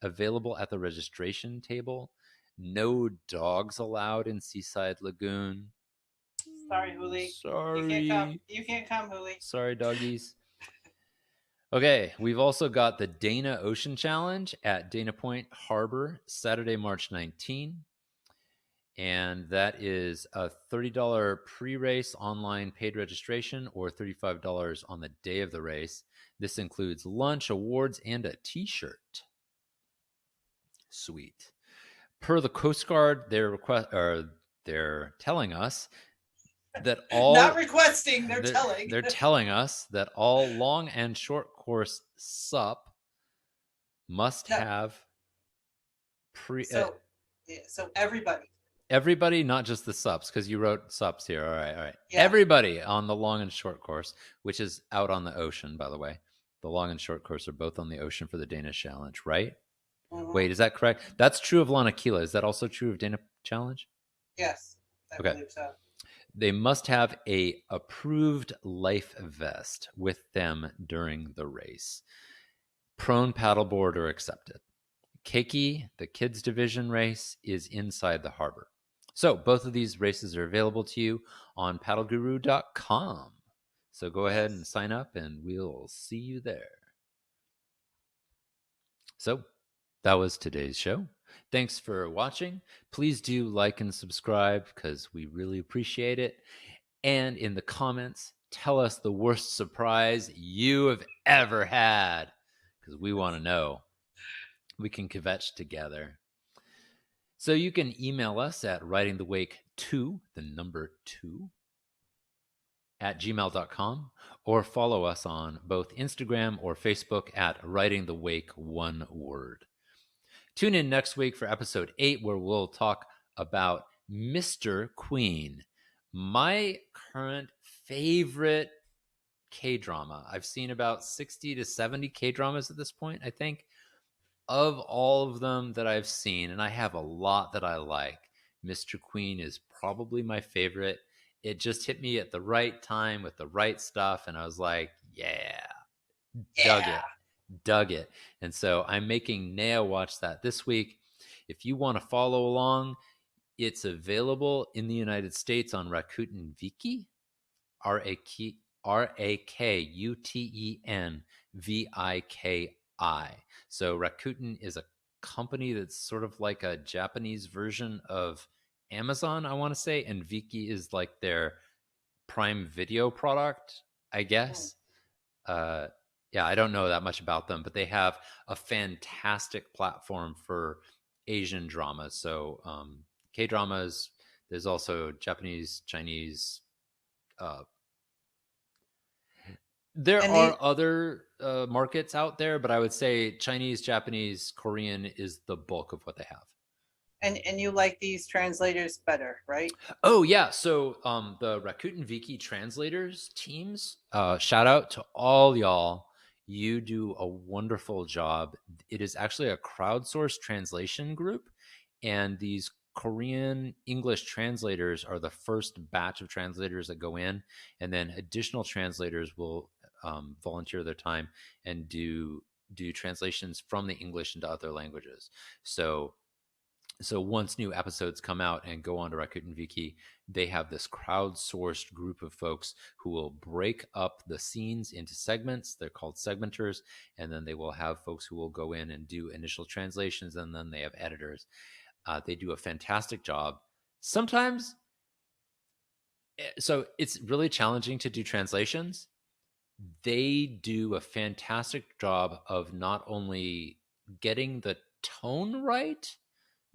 available at the registration table. No dogs allowed in Seaside Lagoon. Sorry, Huli. Sorry. You can't come, Huli. Sorry, doggies. Okay, we've also got the Dana Ocean Challenge at Dana Point Harbor, Saturday, March 19. And that is a $30 pre-race online paid registration or $35 on the day of the race. This includes lunch, awards, and a t-shirt. Sweet. Per the Coast Guard, they're telling us that all not requesting, they're telling us that all long and short course SUP must have so everybody, not just the SUPs, because you wrote SUPs here. All right. Yeah. Everybody on the long and short course, which is out on the ocean, by the way. The long and short course are both on the ocean for the Dana Challenge, right? Mm-hmm. Wait, is that correct? That's true of Lanakila. Is that also true of Dana Challenge? Yes, I believe so. They must have a approved life vest with them during the race. Prone paddleboard are accepted. Keiki, the kids division race, is inside the harbor. So both of these races are available to you on paddleguru.com. So go ahead and Yes. sign up, and we'll see you there. So that was today's show. Thanks for watching. Please do like and subscribe because we really appreciate it. And in the comments, tell us the worst surprise you have ever had because we want to know. We can kvetch together. So you can email us at writingthewake2, the number 2, at gmail.com, or follow us on both Instagram or Facebook at writingthewake, one word. Tune in next week for episode 8, where we'll talk about Mr. Queen, my current favorite K-drama. I've seen about 60 to 70 K-dramas at this point, I think. Of all of them that I've seen, and I have a lot that I like, Mr. Queen is probably my favorite. It just hit me at the right time with the right stuff, and I was like, yeah, dug Yeah. it, dug it. And so I'm making Nea watch that this week. If you want to follow along, it's available in the United States on Rakuten Viki, RAKUTEN VIKI. So Rakuten is a company that's sort of like a Japanese version of Amazon, I want to say, and Viki is like their Prime Video product, I Mm. guess. Uh, yeah, I don't know that much about them, but they have a fantastic platform for Asian dramas. So K dramas. There's also Japanese, Chinese. Uh, there And are the other markets out there, but I would say Chinese, Japanese, Korean is the bulk of what they have. and you like these translators better, right? Oh yeah, so the Rakuten Viki translators teams, shout out to all y'all. You do a wonderful job. It is actually a crowdsourced translation group, and these Korean English translators are the first batch of translators that go in, and then additional translators will volunteer their time and do translations from the English into other languages. So once new episodes come out and go on to Rakuten Viki, they have this crowdsourced group of folks who will break up the scenes into segments. They're called segmenters, and then they will have folks who will go in and do initial translations, and then they have editors. They do a fantastic job. Sometimes, so it's really challenging to do translations. They do a fantastic job of not only getting the tone right,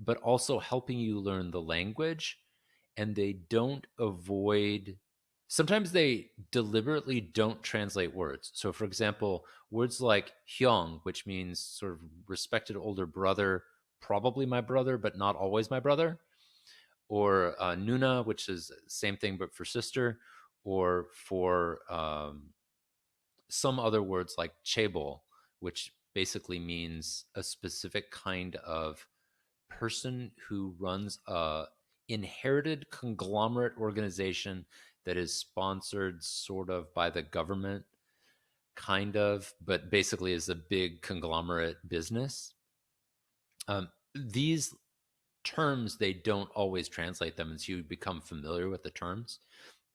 but also helping you learn the language. And they don't avoid, sometimes they deliberately don't translate words. So, for example, words like hyung, which means sort of respected older brother, probably my brother, but not always my brother, or nuna, which is same thing but for sister, or for some other words like chebol, which basically means a specific kind of person who runs a inherited conglomerate organization that is sponsored sort of by the government, kind of, but basically is a big conglomerate business. These terms, they don't always translate them, and so you become familiar with the terms.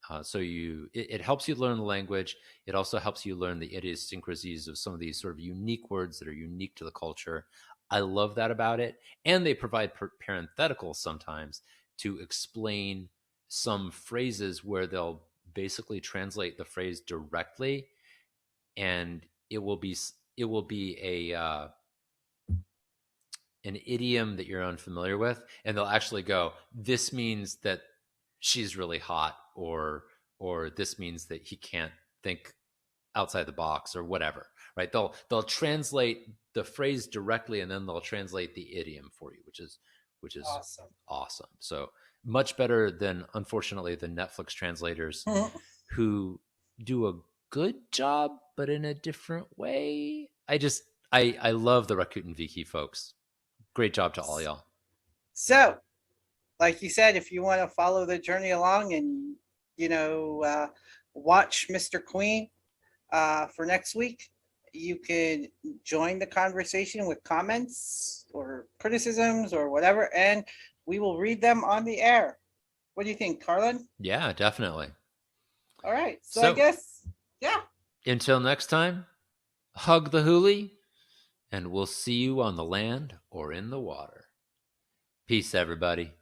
It helps you learn the language. It also helps you learn the idiosyncrasies of some of these sort of unique words that are unique to the culture. I love that about it. And they provide parentheticals sometimes to explain some phrases where they'll basically translate the phrase directly, and it will be an idiom that you're unfamiliar with, and they'll actually go, this means that she's really hot, or this means that he can't think outside the box, or whatever, right? They'll translate the phrase directly, and then they'll translate the idiom for you, which is Awesome. awesome. So much better than, unfortunately, the Netflix translators, who do a good job but in a different way. I love the Rakuten Viki folks. Great job to all y'all. So, like you said, if you want to follow the journey along and you know watch Mr. Queen for next week, you can join the conversation with comments or criticisms or whatever, and we will read them on the air. What do you think, Carlin? Yeah, definitely. All right. So I So guess, yeah. until next time, hug the hoolie, and we'll see you on the land or in the water. Peace, everybody.